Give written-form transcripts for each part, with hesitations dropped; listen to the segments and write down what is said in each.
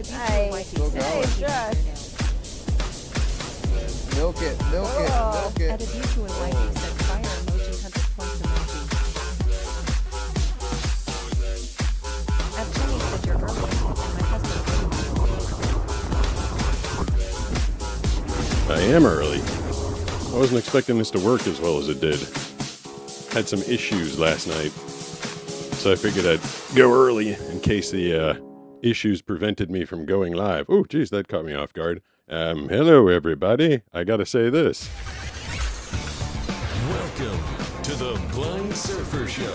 Hey, Josh. Milk it, milk it, milk it. At a view to a YT said fire emoji 100 points emoji. At Jenny said you're early and my husband. I am early. I wasn't expecting this to work as well as it did. Had some issues last night, so I figured I'd go early in case the issues prevented me from going live. Oh, geez, that caught me off guard. Hello, everybody. I gotta say this. Welcome to the Blind Surfer Show.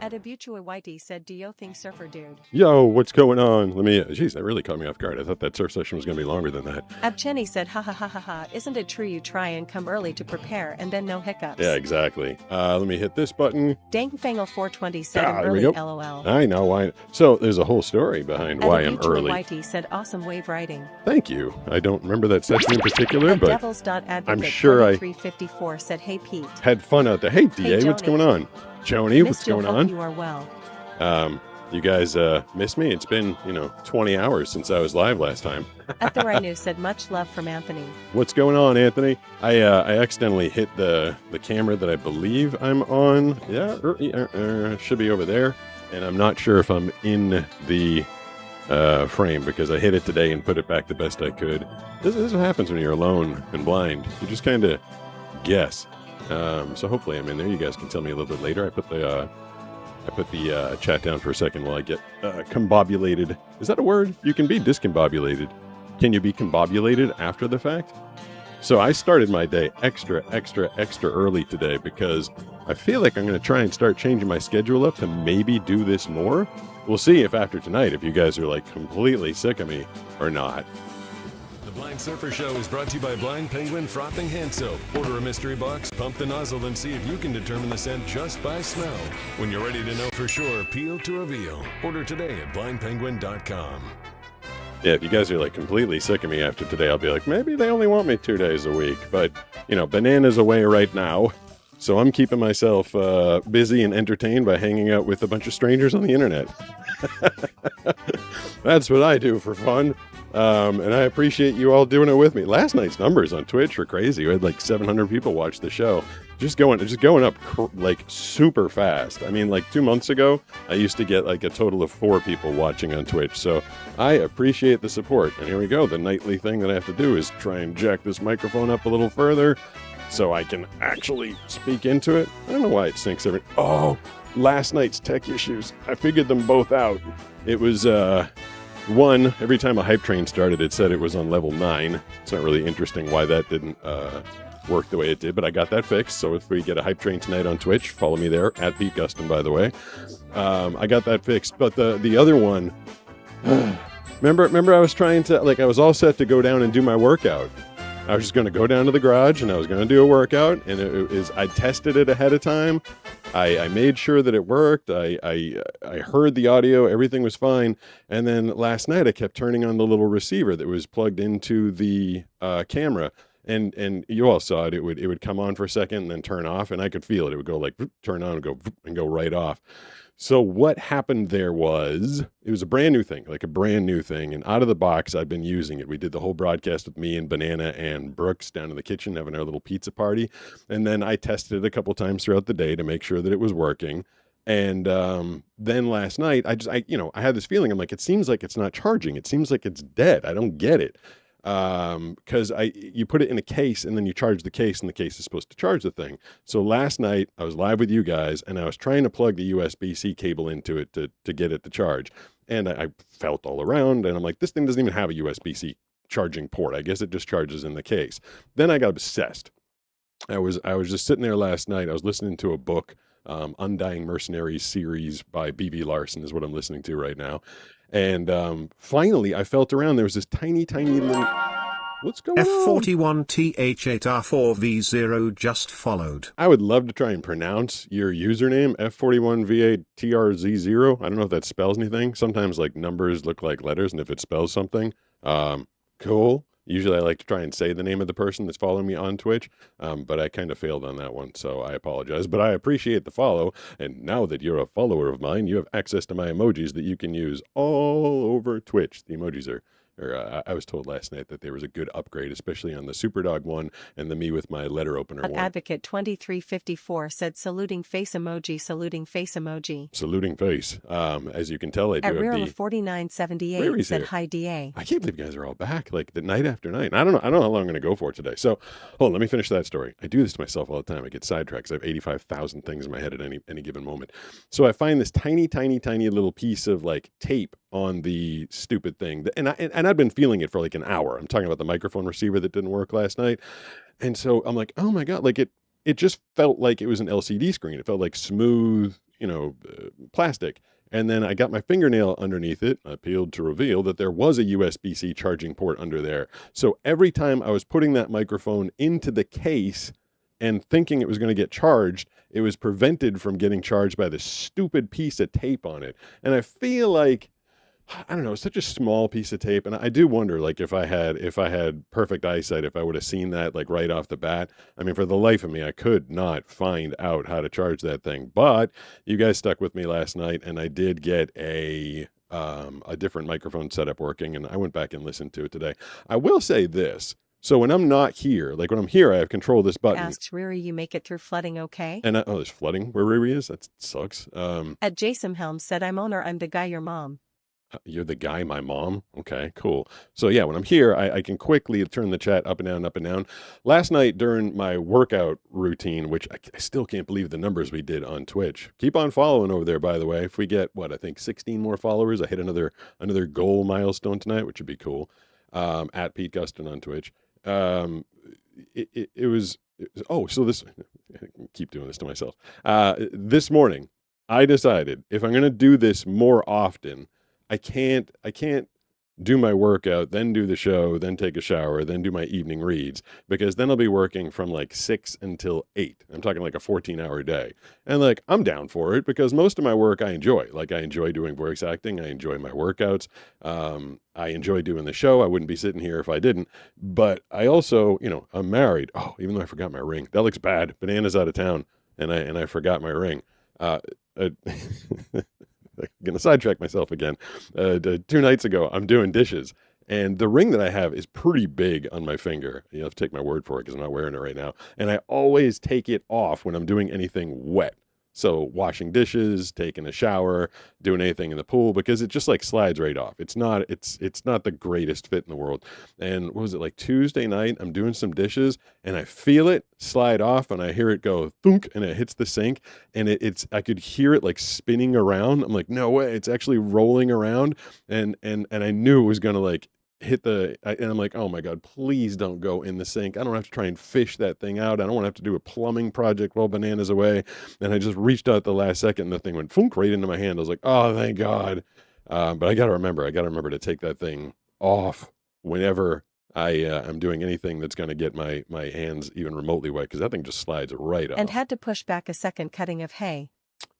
At a view to a YT said do you think surfer dude? Yo, what's going on? Geez, that really caught me off guard. I thought that surf session was gonna be longer than that. Abchenny said ha ha ha ha ha, isn't it true you try and come early to prepare and then no hiccups? Yeah, exactly. Let me hit this button. Dangfangle420 said I'm There we early go. lol. I know why. So there's a whole story behind why I'm early. At a view to a YT said awesome wave riding. Thank you. I don't remember that session in particular, At but devils.advocate I'm sure I 2354 said hey Pete. had fun out there. Hey, DA, what's Joni. going on? Joni, what's Missed you, going hope on? you are well. You guys miss me? It's been, 20 hours since I was live last time. At the Rhino said much love from Anthony. What's going on, Anthony? I accidentally hit the camera that I believe I'm on. Yeah, should be over there. And I'm not sure if I'm in the frame because I hit it today and put it back the best I could. This is what happens when you're alone and blind. You just kind of guess. So hopefully I'm in there. You guys can tell me a little bit later. I put the chat down for a second while I get combobulated. Is that a word? You can be discombobulated. Can you be combobulated after the fact? So I started my day extra early today because I feel like I'm going to try and start changing my schedule up to maybe do this more. We'll see if after tonight, if you guys are like completely sick of me or not. The Blind Surfer Show is brought to you by Blind Penguin Frothing Hand Soap. Order a mystery box, pump the nozzle, and see if you can determine the scent just by smell. When you're ready to know for sure, peel to reveal. Order today at blindpenguin.com. Yeah, if you guys are like completely sick of me after today, I'll be like, maybe they only want me 2 days a week. But, Banana's away right now. So I'm keeping myself busy and entertained by hanging out with a bunch of strangers on the internet. That's what I do for fun. And I appreciate you all doing it with me. Last night's numbers on Twitch were crazy. We had like 700 people watch the show. Just going up like super fast. I mean, like 2 months ago, I used to get like a total of 4 people watching on Twitch. So I appreciate the support. And here we go. The nightly thing that I have to do is try and jack this microphone up a little further so I can actually speak into it. I don't know why it syncs every... Oh, last night's tech issues. I figured them both out. It was, one, every time a hype train started, it said it was on level 9. It's not really interesting why that didn't work the way it did, but I got that fixed. So if we get a hype train tonight on Twitch, follow me there, at Pete Gustin, by the way. I got that fixed. But the other one, remember I was trying to, I was all set to go down and do my workout. I was just going to go down to the garage and I was going to do a workout, and I tested it ahead of time. I made sure that it worked. I heard the audio. Everything was fine. And then last night I kept turning on the little receiver that was plugged into the camera. And you all saw it. It would come on for a second and then turn off, and I could feel it. It would go like turn on and go right off. So what happened there was, it was a brand new thing, and out of the box, I've been using it. We did the whole broadcast with me and Banana and Brooks down in the kitchen having our little pizza party. And then I tested it a couple times throughout the day to make sure that it was working. And then last night, I had this feeling. I'm like, it seems like it's not charging. It seems like it's dead. I don't get it. Because you put it in a case and then you charge the case, and the case is supposed to charge the thing. So last night I was live with you guys and I was trying to plug the USB-C cable into it to get it to charge. And I felt all around and I'm like, this thing doesn't even have a USB-C charging port. I guess it just charges in the case. Then I got obsessed. I was just sitting there last night. I was listening to a book, Undying Mercenaries series by B.V. Larson is what I'm listening to right now. And finally, I felt around. There was this tiny little... What's going on? F41TH84V0 just followed. I would love to try and pronounce your username, F41VATRZ0. I don't know if that spells anything. Sometimes, numbers look like letters, and if it spells something, cool. Usually I like to try and say the name of the person that's following me on Twitch, but I kind of failed on that one, so I apologize. But I appreciate the follow, and now that you're a follower of mine, you have access to my emojis that you can use all over Twitch. The emojis are I was told last night that there was a good upgrade, especially on the Superdog one and the me with my letter opener one. Advocate 2354 said saluting face emoji, saluting face emoji. Saluting face. As you can tell, I do At have Real the... 4978 Rari's said here. hi DA. I can't believe you guys are all back, like the night after night. I don't know how long I'm going to go for today. So, hold on, let me finish that story. I do this to myself all the time. I get sidetracked 'cause I have 85,000 things in my head at any given moment. So I find this tiny little piece of like tape on the stupid thing, and I'd been feeling it for like an hour. I'm talking about the microphone receiver that didn't work last night, and so I'm like, oh my god, like it just felt like it was an LCD screen. It felt like smooth, plastic. And then I got my fingernail underneath it. I peeled to reveal that there was a USB-C charging port under there. So every time I was putting that microphone into the case and thinking it was going to get charged, it was prevented from getting charged by this stupid piece of tape on it. And I feel like, I don't know, it's such a small piece of tape. And I do wonder, like, if I had perfect eyesight, if I would have seen that, like, right off the bat. I mean, for the life of me, I could not find out how to charge that thing. But you guys stuck with me last night, and I did get a different microphone setup working, and I went back and listened to it today. I will say this. So when I'm not here, like when I'm here, I have control of this button. Asks Riri, you make it through flooding okay? And there's flooding where Riri is? That sucks. At Jason Helms said, I'm owner, I'm the guy your mom. You're the guy, my mom? Okay, cool. So yeah, when I'm here, I can quickly turn the chat up and down, up and down. Last night during my workout routine, which I still can't believe the numbers we did on Twitch. Keep on following over there, by the way. If we get, I think 16 more followers, I hit another goal milestone tonight, which would be cool. At Pete Gustin on Twitch. It was, so this, I keep doing this to myself. This morning, I decided if I'm going to do this more often, I can't do my workout, then do the show, then take a shower, then do my evening reads, because then I'll be working from like 6 until 8. I'm talking like a 14-hour day. And like, I'm down for it because most of my work I enjoy. Like, I enjoy doing voice acting. I enjoy my workouts. I enjoy doing the show. I wouldn't be sitting here if I didn't. But I also, I'm married. Oh, even though I forgot my ring. That looks bad. Banana's out of town, and I forgot my ring. I'm going to sidetrack myself again. 2 nights ago, I'm doing dishes, and the ring that I have is pretty big on my finger. You have to take my word for it because I'm not wearing it right now. And I always take it off when I'm doing anything wet. So washing dishes, taking a shower, doing anything in the pool, because it just like slides right off. It's not the greatest fit in the world. And what was it, like Tuesday night, I'm doing some dishes and I feel it slide off and I hear it go thunk and it hits the sink, and I could hear it like spinning around. I'm like, no way, it's actually rolling around. And I knew it was going to like hit and I'm like, oh my God, please don't go in the sink. I don't have to try and fish that thing out. I don't want to have to do a plumbing project while Banana's away. And I just reached out at the last second and the thing went funk right into my hand. I was like, oh, thank God. But I got to remember to take that thing off whenever I'm doing anything that's going to get my hands even remotely wet, because that thing just slides right off. And had to push back a second cutting of hay.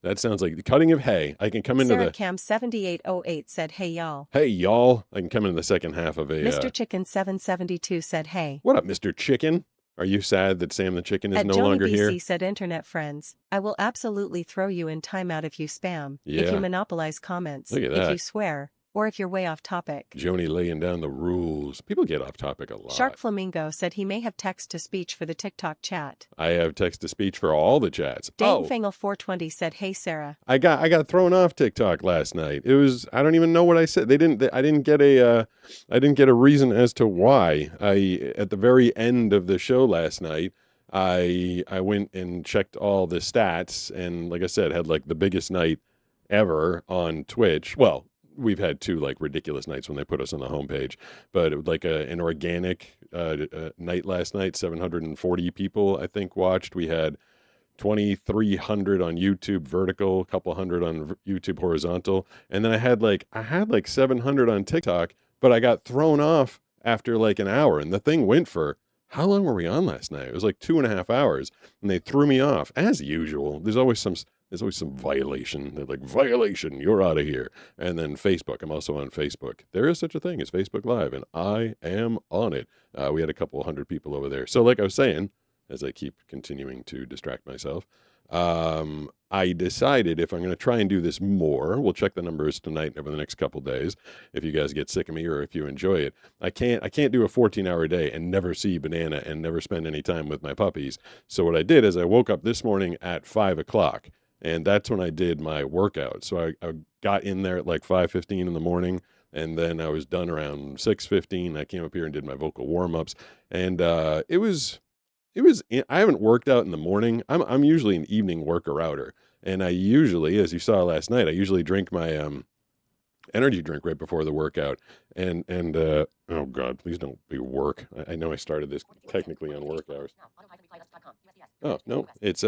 That sounds like the cutting of hay. I can come into Sarah Cam 7808 said, hey y'all. Hey y'all. I can come into the second half of a... Mr. Chicken 772 said, hey. What up, Mr. Chicken? Are you sad that Sam the Chicken is At no Joni longer BC here? said, internet friends, I will absolutely throw you in timeout if you spam, if Yeah. you monopolize comments, Look at if that. you swear, or if you're way off topic. Joni laying down the rules. People get off topic a lot. Shark Flamingo said he may have text-to-speech for the TikTok chat. I have text-to-speech for all the chats. Danfangle 420 said, hey Sarah. I got thrown off TikTok last night. It was, I don't even know what I said. I didn't get a reason as to why. At the very end of the show last night, I went and checked all the stats, and like I said, had like the biggest night ever on Twitch. Well, we've had 2 like ridiculous nights when they put us on the homepage, but it was like an organic night last night. 740 people I think watched. We had 2,300 on YouTube vertical, a couple hundred on YouTube horizontal, and then I had like 700 on TikTok. But I got thrown off after like an hour, and the thing went for, how long were we on last night? It was like 2.5 hours, and they threw me off as usual. There's always some There's always some violation. They're like, violation, you're out of here. And then Facebook. I'm also on Facebook. There is such a thing as Facebook Live, and I am on it. We had a couple 100 people over there. So like I was saying, as I keep continuing to distract myself, I decided if I'm going to try and do this more, we'll check the numbers tonight over the next couple days. If you guys get sick of me or if you enjoy it, I can't do a 14-hour day and never see Banana and never spend any time with my puppies. So what I did is I woke up this morning at 5 o'clock, and that's when I did my workout. So I got in there at like 5:15 in the morning, and then I was done around 6:15. I came up here and did my vocal warm-ups, and it was I haven't worked out in the morning. I'm usually an evening worker-outer, and I usually, as you saw last night, I usually drink my energy drink right before the workout. And oh God, please don't be work. I know I started this technically on work hours. Oh no, it's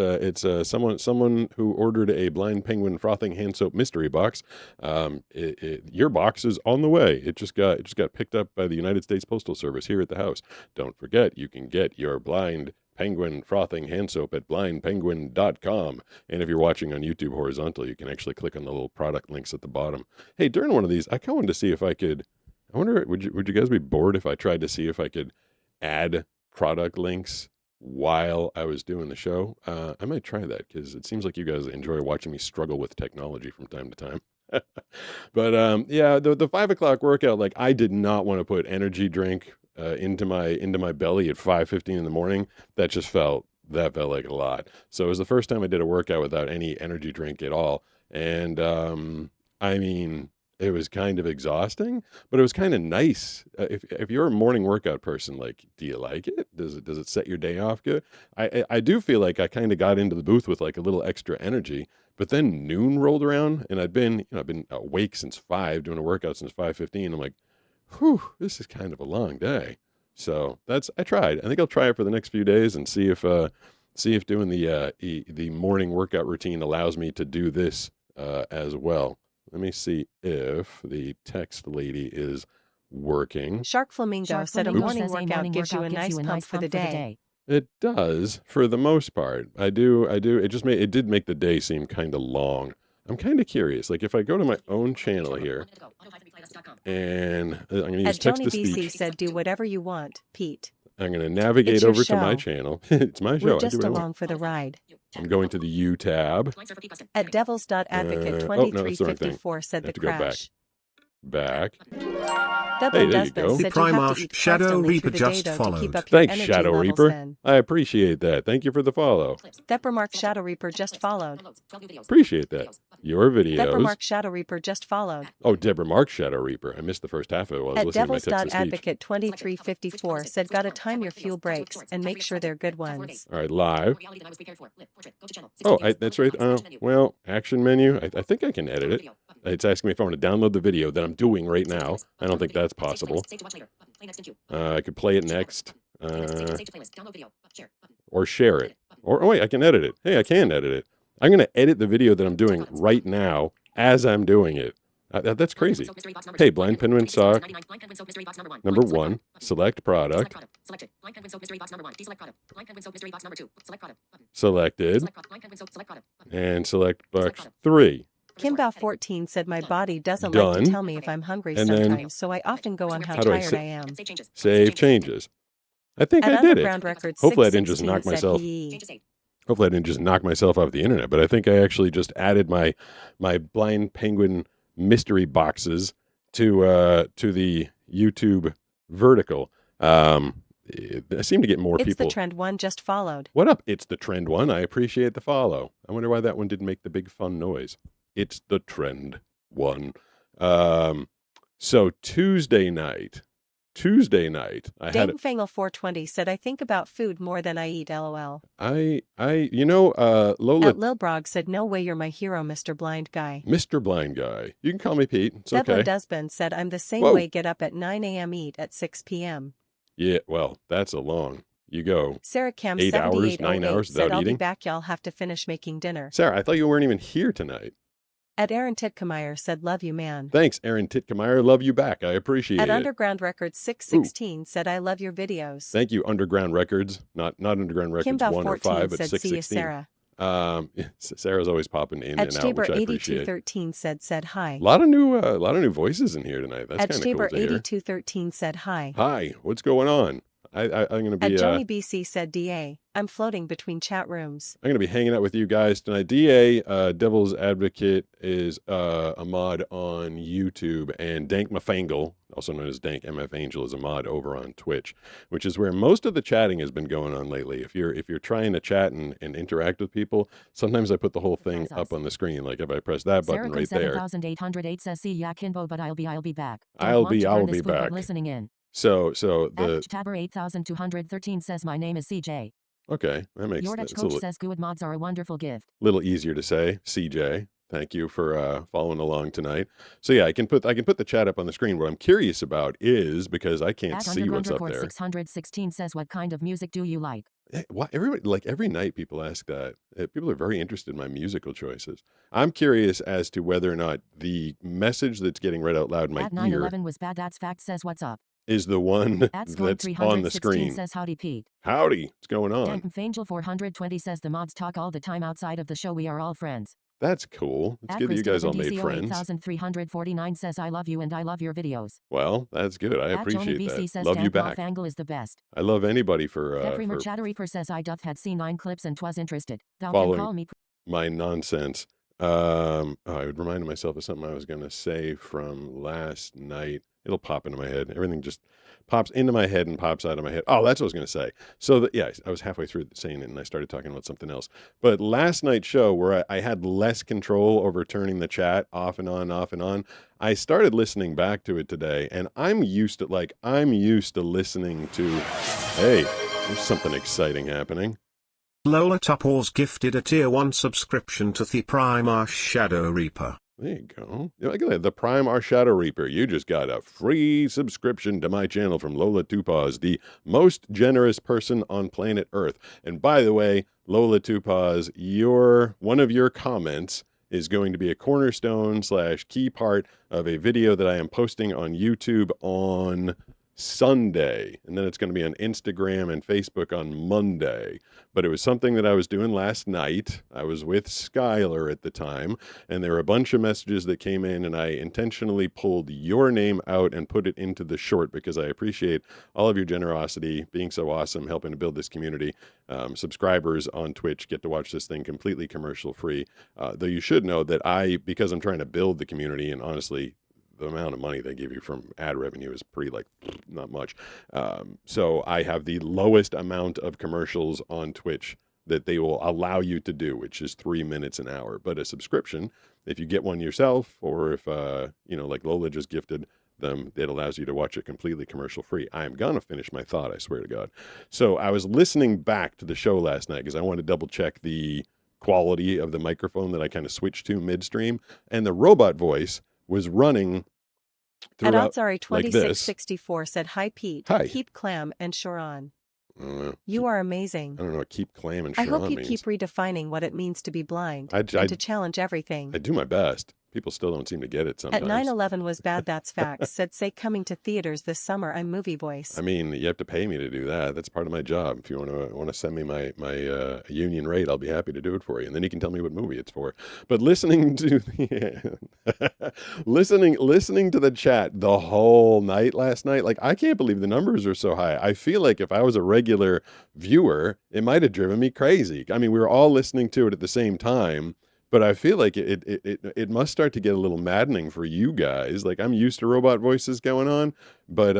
someone who ordered a Blind Penguin frothing hand soap mystery box. Your box is on the way. It just got picked up by the United States Postal Service here at the house. Don't forget, you can get your Blind Penguin frothing hand soap at blindpenguin.com. And if you're watching on YouTube horizontal, you can actually click on the little product links at the bottom. Hey, during one of these, I kind of wanted to see if I could. I wonder, would you guys be bored if I tried to see if I could add product links while I was doing the show? I might try that because it seems like you guys enjoy watching me struggle with technology from time to time. But yeah, the 5 o'clock workout, like I did not want to put energy drink into my belly at 5:15 in the morning. That felt like a lot. So it was the first time I did a workout without any energy drink at all. And I mean, it was kind of exhausting, but it was kind of nice. If you're a morning workout person, like, do you like it? Does it set your day off good? I do feel like I kind of got into the booth with like a little extra energy, but then noon rolled around and I've been awake since 5, doing a workout since 5:15. I'm like, whew, this is kind of a long day. So I tried. I think I'll try it for the next few days and see if doing the morning workout routine allows me to do this as well. Let me see if the text lady is working. Shark Flamingo said a morning workout gives you a nice pump for the day. It does, for the most part. I do. It did make the day seem kind of long. I'm kind of curious. Like if I go to my own channel here, and I'm going to use text to speech. BC said, "Do whatever you want, Pete." I'm going to navigate over to my channel. It's my show. We're just along for the ride. I'm going to the U tab. At devils.advocate2354 said the crash. Back. Hey, there you go. Said Primarch you have to eat Shadow Reaper the just day, though, followed. to keep up your Thanks, energy Shadow levels Reaper. then. I appreciate that. Thank you for the follow. Mark Shadow Reaper just followed. Appreciate that. Your videos. Mark Shadow Reaper just followed. Oh, Deborah Mark Shadow Reaper. I missed the first half of it while I was At listening to my text-to-speech. devils.advocate2354 said, "Gotta time your fuel breaks and make sure they're good ones." All right, live. Oh, that's right. Well, action menu. I think I can edit it. It's asking me if I want to download the video that I'm doing right now. I don't think that's possible. I could play it next. Or share it. Or wait, I can edit it. Hey, I can edit it. I'm going to edit the video that I'm doing right now as I'm doing it. That's crazy. Hey, Blind Penguin Sock. Number 1. Select product. Selected. And select box 3. Kimbow14 said, "My body doesn't Done. like to tell me if I'm hungry And then- sometimes, so I often go on how How do I tired sa- I am." Save changes. I think At I did Underground it. Records Hopefully I didn't just 616 knock said myself. he- Hopefully I didn't just knock myself off the internet, but I think I actually just added my Blind Penguin mystery boxes to the YouTube vertical. I seem to get more It's people. the trend one just followed. What up? It's the trend one. I appreciate the follow. I wonder why that one didn't make the big fun noise. It's the trend one. So Tuesday night, I had Danfangle420 said, "I think about food more than I eat, lol." Lola, At Lilbrog said, "No way you're my hero, Mr. Blind Guy." Mr. Blind Guy. You can call me Pete. It's Devlin okay. Dusbin said, "I'm the same Whoa. way, get up at 9 a.m. eat at 6 p.m. Yeah, well, that's a long. You go. Sarah Cam 8 hours, 9 hours said, without "I'll eating? be back, y'all have to finish making dinner." Sarah, I thought you weren't even here tonight. At Aaron Titkemeyer said, "Love you, man." Thanks, Aaron Titkemeyer. Love you back. I appreciate At it. Underground Records 616 said, "I love your videos." Thank you, Underground Records. Not Underground Records 1 or 5, Kimbow14 but said, "See you, 616. Sarah." Sarah's always popping in and out, which I appreciate. Edgetabor8213 said hi. A lot of new voices in here tonight. That's kind of cool to hear. Edgetabor8213 said hi. Hi, what's going on? I'm going to be. Johnny BC said DA. I'm floating between chat rooms. I'm going to be hanging out with you guys tonight. DA, Devil's Advocate, is a mod on YouTube, and Dank Mafangle, also known as Dank MF Angel, is a mod over on Twitch, which is where most of the chatting has been going on lately. If you're trying to chat and interact with people, sometimes I put the whole thing up on the screen. Like if I press that button right there. 7808 says, "See ya, Kimbo, but I'll be back." I'll be back. Listening in. So the Tabber 8213 says, "My name is CJ." Okay, that makes Your sense. coach says good mods are a wonderful gift. Little easier to say, CJ. Thank you for following along tonight. So yeah, I can put the chat up on the screen. What I'm curious about is, because I can't see what's up there. 616 says, "What kind of music do you like?" Why everybody, like every night people ask that. People are very interested in my musical choices. I'm curious as to whether or not the message that's getting read out loud in my ear 911 was bad. That's fact says, "What's up?" is the one that's on the screen. Says, "Howdy, Pete." Howdy, what's going on? Angel 420 says, "The mods talk all the time outside of the show. We are all friends." That's cool. It's good that you guys all made friends. 8349 says, "I love you and I love your videos." Well, that's good. I appreciate that. Says, love you back. Angle is the best. I love anybody for Chattereeper says, "I doth had seen 9 clips and twas interested. Thou following can call me." My nonsense. I would remind myself of something I was going to say from last night. It'll pop into my head. Everything just pops into my head and pops out of my head. Oh, that's what I was going to say. So, I was halfway through saying it and I started talking about something else. But last night's show, where I had less control over turning the chat off and on, I started listening back to it today, and I'm used to listening to, hey, there's something exciting happening. Lola Tupples gifted a tier 1 subscription to the Prime Our Shadow Reaper. There you go. Look at that. The Prime Our Shadow Reaper. You just got a free subscription to my channel from Lola Tupaws, the most generous person on planet Earth. And by the way, Lola Tupaws, one of your comments is going to be a cornerstone / key part of a video that I am posting on YouTube on Sunday, and then it's going to be on Instagram and Facebook on Monday. But it was something that I was doing last night. I was with Skylar at the time, and there were a bunch of messages that came in, and I intentionally pulled your name out and put it into the short because I appreciate all of your generosity, being so awesome, helping to build this community. Subscribers on Twitch get to watch this thing completely commercial free, though you should know that because I'm trying to build the community, and honestly, the amount of money they give you from ad revenue is pretty not much. So I have the lowest amount of commercials on Twitch that they will allow you to do, which is 3 minutes an hour. But a subscription, if you get one yourself, or if, like Lola just gifted them, it allows you to watch it completely commercial free. I am going to finish my thought, I swear to God. So I was listening back to the show last night because I wanted to double check the quality of the microphone that I kind of switched to midstream, and the robot voice was running throughout Adotsari 2664 said, "Hi Pete, Hi. Keep Clam and Sharon. You are amazing. I don't know what keep clam and I Sharon hope you means. keep redefining what it means to be blind I and to challenge everything." I do my best. People still don't seem to get it sometimes. At 911 was bad, that's facts, said, "Say coming to theaters this summer, I'm movie voice." I mean, you have to pay me to do that. That's part of my job. If you want to send me my union rate, I'll be happy to do it for you. And then you can tell me what movie it's for. But listening to listening to the chat the whole night last night, like, I can't believe the numbers are so high. I feel like if I was a regular viewer, it might have driven me crazy. I mean, we were all listening to it at the same time. But I feel like it must start to get a little maddening for you guys. Like, I'm used to robot voices going on, but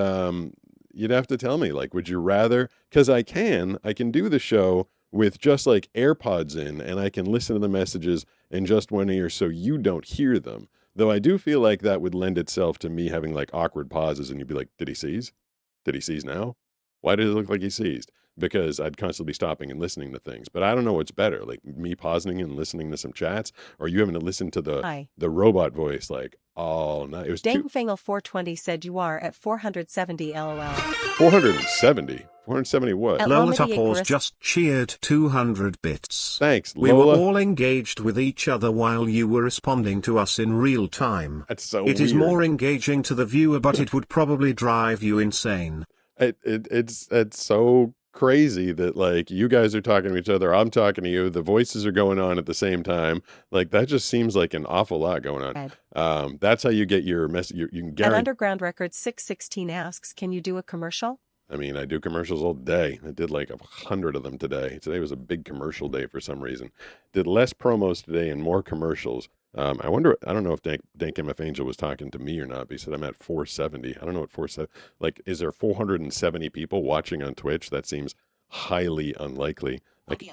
you'd have to tell me, like, would you rather? Because I can do the show with just like AirPods in, and I can listen to the messages in just one ear so you don't hear them. Though I do feel like that would lend itself to me having like awkward pauses, and you'd be like, did he seize? Did he seize now? Why did it look like he seized? Because I'd constantly be stopping and listening to things. But I don't know what's better, like me pausing and listening to some chats, or you having to listen to the robot voice like all night. It was Dangfangle 420 said, "You are at 470 LOL." 470? 470 what? Lola Tupples just cheered 200 bits. Thanks, We Lola. were all engaged with each other while you were responding to us in real time. That's so It weird. is more engaging to the viewer, but it would probably drive you insane. It's so crazy that like you guys are talking to each other, I'm talking to you, the voices are going on at the same time. Like that just seems like an awful lot going on. That's how you get your message. You can At guarantee. Underground Records 616 asks, can you do a commercial? I mean, I do commercials all day. I did like 100 of them today. Today was a big commercial day for some reason. Did less promos today and more commercials. I don't know if Dan MF Angel was talking to me or not, but he said I'm at 470. I don't know what 470, like, is there 470 people watching on Twitch? That seems highly unlikely.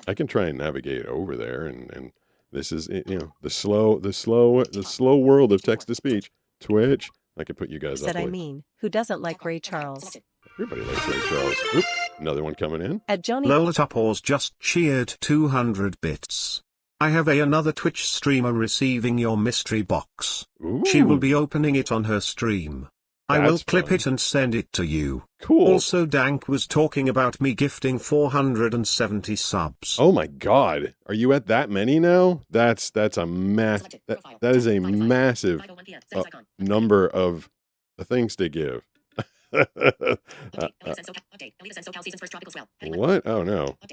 I can try and navigate over there, and this is, the slow world of text to speech. Twitch. I could put you guys up. Who doesn't like Ray Charles? Everybody likes Ray Charles. Oop, another one coming in. At Joni Lola Topors just cheered 200 bits. I have another Twitch streamer receiving your mystery box. Ooh, She will be opening it on her stream. I will That's clip fun. it and send it to you. Cool. Also, Dank was talking about me gifting 470 subs. Oh my God. Are you at that many now? That's a that is a massive number of things to give. What? Oh no. I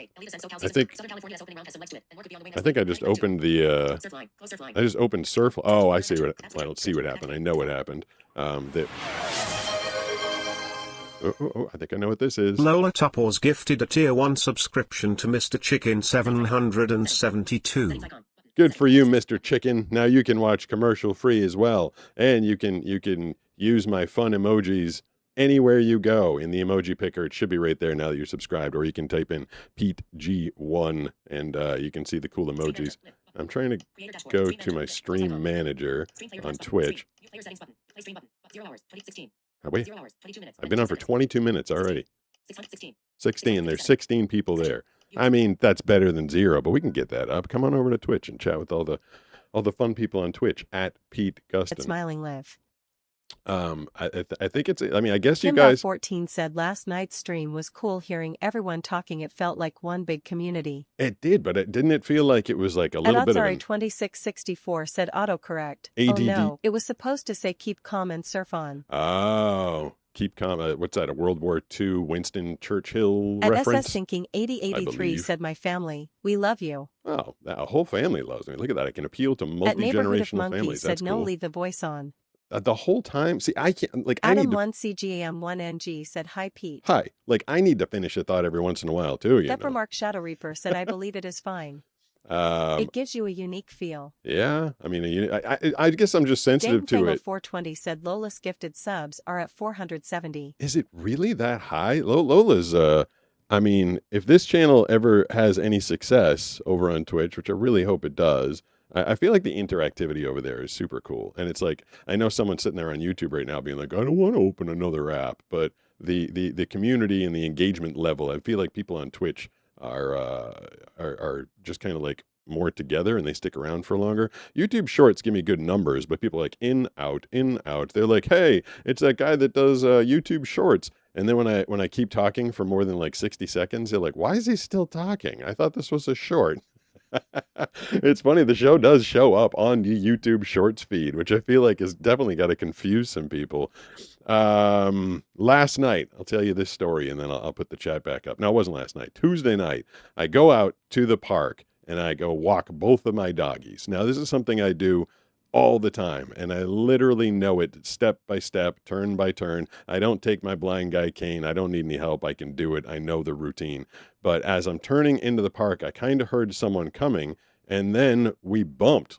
think I just opened the I just opened Surf. Oh, I see what I don't see what happened. I know what happened. I think I know what this is. Lola Topors gifted a tier 1 subscription to Mr. Chicken 772. Good for you, Mr. Chicken. Now you can watch commercial free as well. And you can use my fun emojis anywhere you go in the emoji picker. It should be right there now that you're subscribed, or you can type in Pete G1 and you can see the cool emojis. I'm trying to go to my stream manager on Twitch. Wait, I've been on for 22 minutes already. 16. There's 16 people there. I mean, that's better than 0, but we can get that up. Come on over to Twitch and chat with all the fun people on Twitch at Pete Gustin. Smiling Live. I think it's, I mean, I guess you Kimball guys 14 said last night's stream was cool hearing everyone talking. It felt like one big community. It did, but didn't it feel like it was like a little bit of an 2664 said autocorrect. ADD. Oh no, it was supposed to say keep calm and surf on. Oh, keep calm. What's that? A World War II Winston Churchill At reference? SS Sinking 8083 said my family, we love you. Oh, a whole family loves me. Look at that. I can appeal to At Neighborhood of multi-generational Monkeys families. said That's no, cool. leave the voice on. The whole time. See, I can't, like, I need Adam to, 1 CGM 1NG said hi Pete. hi, like, I need to finish a thought every once in a while too, you Depper know. Mark Shadow Reaper said I believe it is fine. Um, It gives you a unique feel. yeah, I mean, I guess I'm just sensitive to it. 420 said Lola's gifted subs are at 470. Is it really that high? Lola's, I mean, if this channel ever has any success over on Twitch, which I really hope it does, I feel like the interactivity over there is super cool. And it's like, I know someone sitting there on YouTube right now being like, I don't want to open another app, but the community and the engagement level, I feel like people on Twitch are just kind of like more together and they stick around for longer. YouTube Shorts give me good numbers, but people are like in, out. They're like, hey, it's that guy that does YouTube Shorts. And then when I keep talking for more than like 60 seconds, they're like, why is he still talking? I thought this was a short. It's funny, the show does show up on the YouTube Shorts feed, which I feel like has definitely got to confuse some people. Last night, I'll tell you this story and then I'll put the chat back up. No, it wasn't last night. Tuesday night, I go out to the park and I go walk both of my doggies. Now, this is something I do all the time, and I literally know it step by step, turn by turn. I don't take my blind guy cane. I don't need any help. I can do it. I know the routine. But as I'm turning into the park, I kind of heard someone coming, and then we bumped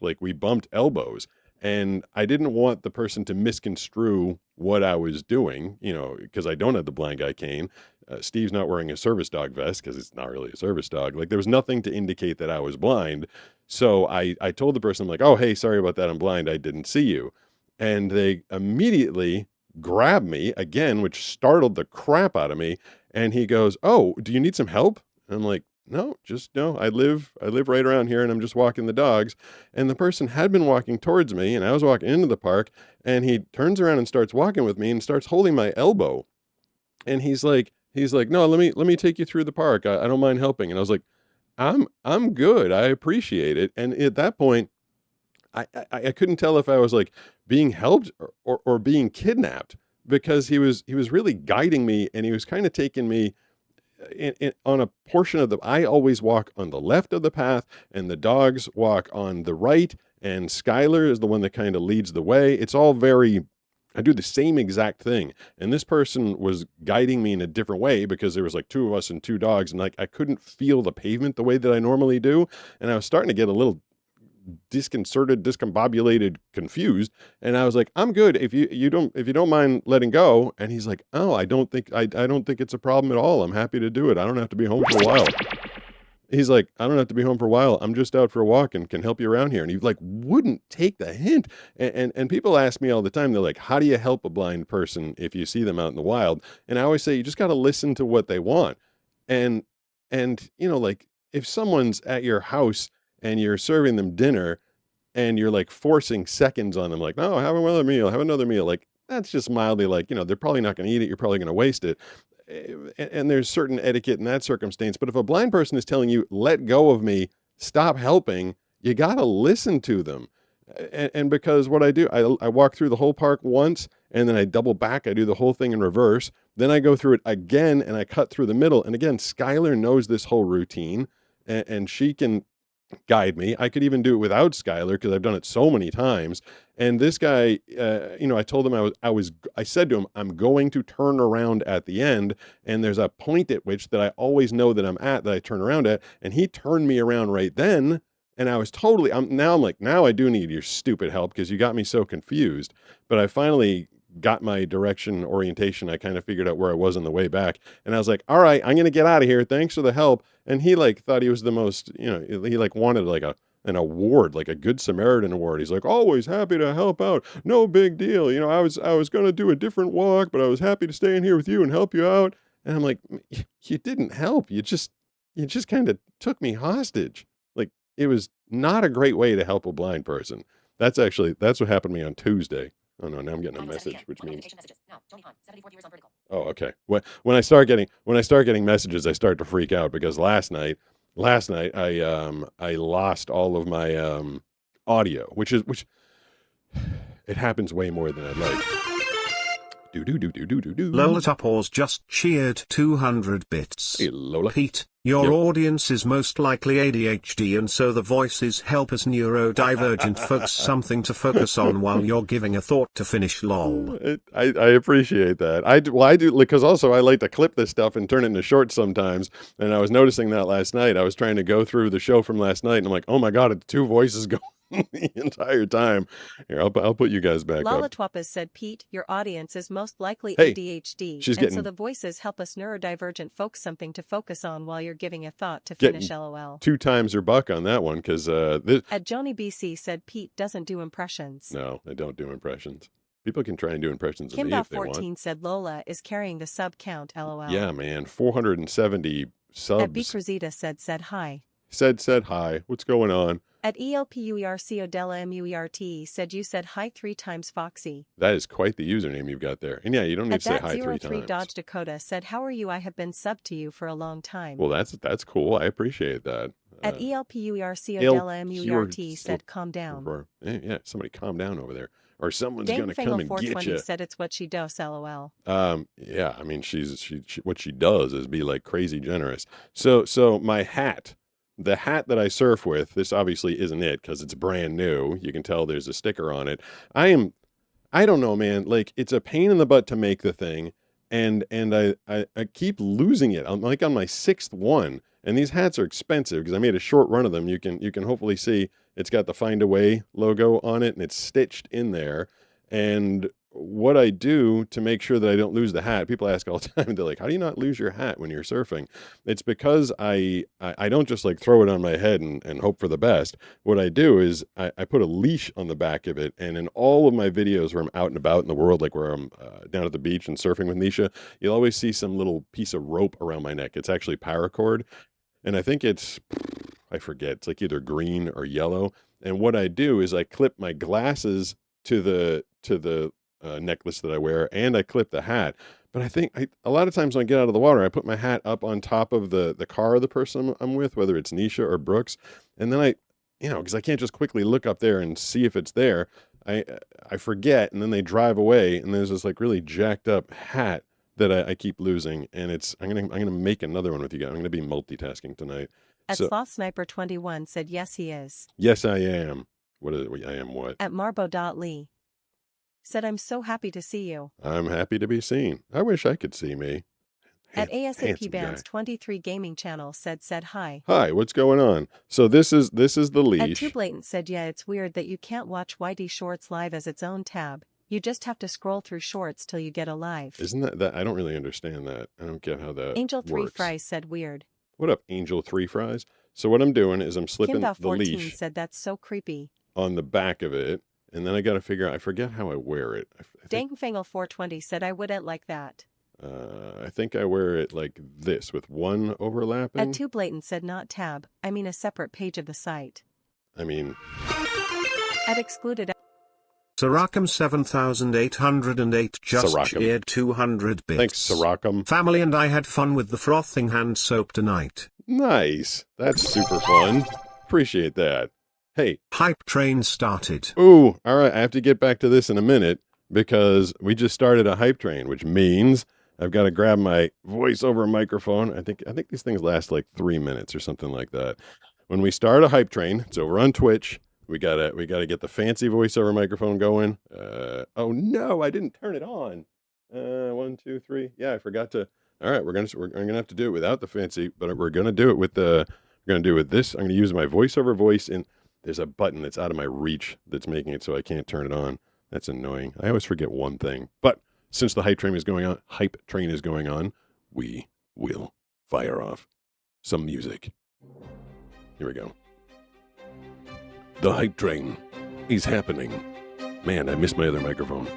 elbows. And I didn't want the person to misconstrue what I was doing, you know, because I don't have the blind guy cane. Steve's not wearing a service dog vest because it's not really a service dog. Like, there was nothing to indicate that I was blind. So I told the person, like, oh, hey, sorry about that. I'm blind. I didn't see you. And they immediately grabbed me again, which startled the crap out of me. And he goes, oh, do you need some help? And I'm like, no, I live right around here and I'm just walking the dogs. And the person had been walking towards me and I was walking into the park and he turns around and starts walking with me and starts holding my elbow. And he's like, no, let me take you through the park. I don't mind helping. And I was like, I'm good. I appreciate it. And at that point, I couldn't tell if I was like being helped or being kidnapped, because he was really guiding me and he was kind of taking me on a portion of I always walk on the left of the path, and the dogs walk on the right, and Skylar is the one that kind of leads the way. It's all very, I do the same exact thing. And this person was guiding me in a different way because there was like two of us and two dogs, and like I couldn't feel the pavement the way that I normally do. And I was starting to get a little disconcerted, discombobulated, confused. And I was like, I'm good if you don't mind letting go. And he's like, oh, I don't think it's a problem at all. I'm happy to do it. I don't have to be home for a while. He's like, I don't have to be home for a while. I'm just out for a walk and can help you around here. And he like wouldn't take the hint. And people ask me all the time, they're like, how do you help a blind person if you see them out in the wild? And I always say, you just got to listen to what they want. And you know, like if someone's at your house and you're serving them dinner and you're like forcing seconds on them, like, no, have another meal. Like, that's just mildly like, you know, they're probably not going to eat it. You're probably going to waste it. And there's certain etiquette in that circumstance. But if a blind person is telling you, let go of me, stop helping, you got to listen to them. And because what I do, I walk through the whole park once, and then I double back. I do the whole thing in reverse. Then I go through it again, and I cut through the middle. And again, Skylar knows this whole routine, and she can guide me. I could even do it without Skylar because I've done it so many times. And this guy, you know, I told him I said to him, I'm going to turn around at the end. And there's a point at which that I always know that I'm at, that I turn around at. And he turned me around right then. And I was totally, now I do need your stupid help because you got me so confused. But I finally got my direction orientation. I kind of figured out where I was on the way back. And I was like, all right, I'm going to get out of here. Thanks for the help. And he like thought he was the most, you know, he like wanted like an award, like a Good Samaritan award. He's like, always happy to help out. No big deal. You know, I was going to do a different walk, but I was happy to stay in here with you and help you out. And I'm like, you didn't help. You just kind of took me hostage. Like, it was not a great way to help a blind person. That's what happened to me on Tuesday. Oh no, now I'm getting a message, which means. Oh, okay. When I start getting messages, I start to freak out because last night I lost all of my audio, which it happens way more than I'd like. Lola Topors just cheered 200 bits. Hey, Lola. Pete, your Yep. audience is most likely ADHD, and so the voices help us neurodivergent folks something to focus on while you're giving a thought to finish. Lol. I appreciate that. I do because also I like to clip this stuff and turn it into shorts sometimes. And I was noticing that last night. I was trying to go through the show from last night, and I'm like, oh my god, it's two voices going the entire time. Here, I'll put you guys back Lala up. Twapas said, Pete, your audience is most likely Hey, ADHD, she's and so getting- the voices help us neurodivergent folks something to focus on while you're giving a thought to Getting- finish. LOL. 2 times her buck on that one because this. At Joni BC said Pete doesn't do impressions. No, I don't do impressions. People can try and do impressions of me if they want. Kim.14 said Lola is carrying the sub count. LOL. Yeah, man, 470 At subs. B. Cruzita said hi. Said hi. What's going on? At ELPUERC Odella MUERT said you said hi 3 times Foxy. That is quite the username you've got there. And yeah, you don't need At to say that hi 3 03 times. Dodge Dakota said how are you? I have been subbed to you for a long time. Well, that's cool. I appreciate that. At ELPUERC El- Odella MUERT said calm down. Yeah, somebody calm down over there, or someone's gonna come and get Dangfangle420 you. said it's what she does. LOL. Yeah, I mean, she what she does is be like crazy generous. So my hat, the hat that I surf with, this obviously isn't it because it's brand new. You can tell there's a sticker on it. I don't know, man. Like, it's a pain in the butt to make the thing, and I keep losing it. I'm like on my 6th one, and these hats are expensive because I made a short run of them. You can hopefully see it's got the Find a Way logo on it, and it's stitched in there. And what I do to make sure that I don't lose the hat, people ask all the time, they're like, how do you not lose your hat when you're surfing? It's because I don't just like throw it on my head and hope for the best. What I do is I put a leash on the back of it. And in all of my videos where I'm out and about in the world, like where I'm down at the beach and surfing with Nisha, you'll always see some little piece of rope around my neck. It's actually paracord. And I think I forget, it's like either green or yellow. And what I do is I clip my glasses to the necklace that I wear, and I clip the hat. But I think a lot of times when I get out of the water, I put my hat up on top of the car of the person I'm with, whether it's Nisha or Brooks. And then because I can't just quickly look up there and see if it's there, I forget, and then they drive away, and there's this like really jacked up hat that I keep losing, and I'm gonna make another one with you guys. I'm gonna be multitasking tonight. At So Sloth Sniper 21 said yes he is. yes, I am. What is it? I am what? At Marbo.lee said I'm so happy to see you. I'm happy to be seen. I wish I could see me. At ASAP Handsome Bands guy. 23 Gaming Channel said hi. Hi, what's going on? So this is the At leash. Too Blatant said yeah, it's weird that you can't watch YT Shorts live as its own tab. You just have to scroll through shorts till you get a live. Isn't that I don't really understand that. I don't get how that Angel 3 works. Fries said weird. What up, Angel 3 Fries? So what I'm doing is I'm slipping the Kimba14 leash said that's so creepy. on the back of it, and then I got to figure out. I forget how I wear it. I think, Dangfangle420 said I wouldn't like that. I think I wear it like this with one overlapping. At Too Blatant said not tab, I mean a separate page of the site. I mean, At Excluded Siracum 7808 just Siracum. cheered 200 bits. thanks, Siracum. Family and I had fun with the frothing hand soap tonight. Nice. That's super fun. Appreciate that. Hey, Hype train started. ooh, all right. I have to get back to this in a minute because we just started a hype train, which means I've got to grab my voiceover microphone. I think these things last like 3 minutes or something like that. When we start a hype train, it's over on Twitch. We gotta get the fancy voiceover microphone going. Oh no, I didn't turn it on. 1, 2, 3. Yeah, I forgot to. All right, we're gonna have to do it without the fancy, but we're gonna do it with the. We're gonna do it with this. I'm gonna use my voiceover voice, and there's a button that's out of my reach that's making it so I can't turn it on. That's annoying. I always forget one thing. But since the hype train is going on, we will fire off some music. Here we go. The hype train is happening. Man, I missed my other microphone.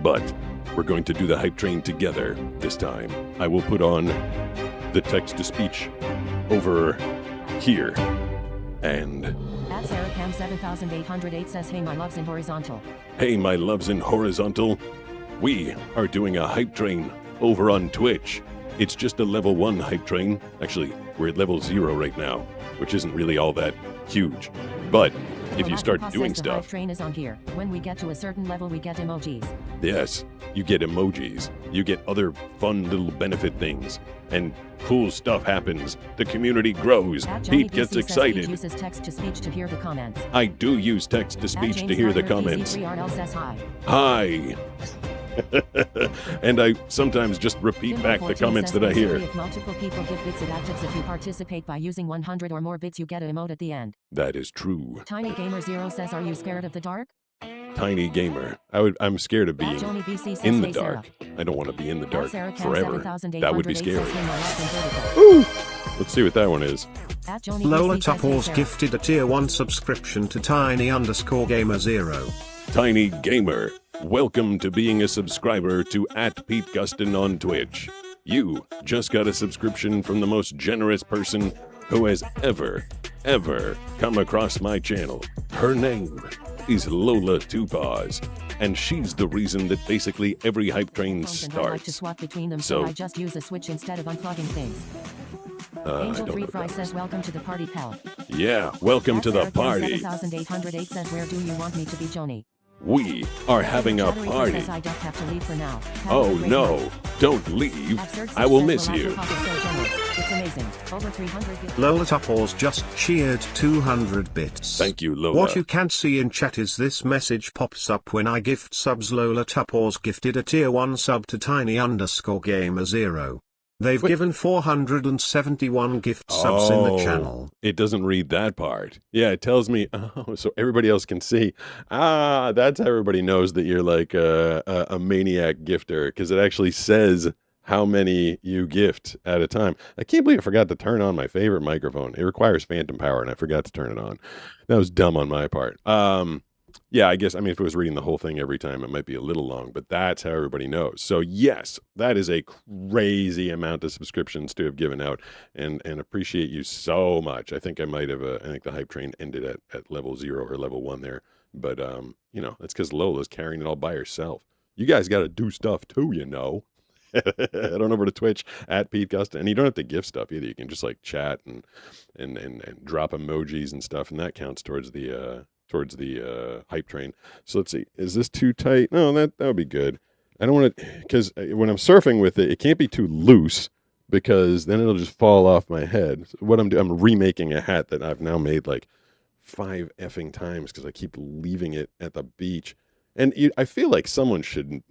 But we're going to do the hype train together this time. I will put on the text-to-speech over here. And At Sarahcam 7808 says hey my loves in horizontal. hey, my loves in horizontal, we are doing a hype train over on Twitch. It's just a level 1 hype train. Actually, we're at level 0 right now, which isn't really all that huge. But if you start Papa doing says the hype stuff, train is on here. When we get to a certain level we get emojis. yes, you get emojis. You get other fun little benefit things. And cool stuff happens. The community grows. At Johnny Pete gets BC says he excited. uses text to speech to hear the comments. I do use text-to-speech At to hear the James comments. Ryder, DZ3RL says hi. Hi. And I sometimes just repeat Timbo back the 14 comments says that I hear. basically if multiple people give bits adaptives if you participate by using 100 or more bits you get an emote at the end. That is true. Tiny Gamer 0 says are you scared of the dark? Tiny gamer. I'm scared of being At Joni BC says in the hey dark. I don't want to be in the Sarah. dark At Sarah Cam forever. 7808 That would be says scary. hey my loves in vertical. Let's see what that one is. At Joni Lola BC says, hey, Tupples Sarah. gifted a tier 1 subscription to tiny_gamer0. Tiny Gamer, welcome to being a subscriber to @PeteGustin on Twitch. You just got a subscription from the most generous person who has ever come across my channel. Her name is Lola Tupaws, and she's the reason that basically every hype train Phones and I like to starts. swap between them, so So- I just use a switch instead of unplugging things. I Angel don't 3 know Fry what that says welcome to the party, pal. is. Yeah, welcome At to the Sarah Cam party. 7808 says where do you want me to be, Joni? We are having a Chattery party. says I just have to leave for now. Have a Oh great no, night. don't leave. At Surge I will says, miss "Well, you. Afro Pop is so generous. It's amazing. Over 300 gifts. Lola Tupples just cheered 200 bits. Thank you, Lola. What you can't see in chat is this message pops up when I gift subs. Lola Tupples gifted a tier 1 sub to tiny_gamer0. They've Wait. given 471 gift subs in the channel. It doesn't read that part. Yeah, it tells me, oh, so everybody else can see. Ah, that's how everybody knows that you're like a maniac gifter, because it actually says how many you gift at a time. I can't believe I forgot to turn on my favorite microphone. It requires phantom power, and I forgot to turn it on. That was dumb on my part. Yeah, I guess, I mean, if it was reading the whole thing every time, it might be a little long, but that's how everybody knows. So yes, that is a crazy amount of subscriptions to have given out, and appreciate you so much. I think I might have, I think the hype train ended at level 0 or level 1 there, but, you know, that's because Lola's carrying it all by herself. You guys got to do stuff too, you know. Head on over to Twitch @PeteGustin, and you don't have to gift stuff either. You can just like chat and drop emojis and stuff, and that counts towards the hype train. So let's see, is this too tight? No, that would be good. I don't want to, because when I'm surfing with it, it can't be too loose because then it'll just fall off my head. So what I'm doing, I'm remaking a hat that I've now made like 5 effing times because I keep leaving it at the beach. And I feel like someone should,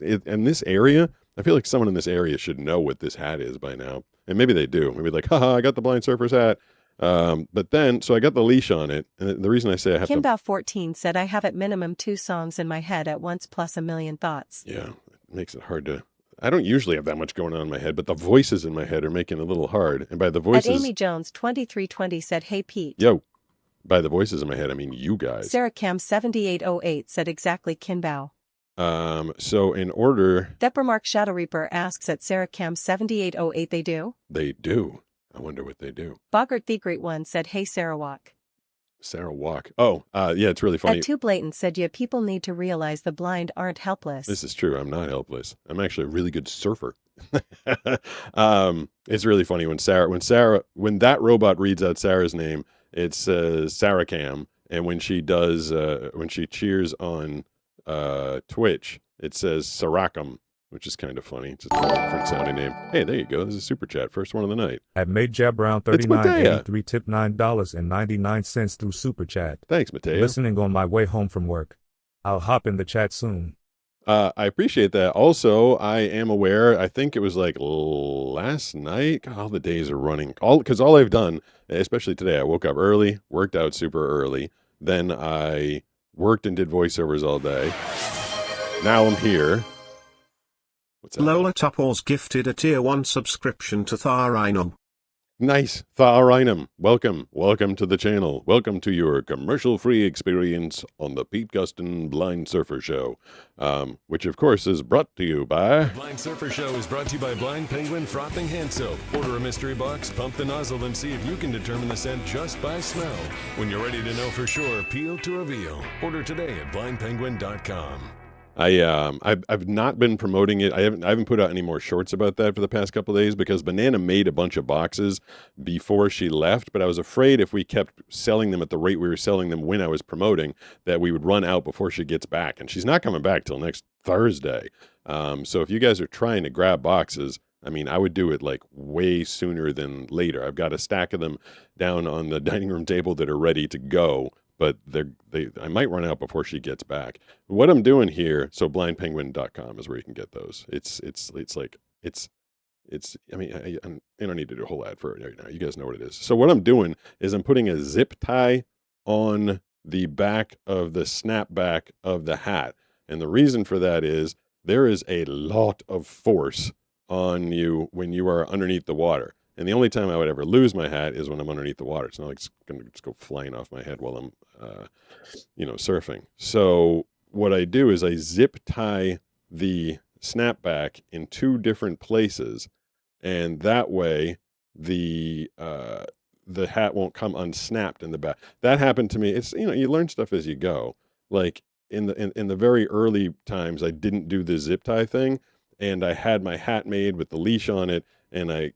in this area, I feel like someone in this area should know what this hat is by now. And maybe they do. Maybe like, haha, I got the Blind Surfer's hat. But then, so I got the leash on it. And the reason I say I have Kimbow14 said I have at minimum 2 songs in my head at once plus a million thoughts. Yeah, it makes it hard to, I don't usually have that much going on in my head, but the voices in my head are making it a little hard. And by the voices. At Amy Jones 2320 said, hey Pete. Yo, by the voices in my head, I mean you guys. Sarah Cam 7808 said exactly Kinbow. So in order. Depramark Shadow Reaper asks at Sarah Cam 7808 they do? They do. I wonder what they do. Bogart the Great One said, hey Sarawak. Sarawak. Oh, yeah, it's really funny. At Too Blatant said, yeah, people need to realize the blind aren't helpless. This is true. I'm not helpless. I'm actually a really good surfer. It's really funny when that robot reads out Sarah's name, it says Sarah Cam, and when she does, when she cheers on Twitch, it says Sarakam, which is kind of funny. It's a different sounding name. Hey, there you go. This is a super chat. First one of the night. At Made Jab Brown 3983 tip $9.99 through super chat. Thanks, Mateo. Listening on my way home from work. I'll hop in the chat soon. I appreciate that. Also, I am aware, I think it was like last night. God, all the days are running. Because all I've done, especially today, I woke up early, worked out super early. Then I worked and did voiceovers all day. Now I'm here. What's that? Lola Topors gifted a tier 1 subscription to Tharinum. Nice. Tharinum. Welcome to the channel. Welcome to your commercial-free experience on the Pete Gustin Blind Surfer Show, which of course is brought to you by... Blind Surfer Show is brought to you by Blind Penguin Frothing Hand Soap. Order a mystery box, pump the nozzle, and see if you can determine the scent just by smell. When you're ready to know for sure, peel to reveal. Order today at blindpenguin.com. I've not been promoting it. I haven't put out any more shorts about that for the past couple of days because Banana made a bunch of boxes before she left, but I was afraid if we kept selling them at the rate we were selling them when I was promoting that we would run out before she gets back, and she's not coming back till next Thursday. So if you guys are trying to grab boxes, I mean, I would do it like way sooner than later. I've got a stack of them down on the dining room table that are ready to go. But I might run out before she gets back. What I'm doing here, so blindpenguin.com is where you can get those. I mean, I don't need to do a whole ad for it right now. You guys know what it is. So what I'm doing is I'm putting a zip tie on the back of the snapback of the hat. And the reason for that is there is a lot of force on you when you are underneath the water. And the only time I would ever lose my hat is when I'm underneath the water. It's not like it's going to just go flying off my head while I'm, surfing. So what I do is I zip tie the snapback in 2 different places, and that way the hat won't come unsnapped in the back. That happened to me. It's you learn stuff as you go. Like in the very early times, I didn't do the zip tie thing, and I had my hat made with the leash on it, and I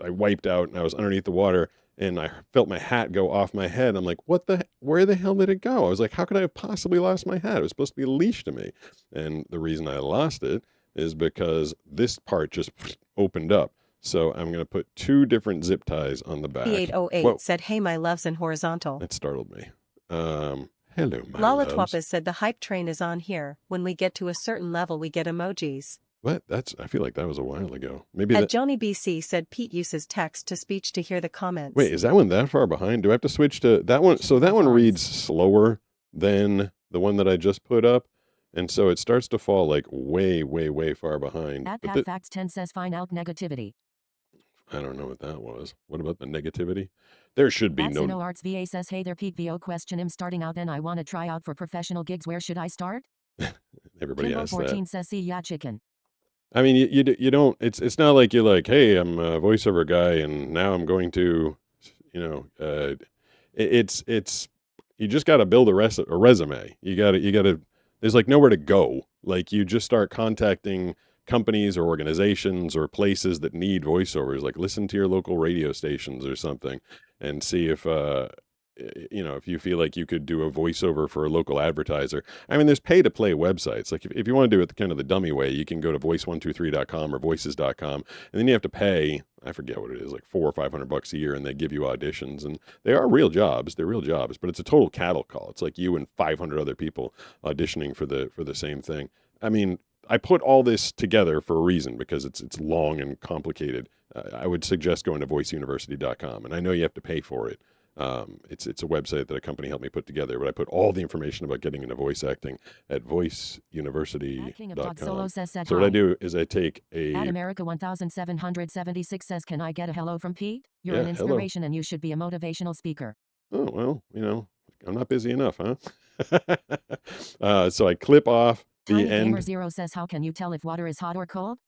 wiped out and I was underneath the water and I felt my hat go off my head. I'm like, where the hell did it go? I was like, how could I have possibly lost my hat? It was supposed to be a leash to me. And the reason I lost it is because this part just opened up. So I'm going to put 2 different zip ties on the back. P808 said, hey, my loves in horizontal. That startled me. Hello, my Lala loves. Twapas said the hype train is on here. When we get to a certain level, we get emojis. What? I feel like that was a while ago. Maybe At Johnny BC said Pete uses text to speech to hear the comments. Wait, is that one that far behind? Do I have to switch to that one? So that one reads slower than the one that I just put up. And so it starts to fall like way, way, way far behind. At Facts 10 says find out negativity. I don't know what that was. What about the negativity? There should be no... Sino Arts VA says, hey there Pete VO question I'm starting out and I want to try out for professional gigs. Where should I start? Everybody asks that. 14 says see ya chicken. I mean, you don't, it's not like you're like, hey, I'm a voiceover guy and now I'm going to, it's you just got to build a resume. You got to, there's like nowhere to go. Like you just start contacting companies or organizations or places that need voiceovers, like listen to your local radio stations or something and see if if you feel like you could do a voiceover for a local advertiser, I mean, there's pay to play websites. Like if you want to do it kind of the dummy way, you can go to voice123.com or voices.com, and then you have to pay, I forget what it is, like $400 or $500 a year, and they give you auditions, and they are real jobs. They're real jobs, but it's a total cattle call. It's like you and 500 other people auditioning for the same thing. I mean, I put all this together for a reason, because it's long and complicated. I would suggest going to voiceuniversity.com, and I know you have to pay for it. It's a website that a company helped me put together, but I put all the information about getting into voice acting at voiceuniversity.com. So what I do is I take At America 1776 says, "Can I get a hello from Pete? You're Yeah, an inspiration and you should be a motivational speaker." Oh, well, I'm not busy enough, huh? So I clip off the Tiny end. Gamer Zero says, "How can you tell if water is hot or cold?"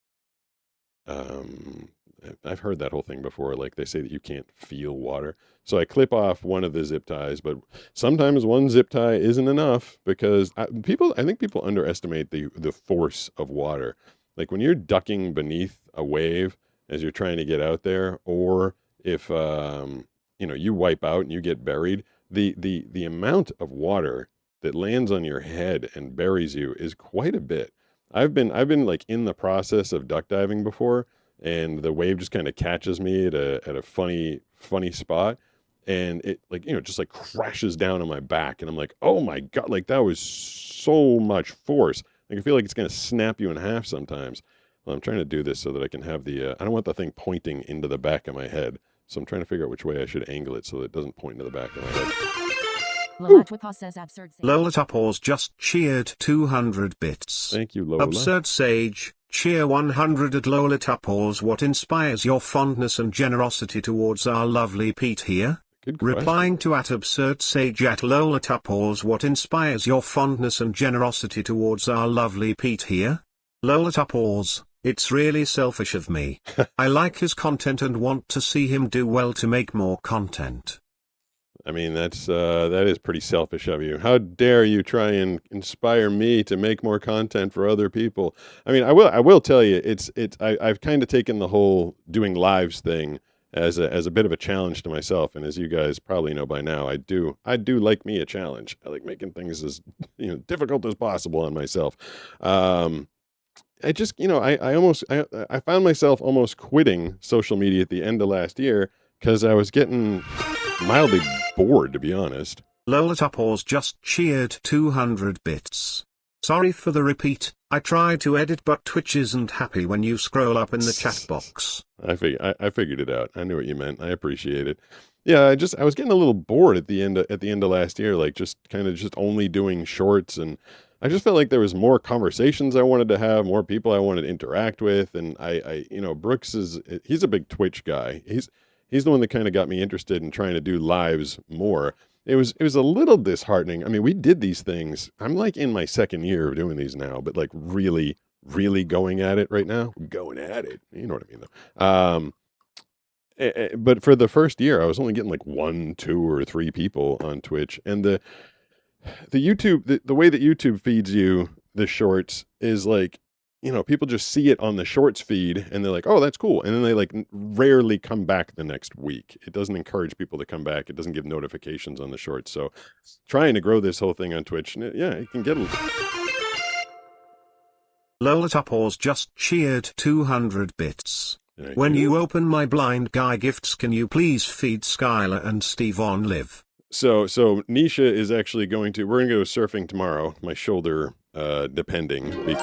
I've heard that whole thing before. Like they say that you can't feel water. So I clip off one of the zip ties, but sometimes one zip tie isn't enough, because I think people underestimate the force of water. Like when you're ducking beneath a wave as you're trying to get out there, or if you wipe out and you get buried, the amount of water that lands on your head and buries you is quite a bit. I've been like in the process of duck diving before, and the wave just kind of catches me at a funny spot, and it just like crashes down on my back, and I'm like, oh my God, like that was so much force. Like I feel like it's gonna snap you in half sometimes. Well, I'm trying to do this so that I can have I don't want the thing pointing into the back of my head, so I'm trying to figure out which way I should angle it so that it doesn't point into the back of my head. Lola Tupors just cheered 200 bits. Thank you, Lola. Absurd Sage, cheer 100 at Lola Tupors. What inspires your fondness and generosity towards our lovely Pete here? Good question. Replying to Absurd Sage at Lola Tupors. What inspires your fondness and generosity towards our lovely Pete here? Lola Tupors, it's really selfish of me. I like his content and want to see him do well to make more content. I mean, that is pretty selfish of you. How dare you try and inspire me to make more content for other people? I mean, I will tell you, I've kind of taken the whole doing lives thing as a bit of a challenge to myself, and as you guys probably know by now, I do like me a challenge. I like making things as difficult as possible on myself. I just I found myself almost quitting social media at the end of last year because I was getting mildly bored, to be honest. Lola Tupors just cheered 200 bits. Sorry for the repeat. I tried to edit, but Twitch isn't happy when you scroll up in the chat box. I figured it out. I knew what you meant. I appreciate it. Yeah, I was getting a little bored at the end of last year, like just only doing shorts, and I just felt like there was more conversations I wanted to have, more people I wanted to interact with, and Brooks he's a big Twitch guy. He's the one that kind of got me interested in trying to do lives more. It was a little disheartening. I mean, we did these things. I'm like in my second year of doing these now, but like really, really going at it right now. Going at it. You know what I mean, though. But for the first year, I was only getting like 1, 2, or 3 people on Twitch. And the YouTube, the way that YouTube feeds you the shorts is like, people just see it on the shorts feed and they're like, oh, that's cool. And then they like rarely come back the next week. It doesn't encourage people to come back. It doesn't give notifications on the shorts. So trying to grow this whole thing on Twitch, yeah, it can get a Lola Tupors just cheered 200 bits. When you open my blind guy gifts, can you please feed Skylar and Steve on live? So Nisha is actually we're going to go surfing tomorrow. My shoulder, depending.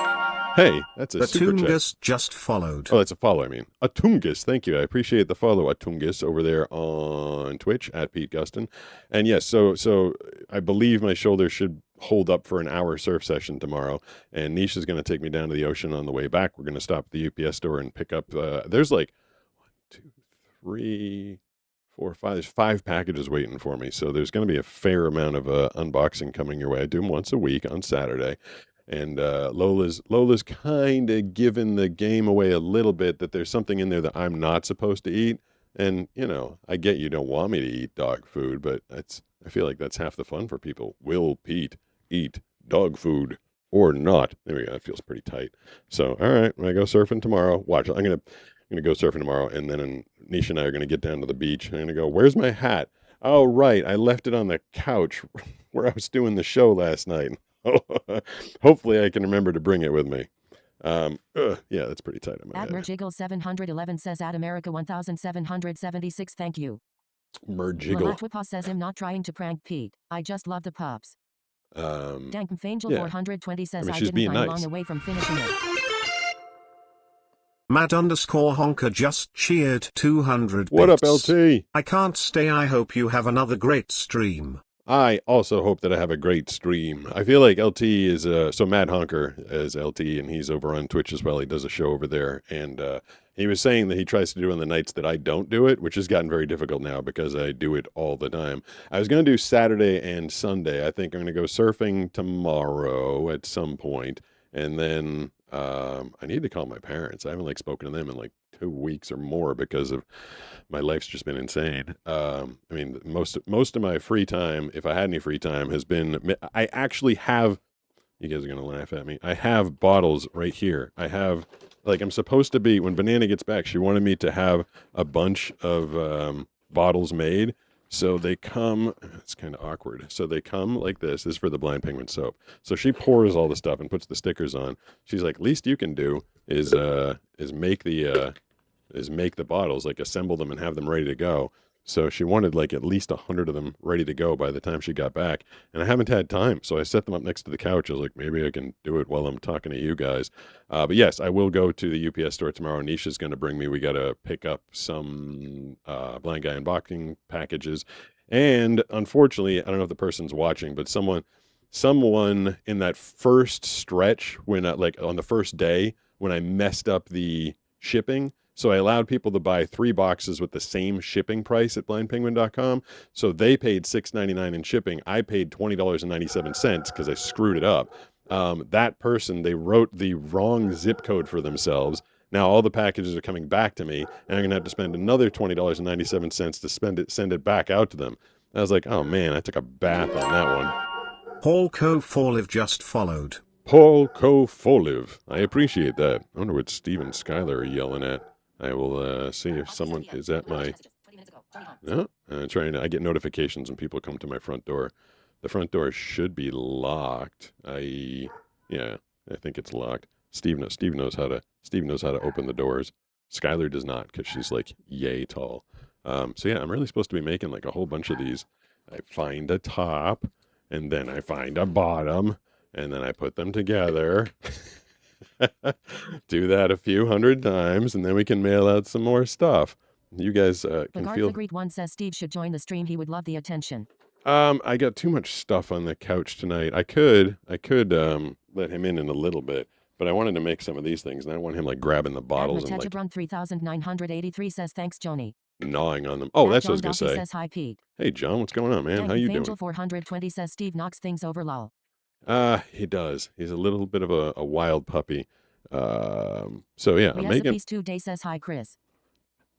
Hey, that's a super chat. Atungus just followed. Oh, that's a follow, I mean. Atungus, thank you. I appreciate the follow, Atungus, over there on Twitch, at Pete Gustin. And yes, so I believe my shoulder should hold up for an hour surf session tomorrow. And Nisha's going to take me down to the ocean on the way back. We're going to stop at the UPS store and pick up, there's like 1, 2, 3, 4, 5. There's 5 packages waiting for me. So there's going to be a fair amount of unboxing coming your way. I do them once a week on Saturday. And Lola's kind of given the game away a little bit that there's something in there that I'm not supposed to eat. And, I get you don't want me to eat dog food, but I feel like that's half the fun for people. Will Pete eat dog food or not? There we go. That feels pretty tight. So, all right, when I go surfing tomorrow, watch. I'm gonna go surfing tomorrow, and then Nisha and I are gonna get down to the beach. I'm gonna go, where's my hat? Oh, right. I left it on the couch where I was doing the show last night. Hopefully I can remember to bring it with me. Yeah, that's pretty tight on my At head. Merjiggle 711 says at America 1776 thank you. Merjiggle. Lalatwipa says I'm not trying to prank Pete. I just love the pops. Dankmfangel Yeah. 420 says I mean, I she's didn't being find nice. long away from finishing it. Mad_honker just cheered 200 What up, bits. LT? I can't stay. I hope you have another great stream. I also hope that I have a great stream. I feel like LT is, so Mad Honker is LT, and he's over on Twitch as well. He does a show over there, and he was saying that he tries to do it on the nights that I don't do it, which has gotten very difficult now because I do it all the time. I was going to do Saturday and Sunday. I think I'm going to go surfing tomorrow at some point, and then I need to call my parents. I haven't spoken to them in 2 weeks or more because of my life's just been insane. I mean, most of my free time, if I had any free time, has been. I actually have. You guys are gonna laugh at me. I have bottles right here. I have I'm supposed to be when Banana gets back. She wanted me to have a bunch of bottles made. So they come, it's kind of awkward. So they come like this. This is for the Blind Penguin soap. So she pours all the stuff and puts the stickers on. She's like, least you can do is make the bottles, assemble them and have them ready to go. So she wanted at least 100 of them ready to go by the time she got back. And I haven't had time. So I set them up next to the couch. I was like, maybe I can do it while I'm talking to you guys. But yes, I will go to the UPS store tomorrow. Nisha's going to bring me. We got to pick up some Blind Guy Unboxing packages. And unfortunately, I don't know if the person's watching, but someone in that first stretch when on the first day when I messed up the shipping. So I allowed people to buy 3 boxes with the same shipping price at blindpenguin.com. So they paid $6.99 in shipping. I paid $20.97 because I screwed it up. That person, they wrote the wrong zip code for themselves. Now all the packages are coming back to me, and I'm going to have to spend another $20.97 to send it back out to them. I was like, oh man, I took a bath on that one. Paul Kofoliv just followed. Paul Kofoliv. I appreciate that. I wonder what Steve and Skylar are yelling at. I will see if someone is at my... No, I get notifications when people come to my front door. The front door should be locked. I think it's locked. Steve knows how to open the doors. Skylar does not because she's yay tall. So yeah, I'm really supposed to be making a whole bunch of these. I find a top, and then I find a bottom, and then I put them together. Do that a few hundred times, and then we can mail out some more stuff. You guys can feel... Agreed one says Steve should join the stream. He would love the attention. I got too much stuff on the couch tonight. I could let him in a little bit, but I wanted to make some of these things, and I want him grabbing the bottles and 3983 says thanks, Joni. Gnawing on them. Oh, that's what I was gonna say. Says hi, Pete. Hey, John, what's going on, man? How you doing? Angel 420 says Steve knocks things over, lol. He does. He's a little bit of a wild puppy. So yeah, I'm making... Piece 2 Day says hi, Chris.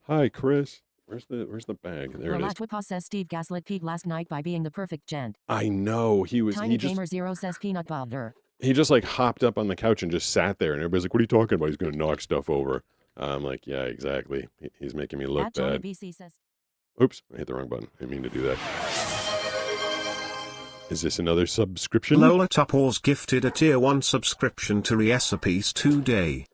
Hi, Chris. Where's the bag? There it is. Lalatwipa says Steve gaslit Pete last night by being the perfect gent. I know. Tiny Gamer Zero says peanut butter. He just hopped up on the couch and just sat there, and everybody's like, what are you talking about? He's going to knock stuff over. I'm like, yeah, exactly. He's making me look bad. BC says... Oops, I hit the wrong button. I didn't mean to do that. Is this another subscription? Lola Tupors gifted a tier 1 subscription to Recipes Today.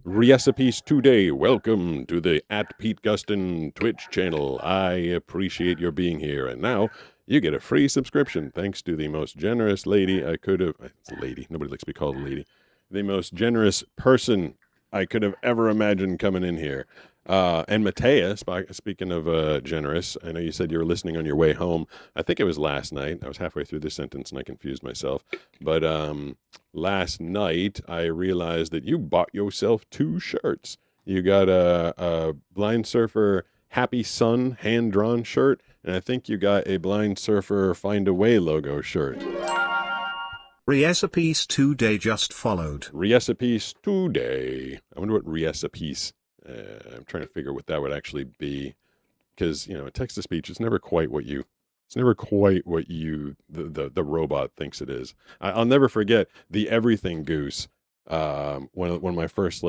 Recipes Today. Welcome to the @PeteGustin Twitch channel. I appreciate your being here. And now you get a free subscription thanks to the most generous lady I could have... It's a lady. Nobody likes to be called a lady. The most generous person I could have ever imagined coming in here. And Matea, speaking of generous, I know you said you were listening on your way home. I think it was last night. I was halfway through this sentence and I confused myself. But last night I realized that you bought yourself 2 shirts. You got a Blind Surfer Happy Sun hand-drawn shirt, and I think you got a Blind Surfer Find a Way logo shirt. Recipes Today just followed. Recipes Today. I wonder what Recipes... I'm trying to figure what that would actually be, because text-to-speech is never quite what the robot thinks it is. I'll never forget the Everything Goose. One of my first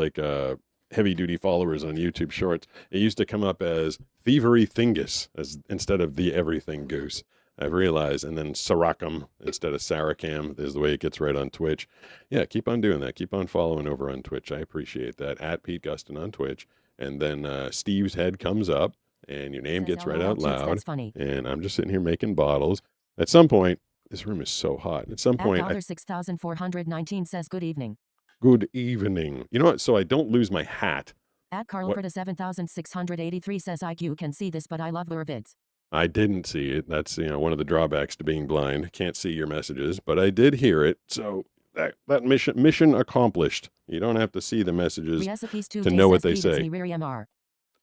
heavy duty followers on YouTube Shorts, it used to come up as Thievery Thingus as instead of the Everything Goose. I've realized, and then Saracam instead of Saracam is the way it gets right on Twitch. Yeah, keep on doing that. Keep on following over on Twitch. I appreciate that. At Pete Gustin on Twitch. And then Steve's head comes up, and your name gets read out loud. That's funny. And I'm just sitting here making bottles. At some point, this room is so hot. At some point, $6,419 says good evening. good evening. You know what? So I don't lose my hat. At Carlfreda 7683 says IQ can see this, but I love your vids. I didn't see it. That's, one of the drawbacks to being blind. Can't see your messages, but I did hear it. So that mission accomplished. You don't have to see the messages to know what they say.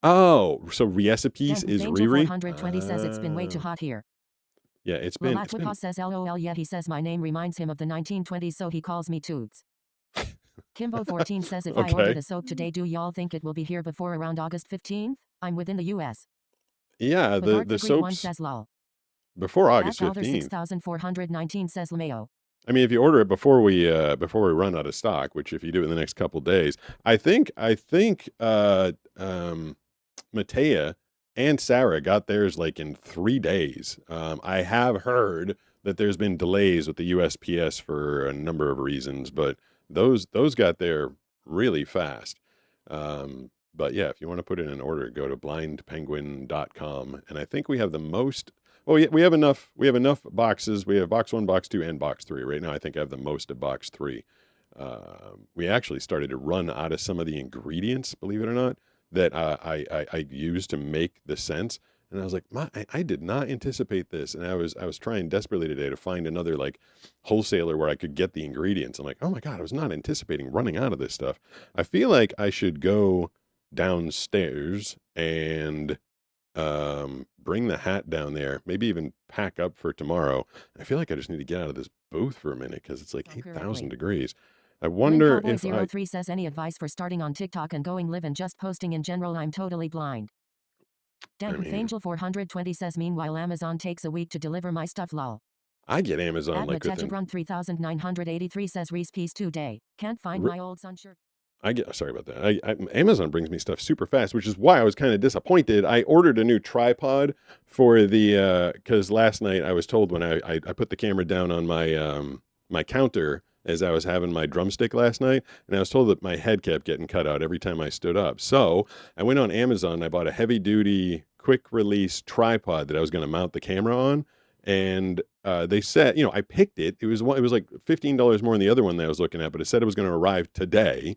Oh, so recipes is Riri? 420 says it's been way too hot here. Yeah, it's been. Says LOL, yeah, he says my name reminds him of the 1920s, so he calls me Toots. Kimbo 14 says if I order the soap today, do y'all think it will be here before around August 15th? I'm within the U.S. Yeah, the soaps says lol. Before August 15th. 6419 says LeMayo. I mean, if you order it before we run out of stock, which if you do it in the next couple days, I think Matea and Sarah got theirs like in 3 days. I have heard that there's been delays with the USPS for a number of reasons, but those got there really fast. But yeah, if you want to put in an order, go to blindpenguin.com. And I think we have the most. Oh yeah, we have enough boxes. We have box 1, box 2, and box 3. Right now, I think I have the most of box 3. We actually started to run out of some of the ingredients, believe it or not, that I used to make the scents. And I was like, I did not anticipate this. And I was trying desperately today to find another like wholesaler where I could get the ingredients. I'm like, oh my God, I was not anticipating running out of this stuff. I feel like I should go downstairs and bring the hat down there, maybe even pack up for tomorrow. I feel like I just need to get out of this booth for a minute because it's like 8,000 degrees. I wonder if 03 says any advice for starting on TikTok and going live and just posting in general. I'm totally blind. Angel 420 says meanwhile Amazon takes a week to deliver my stuff lol. I get Amazon like within. Run 3983 says Reese Peace today. Can't find my old sun shirt. Sorry about that. Amazon brings me stuff super fast, which is why I was kind of disappointed. I ordered a new tripod for the because last night I was told when I put the camera down on my my counter as I was having my drumstick last night, and I was told that my head kept getting cut out every time I stood up. So I went on Amazon and I bought a heavy duty quick release tripod that I was going to mount the camera on. And they said, I picked it. It was like $15 more than the other one that I was looking at, but it said it was going to arrive today,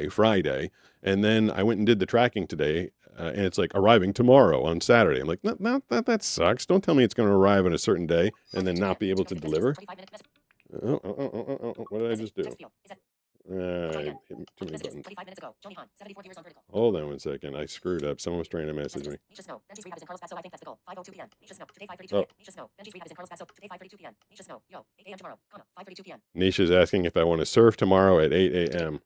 Friday. And then I went and did the tracking today, and it's like arriving tomorrow on Saturday. I'm like, no, that sucks. Don't tell me it's going to arrive on a certain day and then not be able to deliver. What did I just do? Hit too many buttons. Hold on one second. I screwed up. Someone was trying to message me. Nisha's asking if I want to surf tomorrow at 8 a.m.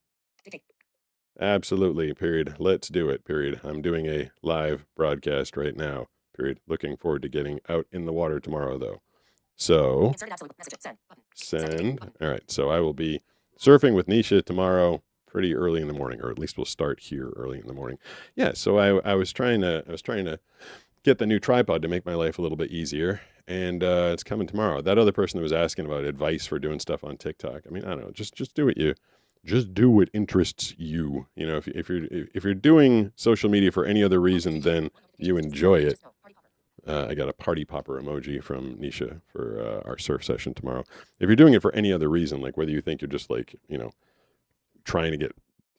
Absolutely, period. Let's do it, period. I'm doing a live broadcast right now, period. Looking forward to getting out in the water tomorrow, though. So, send. All right, so I will be surfing with Nisha tomorrow pretty early in the morning, or at least we'll start here early in the morning. Yeah, so I was trying to get the new tripod to make my life a little bit easier, and it's coming tomorrow. That other person that was asking about advice for doing stuff on TikTok, I mean, I don't know, just do what interests you. If you're doing social media for any other reason than you enjoy it. I got a party popper emoji from Nisha for our surf session tomorrow. If you're doing it for any other reason, like whether you think you're just like, trying to get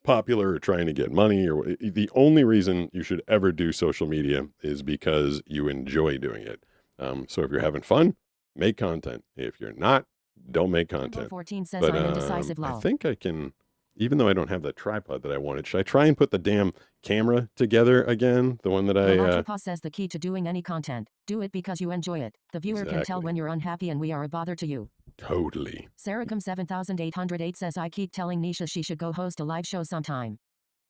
popular or trying to get money, or the only reason you should ever do social media is because you enjoy doing it. So if you're having fun, make content. If you're not, don't make content. 14 says But I'm indecisive I lol. think I can, even though I don't have the tripod that I wanted, should I try and put the damn camera together again? The one that Electripa says the key to doing any content, do it because you enjoy it. The viewer can tell when you're unhappy and we are a bother to you. Totally. Saracom 7808 says I keep telling Nisha she should go host a live show sometime.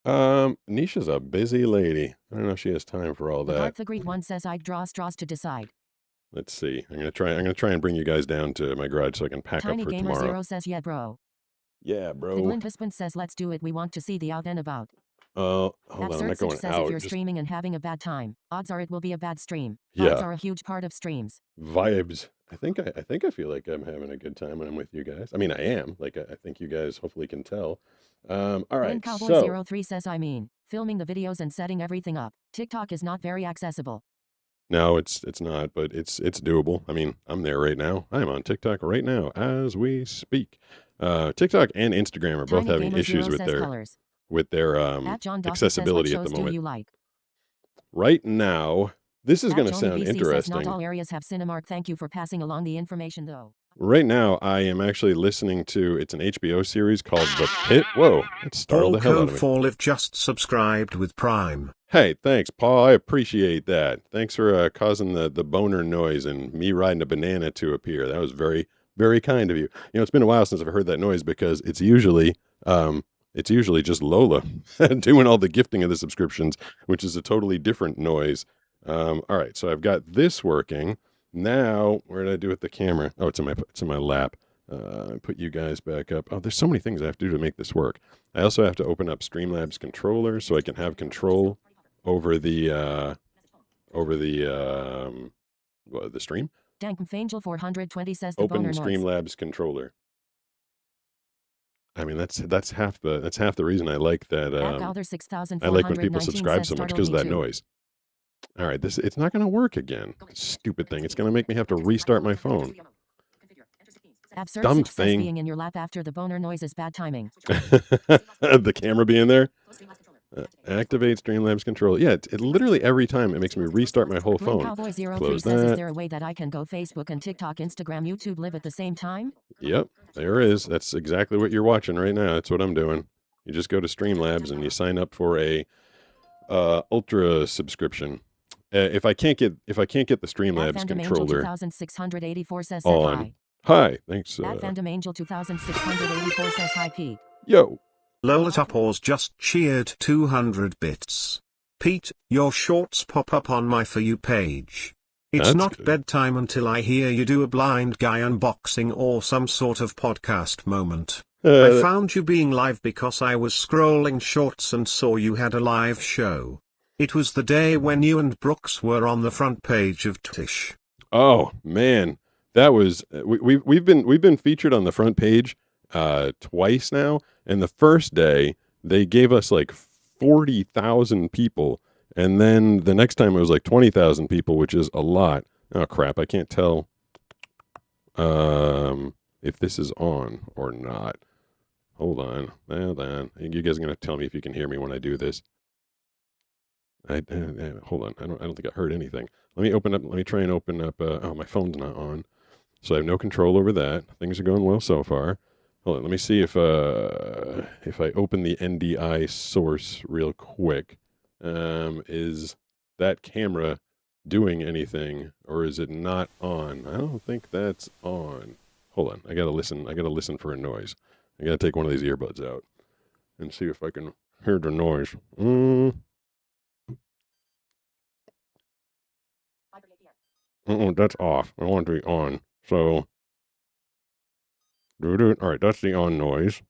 Nisha's a busy lady. I don't know if she has time for all that. The Great One says I draw straws to decide. Let's see. I'm gonna try and bring you guys down to my garage so I can pack Tiny up for Gamer tomorrow. Zero says yeah bro. Yeah, bro. The Glint husband says let's do it, we want to see the out and about. Hold on, I'm Absurd not going says out. if you're Just streaming and having a bad time, odds are it will be a bad stream. Yeah. Odds are a huge part of streams. vibes. I think I feel like I'm having a good time when I'm with you guys. I mean, I am. Like I think you guys hopefully can tell. All right. So Cowboy03 says filming the videos and setting everything up. TikTok is not very accessible. no, it's not, but it's doable. I mean, I'm there right now. I'm on TikTok right now as we speak. TikTok and Instagram are both having issues with their accessibility at the moment. Right now, this is going to sound interesting. Not all areas have Cinemark. Thank you for passing along the information, though. Right now, I am actually listening to, it's an HBO series called The Pit. Whoa, it startled the hell out of me. Paul if just subscribed with Prime. Hey, thanks, Paul. I appreciate that. Thanks for causing the boner noise and me riding a banana to appear. That was very, very kind of you. You know, it's been a while since I've heard that noise because it's usually just Lola doing all the gifting of the subscriptions, which is a totally different noise. All right, so I've got this working. Now, where did I do with the camera? Oh, it's in my lap. Put you guys back up. Oh, there's so many things I have to do to make this work. I also have to open up Streamlabs controller so I can have control over the stream. Dankmfangel 420 says the Open boner Streamlabs controller. I mean, that's half the reason I like that. I like when people subscribe so much because of that noise. All right, it's not going to work again. Stupid thing. It's going to make me have to restart my phone. Absurd Dumb says thing. being in your lap after the boner noise is bad timing. The camera being there. Activate Streamlabs control. Yeah, it literally every time it makes me restart my whole phone. Cowboy03 says, is there a way that I can go Facebook and TikTok, Instagram, YouTube live at the same time? Yep, there is. That's exactly what you're watching right now. That's what I'm doing. You just go to Streamlabs and you sign up for a ultra subscription. If I can't get the Streamlabs controller 2684 says on. Hi, thanks. Angel 2684 says hi, Pete. Yo. Lolatopause just cheered 200 bits. Pete, your shorts pop up on my For You page. It's That's not good. bedtime until I hear you do a blind guy unboxing or some sort of podcast moment. I found you being live because I was scrolling shorts and saw you had a live show. It was the day when you and Brooks were on the front page of Tish. Oh man, that was we've been featured on the front page twice now, and the first day they gave us like 40,000 people, and then the next time it was like 20,000 people, which is a lot. Oh crap, I can't tell if this is on or not. Hold on. You guys are gonna tell me if you can hear me when I do this. Hold on. I don't think I heard anything. Let me try and open up. Oh, my phone's not on, so I have no control over that. Things are going well so far. Hold on. Let me see if I open the NDI source real quick. Is that camera doing anything, or is it not on? I don't think that's on. Hold on. I gotta listen for a noise. I gotta take one of these earbuds out and see if I can hear the noise. That's off. I want it to be on. So, all right, that's the on noise.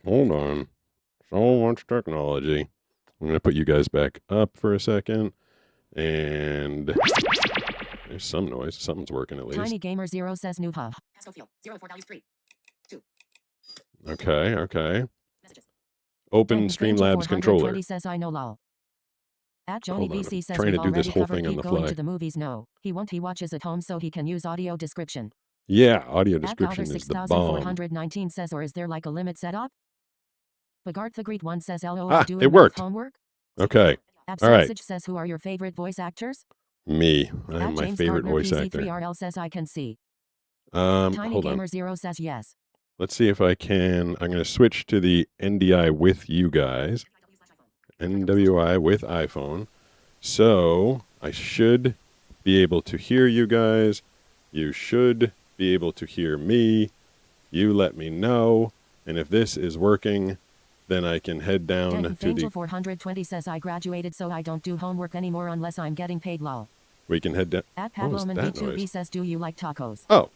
Hold on. So much technology. I'm going to put you guys back up for a second. And there's some noise. Something's working at least. Tiny Gamer 0 says new huh. Okay. Open Streamlabs controller. Says I know lol. At Joni BC says trying to do this whole thing on the going fly. to the movies. No, he won't. He watches at home so he can use audio description. Yeah, audio description is the bomb. 6419 says, or is there like a limit set up? Bagart the Great One says, LOL, doing it worked. Homework? Okay. Absent All right. Message says, who are your favorite voice actors? Me. I'm my James favorite Gardner voice PZ3RL actor. says, I can see. Hold Tiny on. Gamer 0 says yes. Let's see if I can. I'm going to switch to the NDI with you guys. NWI with iPhone. So I should be able to hear you guys. You should be able to hear me. You let me know. And if this is working, then I can head down to the... 420 says, I graduated so I don't do homework anymore unless I'm getting paid lol. We can head down... At What was Pabloman that V2B noise? says, do you like tacos? Oh.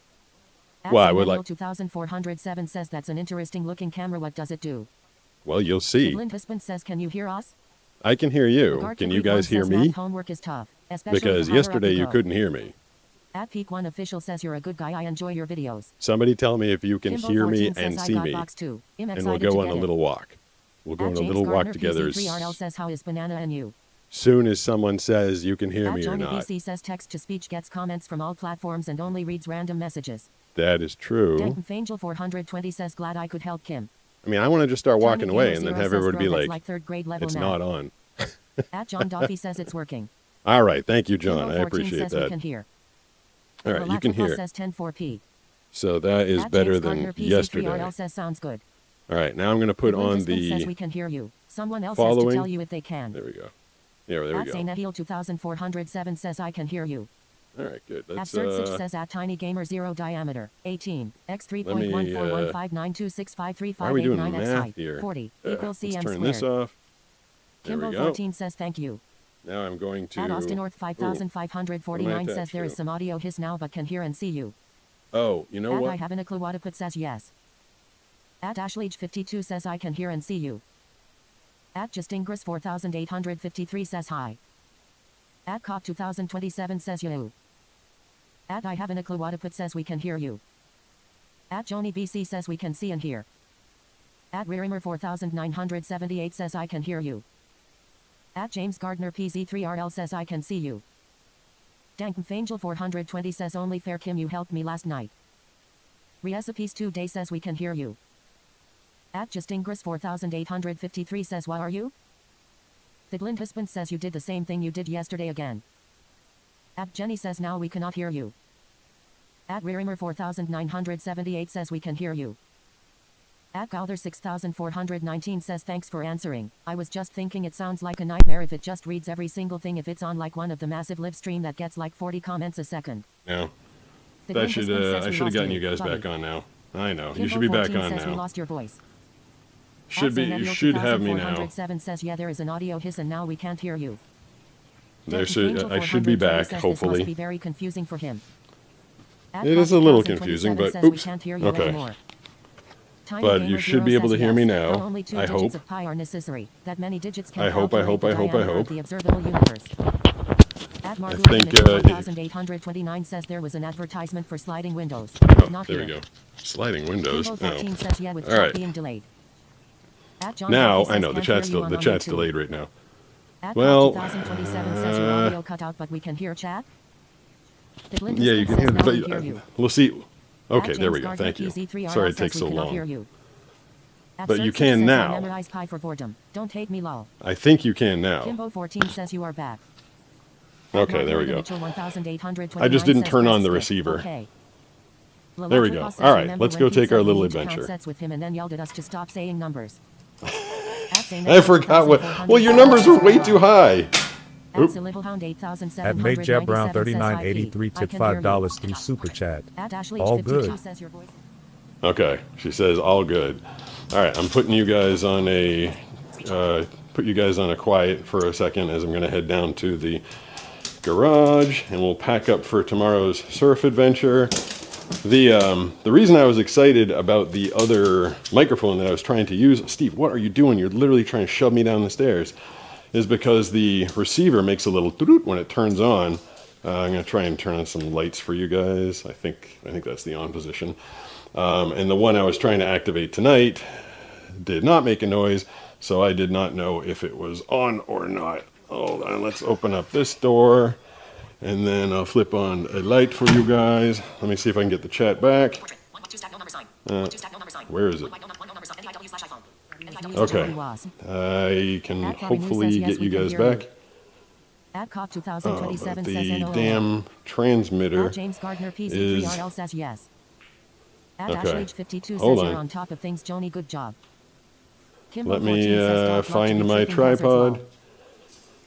At Well, I would like... 2407 says, that's an interesting looking camera. What does it do? Well, you'll see. Lind husband says, can you hear us? I can hear you. Regard Can to you Greek guys one hear says me? math homework is tough, especially Because the higher up yesterday you go. couldn't hear me. At Peak One official says you're a good guy. I enjoy your videos. Somebody tell me if you can Kimbo hear me 14 and says, see I got me, box too. I'm and we'll excited go to on get a it. little walk. We'll go At on a James little walk Gardner together PZ3RL says, how is banana and you? soon as someone says you can hear At me or Johnny not. BC says text to speech gets comments from all platforms and only reads random messages. That is true. Danton Fangel 420 says, glad I could help Kim. I mean, I want to just start walking Tiny away Gamer and then Zero have says, everybody be "Girl, that's like, third grade level it's now." not on. At John Duffy says it's working. All right. Thank you, John. Kimbo I 14 appreciate says we that. can hear. All right. You can Galactica hear. says 10-4P. So that is At better James than Gardner PZ3RL yesterday. says sounds good. All right. Now I'm going to put Lind on husband says we the can hear you. Someone else has following. to tell you if they can. There we go. Yeah, there we At go. Zaynahil 2407 says I can hear you. All right, good. At Let's Sertsich says at Tiny Gamer 0 diameter 18 x Let me, 3.141592653589 why are we doing x math height here? 40 equals Let's cm turn squared. this off. There Kimbo we go. 14 says thank you. Now I'm going to. At Austin North Ooh, 5549 says attached there is to? some audio hiss now but can hear and see you. Oh, you know At I what? haven't a clue what to put says yes. At Ashleage 52 says I can hear and see you. At Justingress 4853 says hi. At Cop 2027 says you. At I haven't a clue what to put says we can hear you. At Joni BC says we can see and hear. At Ririmer 4978 says I can hear you. At James Gardner PZ3RL says I can see you. Dankum Fangel 420 says only fair Kim you helped me last night. Recipes 2 day says we can hear you. At Justingress 4853 says what are you? Figlind husband says you did the same thing you did yesterday again. At Jenny says now we cannot hear you. At Ririmer 4978 says we can hear you. At Gowther 6419 says thanks for answering. I was just thinking it sounds like a nightmare if it just reads every single thing if it's on like one of the massive live stream that gets like 40 comments a second. No. Figlind That should, husband says I we should have lost gotten you guys buddy. back on now. I know. Kimbo You should be back 14 on says we now. lost your voice. Should be. You should have me now. 2407 says yeah there is an audio hiss and now we can't hear you. There Danton should. Fangel I should be 420 back. says this must Hopefully. be very confusing for him. At It is Cop a little 2027 confusing, but says we oops. can't hear you Okay. anymore. Tiny But Gamer you should Zero be able says to hear me yes. now. How only 2 I digits hope. of pi are necessary. That many digits can I hope, I calculate hope, the I hope, I diameter of hope. the observable universe. At think, 1829 says there was an advertisement for sliding windows. Oh, Not there we here. go. Sliding windows. Kimbo 14 Oh. says yeah with All chat right. being delayed. At John Now Duffy I says know the can't hear chat's you still on the audio chat's too. delayed right now. At Well, 2027 says your audio cut out but we can hear chat. Figlind Yeah, you can says hear. now we But hear you. we'll see. At Okay, there James we go. Gardner Thank you. PZ3RL Sorry it says takes we so cannot hear long. you. At But you Sertsich can says, now. I memorize pi for boredom. Don't hate me lol. I think you can now. Kimbo 14 says you are back. Okay, there we go. Mitchell 1829 I just didn't says turn on press the skip. receiver. Okay. There we go. Lalatropos says, All right, remember let's when go Pete take said our we little need to count adventure. sets with him and then yelled at us to stop saying numbers. I forgot what. Well, your numbers were way too high. Oop. At May Jab Brown 3983 tip $5 through Super Chat. All good. Okay, she says all good. All right, I'm putting you guys on a quiet for a second as I'm going to head down to the garage and we'll pack up for tomorrow's surf adventure. The reason I was excited about the other microphone that I was trying to use, Steve, what are you doing? You're literally trying to shove me down the stairs. Is because the receiver makes a little doot when it turns on. I'm going to try and turn on some lights for you guys. I think that's the on position. And the one I was trying to activate tonight did not make a noise, so I did not know if it was on or not. Hold on, let's open up this door, and then I'll flip on a light for you guys. Let me see if I can get the chat back. Where is it? Okay, I can hopefully get you guys back. At Cop But 2027 says the NOL. damn transmitter At James Gardner is... PZ3RL says yes. At Okay. Ashleage 52 Hold says on. you're on top of things, Joni. Good job. Kimbo Let 14 me says dog love to find be my chicken hazards tripod. law.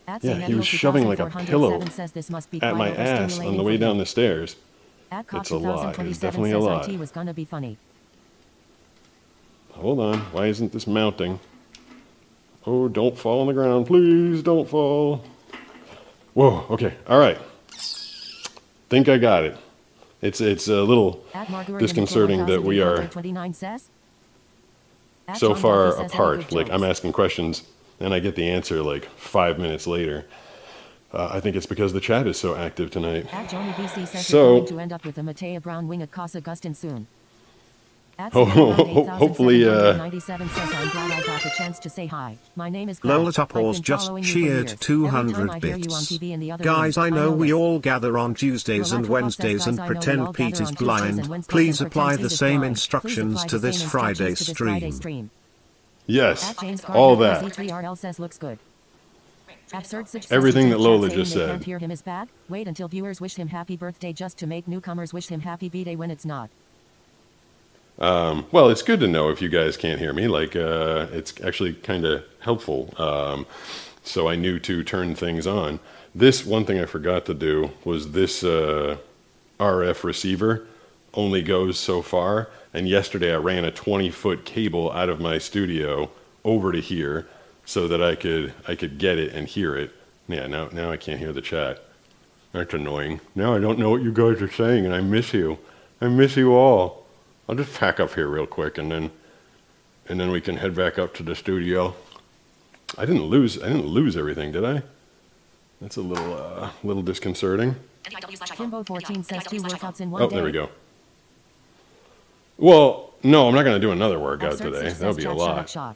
At Yeah, he was shoving like a pillow says this must be at quite my ass on the way overstimulating down for the stairs. At Cop It's a lie. It's 2027 definitely a says lie. IT was gonna be funny. Hold on, why isn't this mounting? Oh, don't fall on the ground, please don't fall. Whoa, okay, all right. Think I got it. It's a little At Marguerite disconcerting that we are... 29 says so John far Duffy says any apart. good Like I'm jokes? asking questions and I get the answer like 5 minutes later. I think it's because the chat is so active tonight. Johnny BC says So- you're going to end up with a Matea Brown wing at Casa Gustin soon. Hopefully, 97 says I'm glad I got the chance to say hi. My name is Glad. Lola I've Tupors been just following you for cheered years. 200 Every time I hear you on bits. TV in the other Guys, room, I know we this. all gather on Tuesdays and Relatable Wednesdays says, and guys, I know we all pretend gather Pete on is Tuesdays and blind. Wednesdays Please and apply pretend the Pete is same blind. instructions Please to apply the this same Friday instructions to this Friday stream. stream. yes, James all Gardner that. Z3RL says looks good. Absurd Sitch says Everything you that take Lola chat saying just they said. Can't hear him is bad. Wait until viewers wish him happy birthday just to make newcomers wish him happy B-Day when it's not. Well, it's good to know if you guys can't hear me. Like, it's actually kind of helpful. So I knew to turn things on. This one thing I forgot to do was this RF receiver only goes so far. And yesterday I ran a 20-foot cable out of my studio over to here so that I could get it and hear it. Yeah, now I can't hear the chat. That's annoying. Now I don't know what you guys are saying, and I miss you. I miss you all. I'll just pack up here real quick, and then we can head back up to the studio. I didn't lose everything, did I? That's a little disconcerting. Kimbo14 says 2 workouts in one Oh, day. there we go. Well, no, I'm not going to do another workout Absurd today. Sitch That would says be a chat, shut up, lot. shop.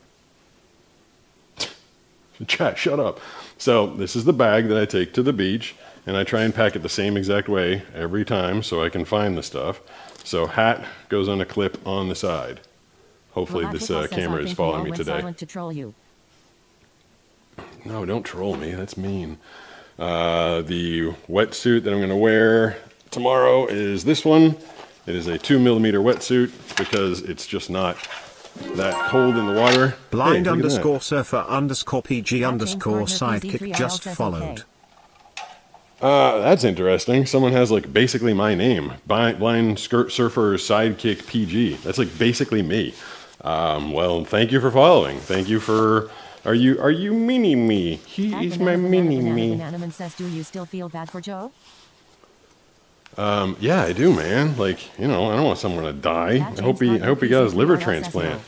Chat, shut up. So this is the bag that I take to the beach, and I try and pack it the same exact way every time so I can find the stuff. So hat goes on a clip on the side. Hopefully Well, this Apple says, camera I is think we all following me went today. silent to troll you. No, don't troll me. That's mean. The wetsuit that I'm going to wear tomorrow is this one. It is a 2mm wetsuit because it's just not that cold in the water. Blind Hey, look at that. underscore surfer underscore PG underscore James Gardner, sidekick PZ3RL just says followed. That's interesting. Someone has like basically my name. Blind skirt surfer sidekick PG. That's like basically me. Well, thank you for following. Thank you for. Are you mini me? He is my mini me. Bananaman says, do you still feel bad for Joe? Yeah, I do, man. Like, I don't want someone to die. I hope he got his liver transplant.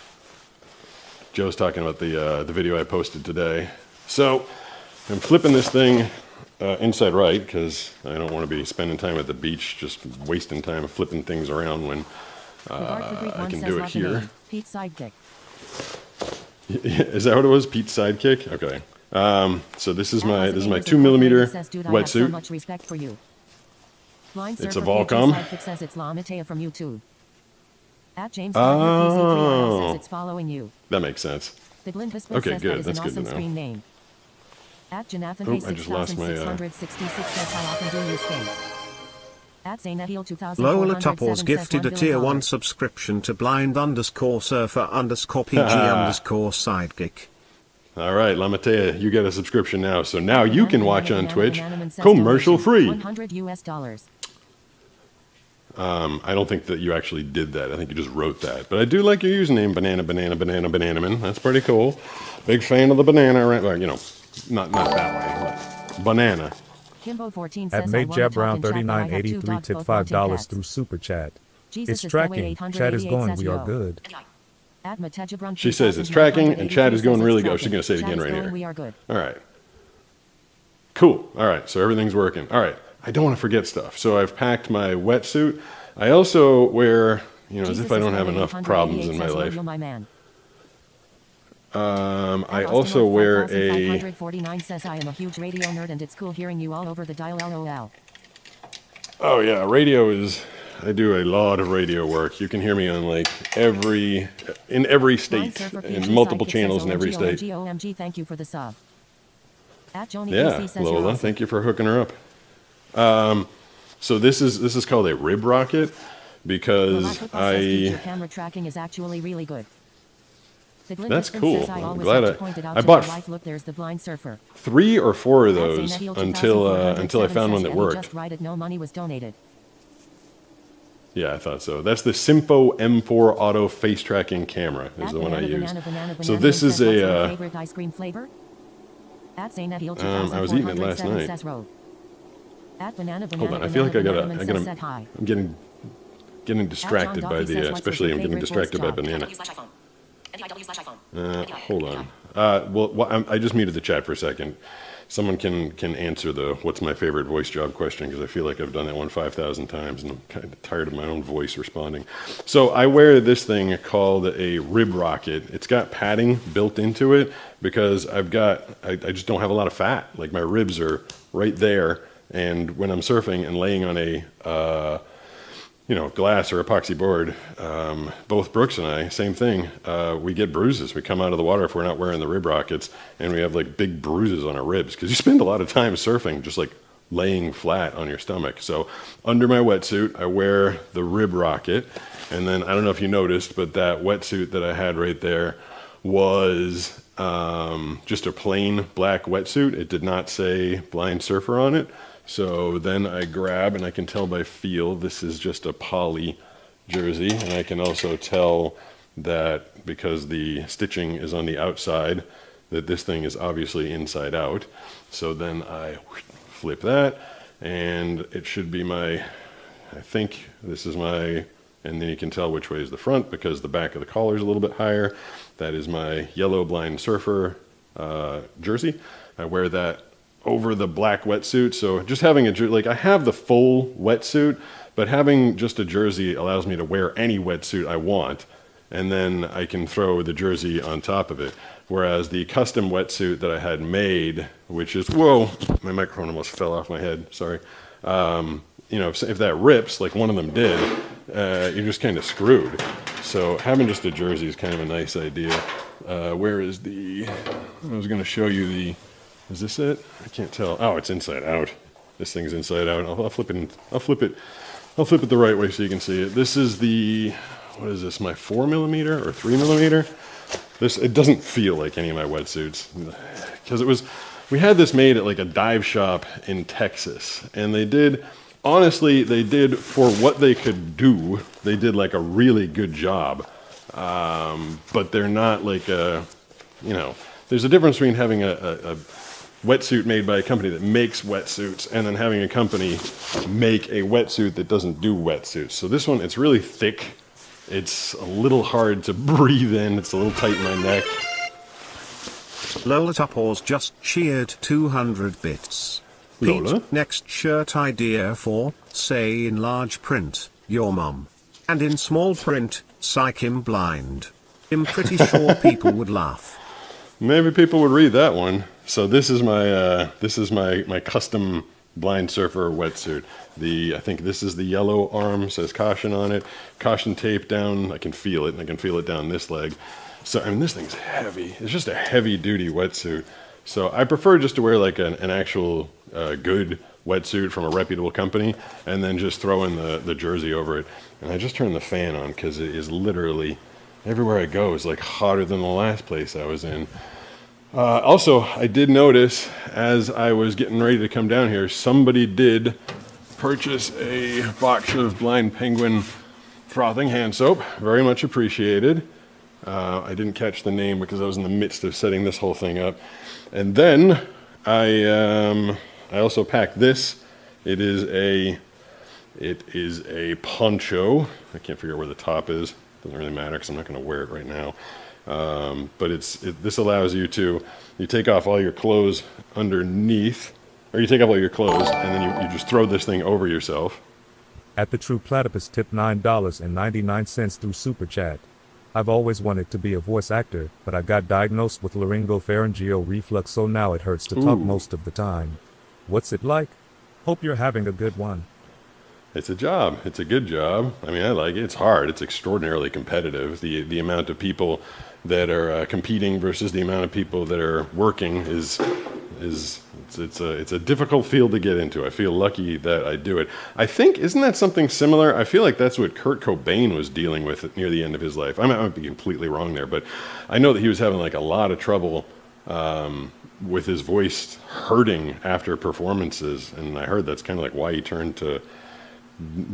Joe's talking about the video I posted today. So I'm flipping this thing inside right because I don't want to be spending time at the beach just wasting time flipping things around when I can do it here. Pete Sidekick. Is that what it was? Pete's sidekick? Okay. So this is my 2mm So wetsuit. much respect for you. Blind It's a Surfer Volcom. PG Sidekick says it's La Matea from YouTube. At James Oh. says it's following you. That makes sense. The Blind Husband Okay, says good. that is That's an good to awesome know. screen name. At Jonathan Oh, I just lost my, 6666 says how often do you skate? At Zaynahil 2000 Lola Tupors gifted a tier 1 subscription to blind underscore surfer underscore PG underscore sidekick. All right, Lamatea, you get a subscription now. So now you can watch on Twitch commercial free. $100. I don't think that you actually did that. I think you just wrote that. But I do like your username, Bananaman. That's pretty cool. Big fan of the banana, right? Well, not that way, but banana. Kimbo14 At says Made Jab Brown 3983 tip $5 through super chat. It's tracking. Chat is going. We are good. She says it's tracking and chat is going really good. She's going to say it again right here. We are good. All right. Cool. All right. So everything's working. All right. I don't want to forget stuff. So I've packed my wetsuit. I also wear, as if I don't have enough problems in my life. I also wear a. 549 says I am a huge radio nerd and it's cool hearing you all over the dial. LOL. Oh yeah, radio is. I do a lot of radio work. You can hear me on in every state, in multiple channels in every state. OMG, thank you for the sub. At Joni Yeah, PC says Lola, you're awesome. thank you for hooking her up. So this is called a rib rocket because Your camera tracking is actually really good. That's cool. I'm glad I bought bought look, there's the Blind Surfer. 3 or 4 of those At until I found one that worked. Just write it, no money was donated. Yeah, I thought so. That's the Simpo M4 Auto Face Tracking Camera is the one I use. So this is a. Favorite ice cream flavor? At I was eating it last night. Hold on, I feel like I'm getting distracted by especially I'm getting distracted by banana. Hold on. I just muted the chat for a second. Someone can answer the what's my favorite voice job question, because I feel like I've done that one 5,000 times and I'm kind of tired of my own voice responding. So I wear this thing called a rib rocket. It's got padding built into it because I just don't have a lot of fat. Like my ribs are right there, and when I'm surfing and laying on a glass or epoxy board, both Brooks and I, same thing, we get bruises. We come out of the water if we're not wearing the rib rockets, and we have like big bruises on our ribs because you spend a lot of time surfing just like laying flat on your stomach. So under my wetsuit, I wear the rib rocket, and then I don't know if you noticed, but that wetsuit that I had right there was just a plain black wetsuit. It did not say Blind Surfer on it. So then I grab, and I can tell by feel, this is just a poly jersey, and I can also tell that because the stitching is on the outside, that this thing is obviously inside out. So then I flip that, and it should be I think this is and then you can tell which way is the front because the back of the collar is a little bit higher. That is my yellow Blind Surfer jersey. I wear that over the black wetsuit. So just having I have the full wetsuit, but having just a jersey allows me to wear any wetsuit I want, and then I can throw the jersey on top of it. Whereas the custom wetsuit that I had made, which is, whoa, my microphone almost fell off my head, sorry. If that rips, like one of them did, you're just kind of screwed. So having just a jersey is kind of a nice idea. Where is I was gonna show you is this it? I can't tell. Oh, it's inside out. This thing's inside out. I'll flip it the right way so you can see it. This is what is this, my 4mm or 3mm? It doesn't feel like any of my wetsuits, because we had this made at like a dive shop in Texas, and they did for what they could do, they did like a really good job. But they're not like there's a difference between having a wetsuit made by a company that makes wetsuits and then having a company make a wetsuit that doesn't do wetsuits. So this one, it's really thick. It's a little hard to breathe in. It's a little tight in my neck. Lola Tupors just cheered 200 bits. Lola? Pete, next shirt idea for, say in large print, your mum. And in small print, psych him blind. I'm pretty sure people would laugh. Maybe people would read that one. So this is my custom Blind Surfer wetsuit. I think this is the yellow arm, says caution on it. Caution tape down, I can feel it, and I can feel it down this leg. So, this thing's heavy. It's just a heavy duty wetsuit. So I prefer just to wear like an actual good wetsuit from a reputable company, and then just throw in the jersey over it. And I just turned the fan on because it is literally, everywhere I go is like hotter than the last place I was in. Also, I did notice as I was getting ready to come down here, somebody did purchase a box of Blind Penguin frothing hand soap. Very much appreciated. I didn't catch the name because I was in the midst of setting this whole thing up. And then I also packed this. It is a poncho. I can't figure out where the top is. Doesn't really matter because I'm not going to wear it right now. But this allows you take off all your clothes underneath, or you take off all your clothes and then you just throw this thing over yourself. At the True Platypus tipped $9.99 through Super Chat. I've always wanted to be a voice actor, but I got diagnosed with laryngopharyngeal reflux, so now it hurts to talk most of the time. What's it like? Hope you're having a good one. It's a job. It's a good job. I mean, I like it. It's hard. It's extraordinarily competitive. The amount of people that are competing versus the amount of people that are working is it's a difficult field to get into. I feel lucky that I do it. I think, isn't that something similar? I feel like that's what Kurt Cobain was dealing with near the end of his life. I might be completely wrong there, but I know that he was having like a lot of trouble with his voice hurting after performances, and I heard that's kind of like why he turned to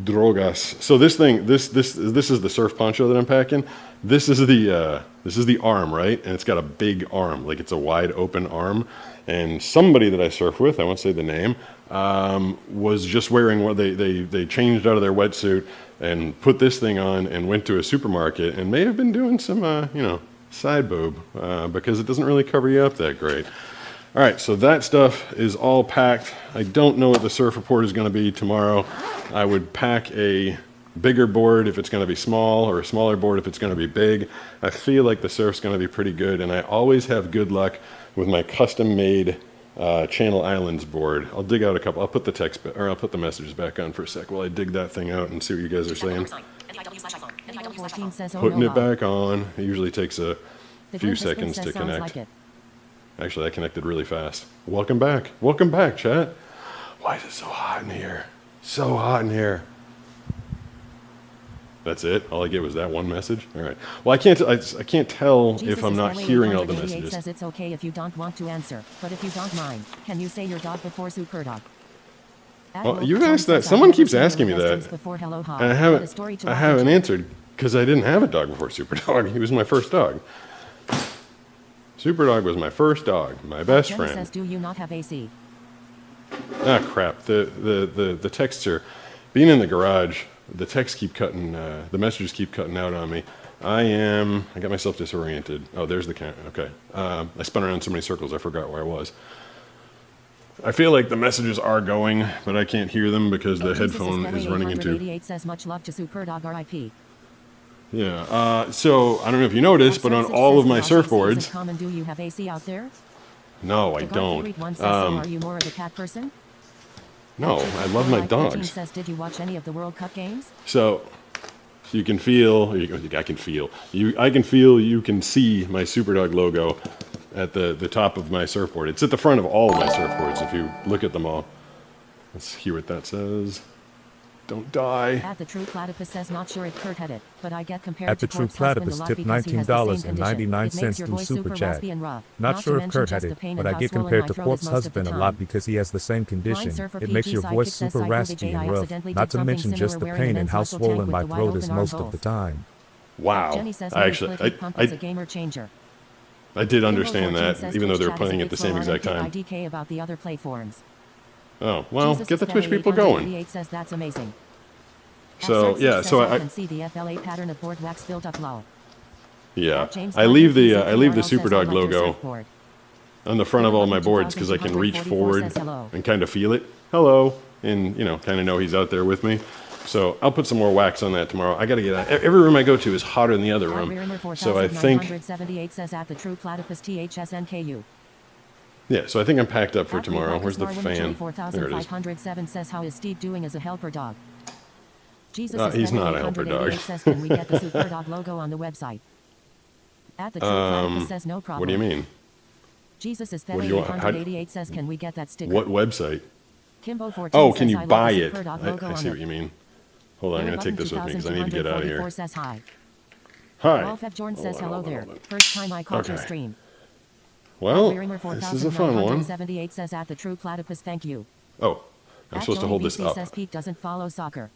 drogas. So this is the surf poncho that I'm packing. This is the arm, right? And it's got a big arm, like it's a wide open arm. And somebody that I surf with, I won't say the name, was just wearing what they changed out of their wetsuit and put this thing on and went to a supermarket and may have been doing some side boob because it doesn't really cover you up that great. All right, so that stuff is all packed. I don't know what the surf report is going to be tomorrow. I would pack a bigger board if it's going to be small, or a smaller board if it's going to be big. I feel like the surf's going to be pretty good, and I always have good luck with my custom-made Channel Islands board. I'll dig out a couple. I'll put the text, or I'll put the messages back on for a sec while I dig that thing out and see what you guys are saying. 14 says, oh, Putting no, it back on. It usually takes a few seconds to sounds connect. like it. Actually, that connected really fast. Welcome back. Welcome back, chat. Why is it so hot in here? So hot in here. That's it? All I get was that one message? All right. Well, I can't tell Jesus if I'm is not Stairway hearing all the 888 messages. says it's okay if you don't want to answer, but if you don't mind, can you say your dog before Super Dog? Well, you've asked that. Someone keeps asking me that. And I haven't answered because I didn't have a dog before Super Dog. He was my first dog. Super Dog was my first dog, my best Jenny friend. says, do you not have AC? Ah, crap. The texts are being in the garage. The texts keep cutting. The messages keep cutting out on me. I got myself disoriented. Oh, there's the camera. Okay. I spun around so many circles, I forgot where I was. I feel like the messages are going, but I can't hear them because the headphone is running into. 88 says much love to Super Dog RIP. Yeah. So I don't know if you noticed, but on all of my surfboards. Do you have AC out there? No, I don't. Are you more of a cat person? No, I love my dogs. Says, did you watch any of the World Cup games? So you can feel. I can feel. You can see my Superdog logo at the top of my surfboard. It's at the front of all of my surfboards if you look at them all. Let's hear what that says. Don't die. At the True Platypus says, not sure if Kurt had it, but I get compared At the to True Corp's husband a Platypus lot tip because he has the same condition. $19.99 It makes your through voice Super super Chat. raspy and rough. Not sure to if mention Kurt had just the it, pain but and I how get swollen compared my to throat Corp's is most of the husband a lot time. because he has the same condition. Surfer It makes your PT voice Sidekick says, super "Psycho raspy DJ, and I rough, accidentally not did to something mention just similar the wearing pain an and how men's muscle tank swollen with my the wide throat open is arm most hole. of the time. Wow. Jenny says, I actually, Flip pump is a gamer changer. I did understand Kimbo 14 that, says, even though Twitch they were chat is playing a at the bit same slow. exact I don't time. think IDK about the other platforms. Oh, well, Jesus get the Twitch Spelly people going. 888 says, that's amazing. So, Absurd yeah, says, so I can see the FLA pattern of board wax built up low. Yeah, James I leave the Barton says, Superdog I like your logo surfboard. on the front of all my boards because I can reach forward and kind of feel it. Hello, and kind of know he's out there with me. So I'll put some more wax on that tomorrow. I got to get out. Every room I go to is hotter than the other room. So I think. 978 says at the True Platypus THSNKU. Yeah, so I think I'm packed up for At tomorrow. Marcus Where's the Marwin fan? There it is. 4507 says, how is Steve doing as a helper dog? Jesus He's not a helper dog. says, can we get the Super Dog logo on the website? At the True Platypus says, no problem. What do you mean? Jesus is What do you want? 888 says, can we get that sticker? What website? Kimbo 14 Oh, says, can you I love buy the it? Super Dog I logo see on what it. you mean. Hold on, I'm going to take this with me because I need to get out of here. Says hi. Hi. Rolf F. Jordan says, hello there. Hold on. First time I caught your Okay. stream. Well, Weirimer this is a fun one. 4978 says, at the True Platypus, thank you. Oh, I'm At supposed to Johnny hold this BC up. says Pete doesn't follow soccer.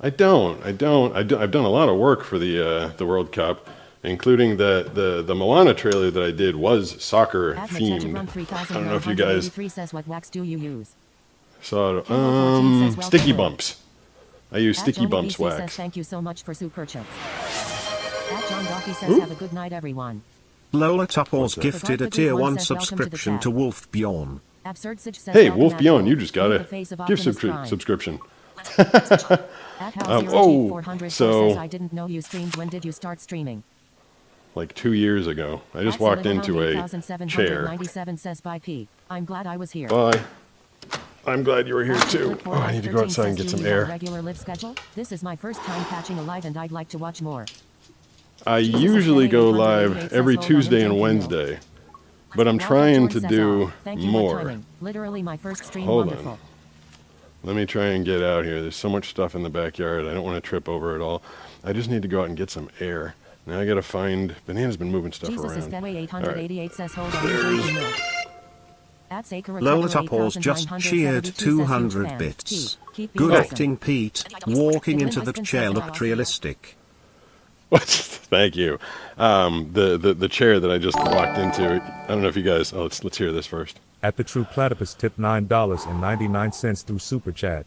I've done a lot of work for the World Cup, including the Moana trailer that I did was soccer At themed. Machecha I don't know if you guys 3983 says, what wax do you use? saw it. Kimbo 14 says, Sticky welcome. bumps. I use At sticky Johnny bumps BC says, wax. thank you so much for super chats. At John Doffy says, have a good night, everyone. Lola Tupples that? gifted a Forgot the tier good 1 one says, welcome to the subscription chat. to Wolf Bjorn. Absurd Sitch says, Hey, welcome Wolf at Beyond, home. you just got Be a the face of gift Optimus Prime. subscription. At Hal 0G400 so- says, I didn't know you streamed. When did you start streaming? Like 2 years ago. I just walked into a chair. 97 says, bye P. I'm glad I was here. Bye. I'm glad you were here too. Click Oh, I need to go 413 outside and says, get "Do some you have a air. Regular live schedule? This is my first time catching a live and I'd like to watch more. I Jesus usually is go 888 live says, every hold on, Tuesday I'm and taking Wednesday, but I'm Ralph trying Jordan to says, do thank you, more. good timing. Literally my first stream. Hold Wonderful. on. Let me try and get out here. There's so much stuff in the backyard. I don't want to trip over it all. I just need to go out and get some air. Now I got to find. Banana's been moving stuff Jesus is around. Fenway All 888 right. says, hold on, I'm drinking milk. At Sakura Lola Tucker Tupples just 8972 cheered says, 200 huge bits. fan. Keep being Good awesome. acting, Pete. Walking into the chair looked realistic. What? Thank you. The chair that I just walked into. I don't know if you guys. Oh, let's hear this first. At the True Platypus tip $9.99 through Super Chat.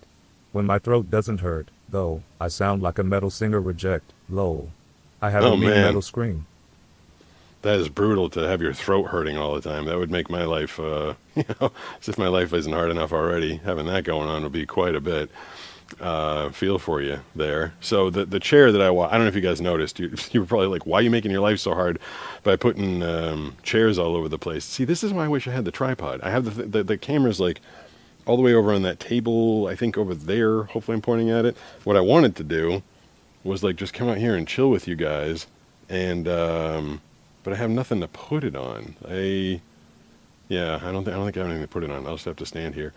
When my throat doesn't hurt, though, I sound like a metal singer reject. Lol. I have Oh, a mean man. metal scream. That is brutal to have your throat hurting all the time. That would make my life, as if my life isn't hard enough already. Having that going on would be quite a bit. Feel for you there. So the chair that I don't know if you guys noticed. You were probably like, why are you making your life so hard by putting chairs all over the place? See, this is why I wish I had the tripod. I have the camera's like all the way over on that table, I think over there. Hopefully I'm pointing at it. What I wanted to do was like just come out here and chill with you guys, and but I have nothing to put it on. I don't think I have anything to put it on. I'll just have to stand here.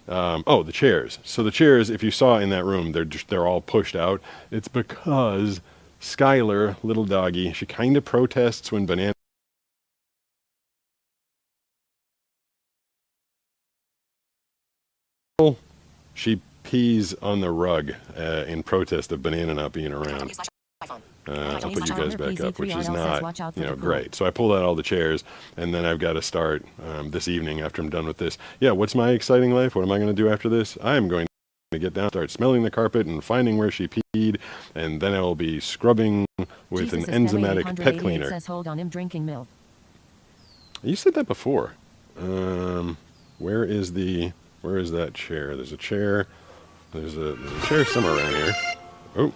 The chairs. So the chairs, if you saw in that room, they're all pushed out. It's because Skylar, little doggy, she kind of protests when Banana. She pees on the rug in protest of Banana not being around. I'll put you guys back up, which is not, great. So I pulled out all the chairs, and then I've got to start this evening after I'm done with this. Yeah, what's my exciting life? What am I going to do after this? I am going to get down, start smelling the carpet and finding where she peed, and then I will be scrubbing with an enzymatic pet cleaner. Says, hold on, I'm drinking milk. You said that before. Where is that chair? There's a chair. There's a chair somewhere around here. Oh.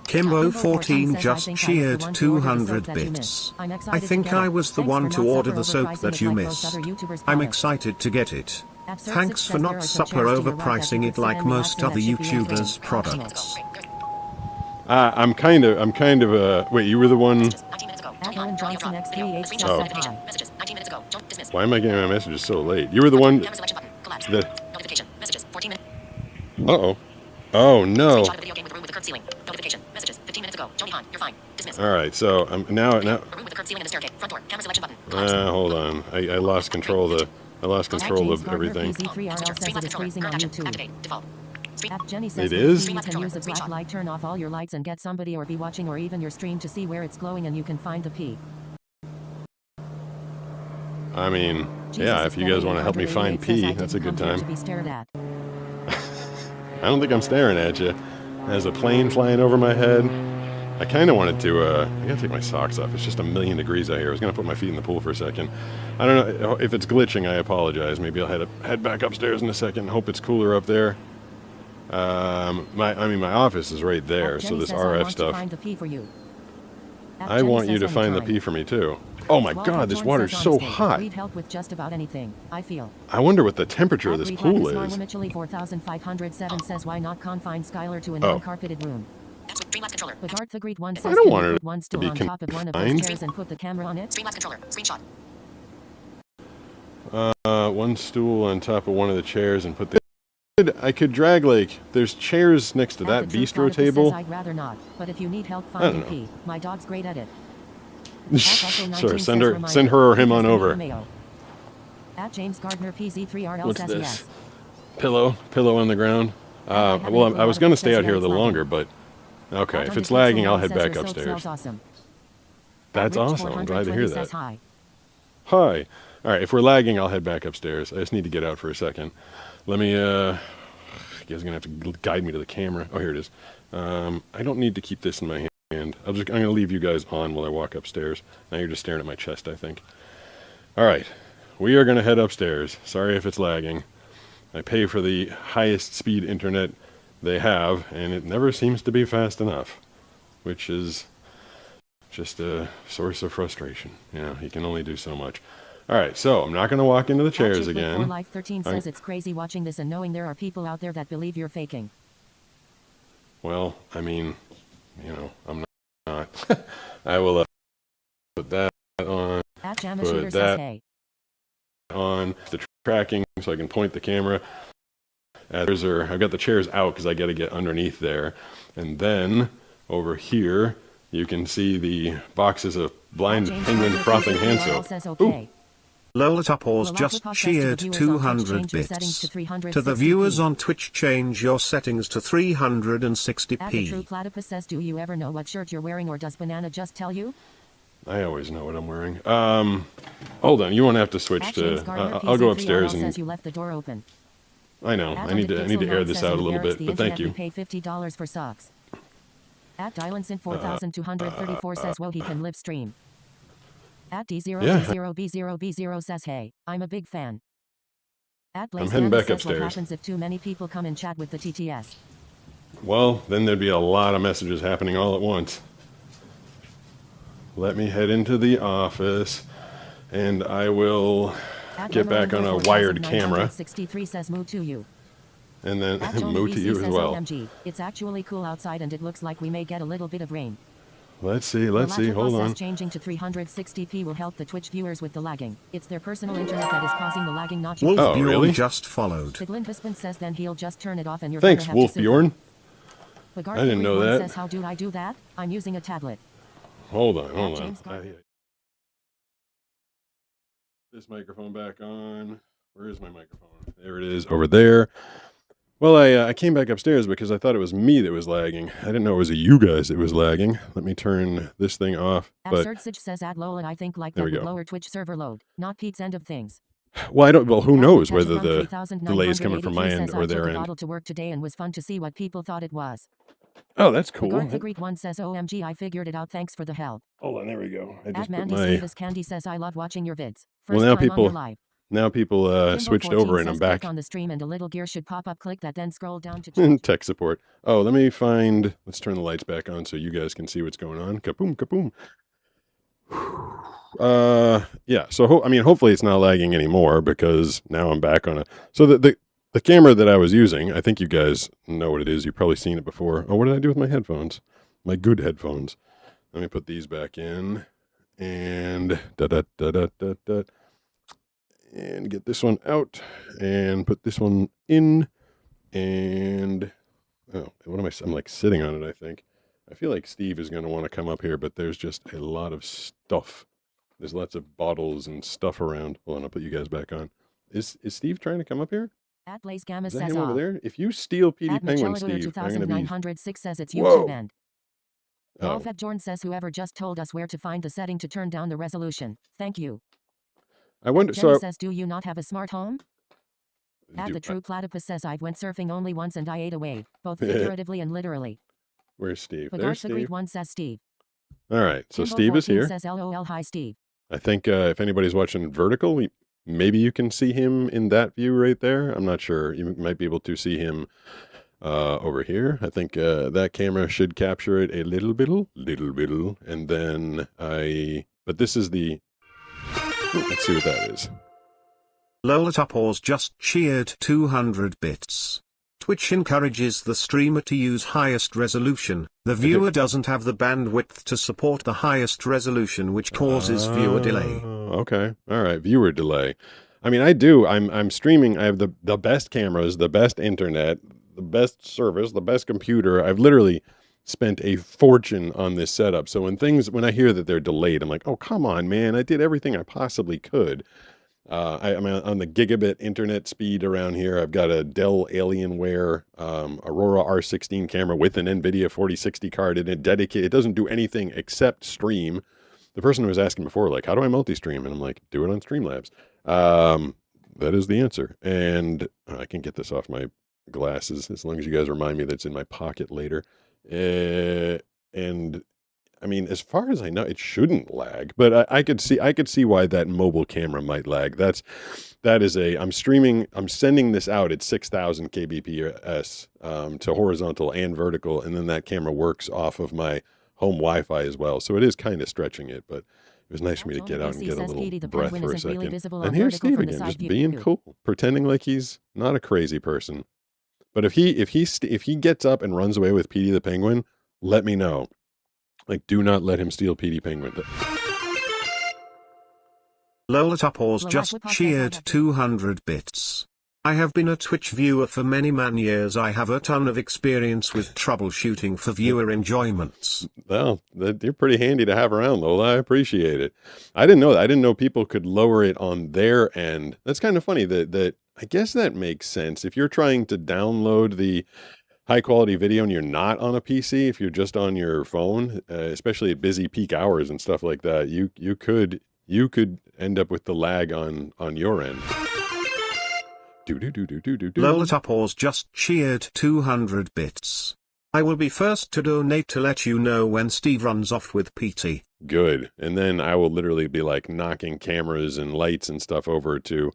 Kimbo14 just cheered 200 bits. I think I was the one to order the soap that you missed. I'm excited to get it. Thanks for not supper overpricing it like most other YouTubers' products. I'm kind of wait, you were the one. Oh. Why am I getting my messages so late? You were the one that. Uh-oh. Oh no. Alright, so now hold on. I lost control of everything. It is? You can use a black light, turn off all your lights and get somebody or be watching or even your stream to see where it's glowing and you can find the pee. I mean, yeah, if you guys want to help me find pee, that's a good time. I don't think I'm staring at you. There's a plane flying over my head. I kind of wanted to, I gotta take my socks off. It's just 1,000,000 degrees out here. I was gonna put my feet in the pool for a second. I don't know, if it's glitching, I apologize. Maybe I'll head back upstairs in a second. Hope it's cooler up there. My office is right there, so this RF stuff. I want you to find the pee for me too. Oh my God, this water's so hot. Need help with just about anything, I feel. I wonder what the temperature of this pool is. 4507 says why not confine Skylar to a non-carpeted room. I don't want her to be confined. And put the camera on it. One stool on top of one of the chairs and put the. I could drag there's chairs next to that bistro table. I'd rather not, but if you need help finding pee, my dog's great at it. Sure, send her or him on over. At James Gardner PZ3RL What's says this? yes. Pillow on the ground. Well, I was going to stay out here a little longer, but okay, if it's lagging, I'll head back upstairs. That's awesome. I'm glad to hear that. Hi. All right, if we're lagging, I'll head back upstairs. I just need to get out for a second. Let me, you guys are going to have to guide me to the camera. Oh, here it is. I don't need to keep this in my hand. I'm going to leave you guys on while I walk upstairs. Now you're just staring at my chest, I think. All right, we are going to head upstairs. Sorry if it's lagging. I pay for the highest speed internet they have, and it never seems to be fast enough, which is just a source of frustration. You can only do so much. All right, so I'm not going to walk into the chairs again. Life 13 says it's crazy watching this and knowing there are people out there that believe you're faking. Well, I mean, I'm not. I will put that on. Put that on the tracking so I can point the camera. I've got the chairs out because I got to get underneath there, and then over here you can see the boxes of Blind Penguin frothing hand soap. Ooh. Lolatupors just cheered 200 bits. To the viewers on Twitch, change your settings to 360p. True Platypus says, do you ever know what shirt you're wearing or does Banana just tell you? I always know what I'm wearing. Hold on, you won't have to switch to. I'll go upstairs and. You left the door open. I know. I need to air this out a little bit, but thank you. Pay $50 for socks. At Dylanson 4234 says, well, he can live stream. At D0 Yeah. D0 B0 B0 says hey, I'm a big fan. At Blaze heading back says what upstairs. happens if too many people come and chat with the TTS. Well, then there'd be a lot of messages happening all at once. Let me head into the office, and I will At get back on a wired camera, 63 says moo to you. and then At Tony move to BC you as says well. OMG, it's actually cool outside and it looks like we may get a little bit of rain. Let's see. Hold on. Changing to 360p will help the Twitch viewers with the lagging. It's their personal internet that is causing the lagging, not yours. Wolf Oh, really? just followed. Siglin husband says then he'll just turn it off and you're Thanks, gonna have Wolf to Bjorn. I I didn't know that. Says how do I do that? I'm using a tablet. Hold on. James This microphone back on. Where is my microphone? There it is, over there. Well, I came back upstairs because I thought it was me that was lagging. I didn't know it was you guys that was lagging. Let me turn this thing off. But Absurd says at Lola I think like There that we would go. lower Twitch server load, not Pete's end of things. well, I don't. Well, who knows whether Atom the Rum delay is coming from my 3983 end says, or I their took a end. bottle to work today and was fun to see what people thought it was. Oh, that's cool. Agreed one says OMG I figured it out, thanks for the help. Hold on, there we go. I At just put Mandy my. Davis Candy says I love watching your vids. First Well, now time on your people live. Now people Kimbo switched 14 over and I'm says back. click on the stream and a little gear should pop up, click that, then scroll down to chat. Tech support. Oh, let me find. Let's turn the lights back on so you guys can see what's going on. Kaboom, kaboom. Yeah. So hopefully it's not lagging anymore because now I'm back on it. So the camera that I was using, I think you guys know what it is. You've probably seen it before. Oh, what did I do with my headphones? My good headphones. Let me put these back in and and get this one out and put this one in and what am I? I'm like sitting on it. I think. I feel like Steve is going to want to come up here, but there's just a lot of stuff. There's lots of bottles and stuff around. Hold on, I'll put you guys back on. Is Steve trying to come up here? At Blaze Gamma Is that says him over there? If you steal PD At Penguin, Michelle Steve, I'm going to be... 2906 says it's Whoa. YouTube end. Oh. Rolf at Jorn says whoever just told us where to find the setting to turn down the resolution. Thank you. I wonder... Jenny So... says do you not have a smart home? At the True Platypus says I went surfing only once and I ate a wave, both figuratively and literally. Where's Steve? Bogart There's the Greek Steve. one says Steve. All right, so Kimbo Steve is 14 here. says LOL hi Steve. I think if anybody's watching Vertical, maybe you can see him in that view right there. I'm not sure. You might be able to see him over here. I think that camera should capture it a little bit. And then but this is the, let's see what that is. Lolatupors just cheered 200 bits. Twitch encourages the streamer to use highest resolution. The viewer doesn't have the bandwidth to support the highest resolution, which causes viewer delay. Okay. All right. Viewer delay. I mean, I do. I'm streaming. I have the best cameras, the best internet, the best service, the best computer. I've literally spent a fortune on this setup. So when I hear that they're delayed, I'm like, oh, come on, man. I did everything I possibly could. I'm on the gigabit internet speed around here. I've got a Dell Alienware Aurora R16 camera with an NVIDIA 4060 card in it, dedicated. It doesn't do anything except stream. The person who was asking before, like, how do I multi-stream? And I'm like, do it on Streamlabs. That is the answer. And I can get this off my glasses as long as you guys remind me that's in my pocket later. And I mean, as far as I know, it shouldn't lag, but I could see why that mobile camera might lag. I'm sending this out at 6,000 kbps to horizontal and vertical, and then that camera works off of my home Wi-Fi as well. So it is kind of stretching it, but it was nice for me to get out and get a little breath for a second. And here's Steve again, just being cool, pretending like he's not a crazy person. But if he gets up and runs away with Petey the Penguin, let me know. Like, do not let him steal Petey Penguin. Lolatupors just cheered 200 bits. I have been a Twitch viewer for many years. I have a ton of experience with troubleshooting for viewer enjoyments. Well, you're pretty handy to have around, Lola. I appreciate it. I didn't know that. I didn't know people could lower it on their end. That's kind of funny. That I guess that makes sense. If you're trying to download the high quality video and you're not on a PC, if you're just on your phone, especially at busy peak hours and stuff like that, you could end up with the lag on your end. Lolatupors just cheered 200 bits. I will be first to donate to let you know when Steve runs off with PT. Good. And then I will literally be like knocking cameras and lights and stuff over to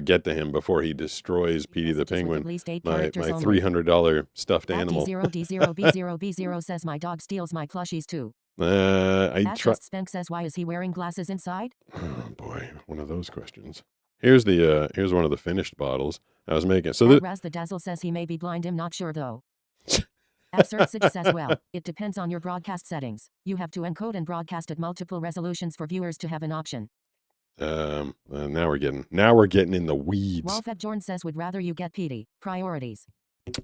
get to him before he destroys Petey the Penguin, my $300 stuffed animal. D0D0B0B0 says my dog steals my plushies too. Spank says why is he wearing glasses inside? Oh boy, one of those questions. Here's one of the finished bottles I was making. So Raz the Dazzle says he may be blind. I'm not sure though. Absurdsage says well, it depends on your broadcast settings. You have to encode and broadcast at multiple resolutions for viewers to have an option. Now we're getting in the weeds. Walfed Jorn says would rather you get PD. Priorities.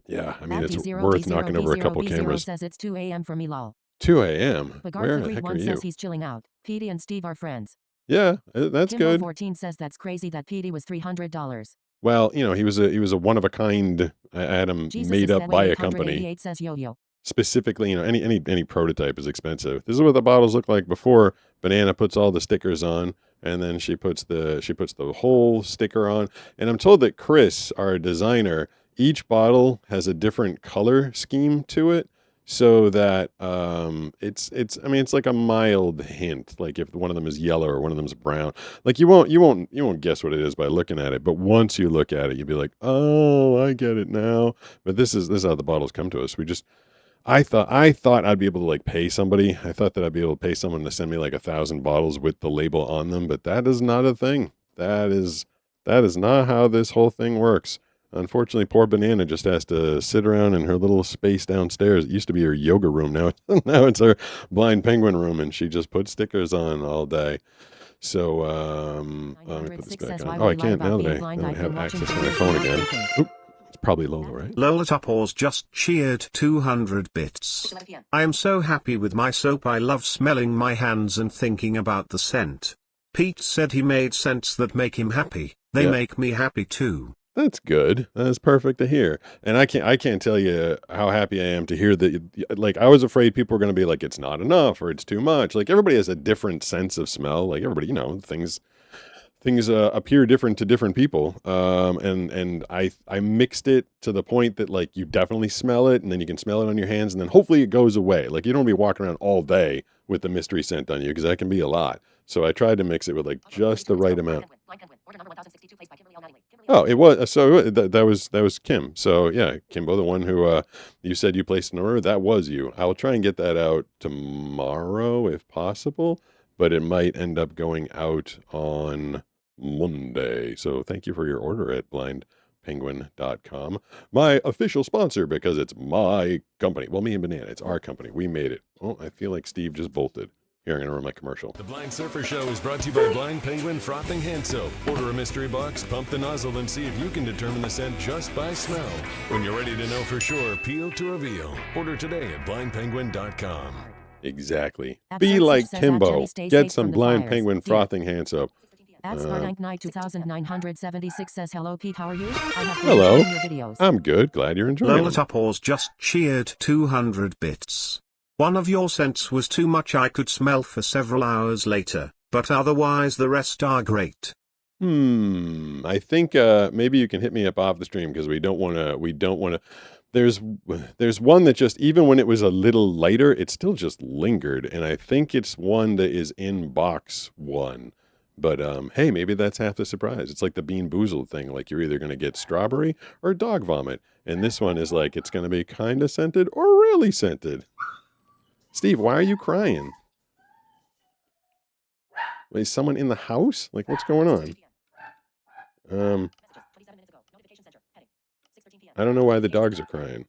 Yeah, I mean, it's worth knocking over a couple cameras. Says it's 2 a.m. for me lol. 2 a.m. Where the heck are you? Says he's chilling out. PD and Steve are friends. Yeah, that's Kimbo good. 14 says that's crazy that PD was $300. Well, you know, he was a one of a kind atom made up by a company. Says Yo-Yo. Specifically, you know, any prototype is expensive. This is what the bottles look like before Banana puts all the stickers on, and then she puts the whole sticker on. And I'm told that Chris, our designer, each bottle has a different color scheme to it, so that it's like a mild hint. Like if one of them is yellow or one of them is brown, like you won't guess what it is by looking at it. But once you look at it, you'll be like, oh, I get it now. But this is how the bottles come to us. I thought I'd be able to like pay somebody. I thought that I'd be able to pay someone to send me like 1,000 bottles with the label on them, but that is not a thing. That is not how this whole thing works. Unfortunately, poor Banana just has to sit around in her little space downstairs. It used to be her yoga room. Now it's her blind penguin room, and she just puts stickers on all day. So let me put this back on. Oh, I can't now that I have access to my phone again. Oop. It's probably Lola, right? Lola Tupors just cheered 200 bits. I am so happy with my soap. I love smelling my hands and thinking about the scent. Pete said he made scents that make him happy. They make me happy too. That's good. That's perfect to hear. And I can't tell you how happy I am to hear that. Like, I was afraid people were going to be like, it's not enough or it's too much. Like, everybody has a different sense of smell. Like, everybody, you know, things appear different to different people. And I mixed it to the point that like you definitely smell it, and then you can smell it on your hands, and then hopefully it goes away. Like, you don't want to be walking around all day with the mystery scent on you, because that can be a lot. So I tried to mix it with like just the right amount. Oh, it was. So that was Kim. So yeah, Kimbo, the one who you said you placed an order, that was you. I'll try and get that out tomorrow if possible, but it might end up going out on Monday. So thank you for your order at blindpenguin.com, my official sponsor, because it's my company. Well, me and Banana, it's our company. We made it. Oh, I feel like Steve just bolted. Here, I'm going to run my commercial. The Blind Surfer Show is brought to you by Blind Penguin Frothing Hand Soap. Order a mystery box, pump the nozzle, and see if you can determine the scent just by smell. When you're ready to know for sure, peel to reveal. Order today at blindpenguin.com. Exactly. Be like Kimbo. Get some Blind Penguin Frothing Hand Soap. Spartank 2976 says hello Pete, how are you? Hello. I'm good. Glad you're enjoying it. Lola Tupors just cheered 200 bits. One of your scents was too much. I could smell for several hours later, but otherwise the rest are great. I think maybe you can hit me up off the stream, because we don't want to. There's one that just, even when it was a little lighter, it still just lingered, and I think it's one that is in box 1. But hey, maybe that's half the surprise. It's like the Bean Boozled thing. Like, you're either going to get strawberry or dog vomit, and this one is like, it's going to be kind of scented or really scented. Steve, why are you crying? Is someone in the house? Like, what's going on? I don't know why the dogs are crying.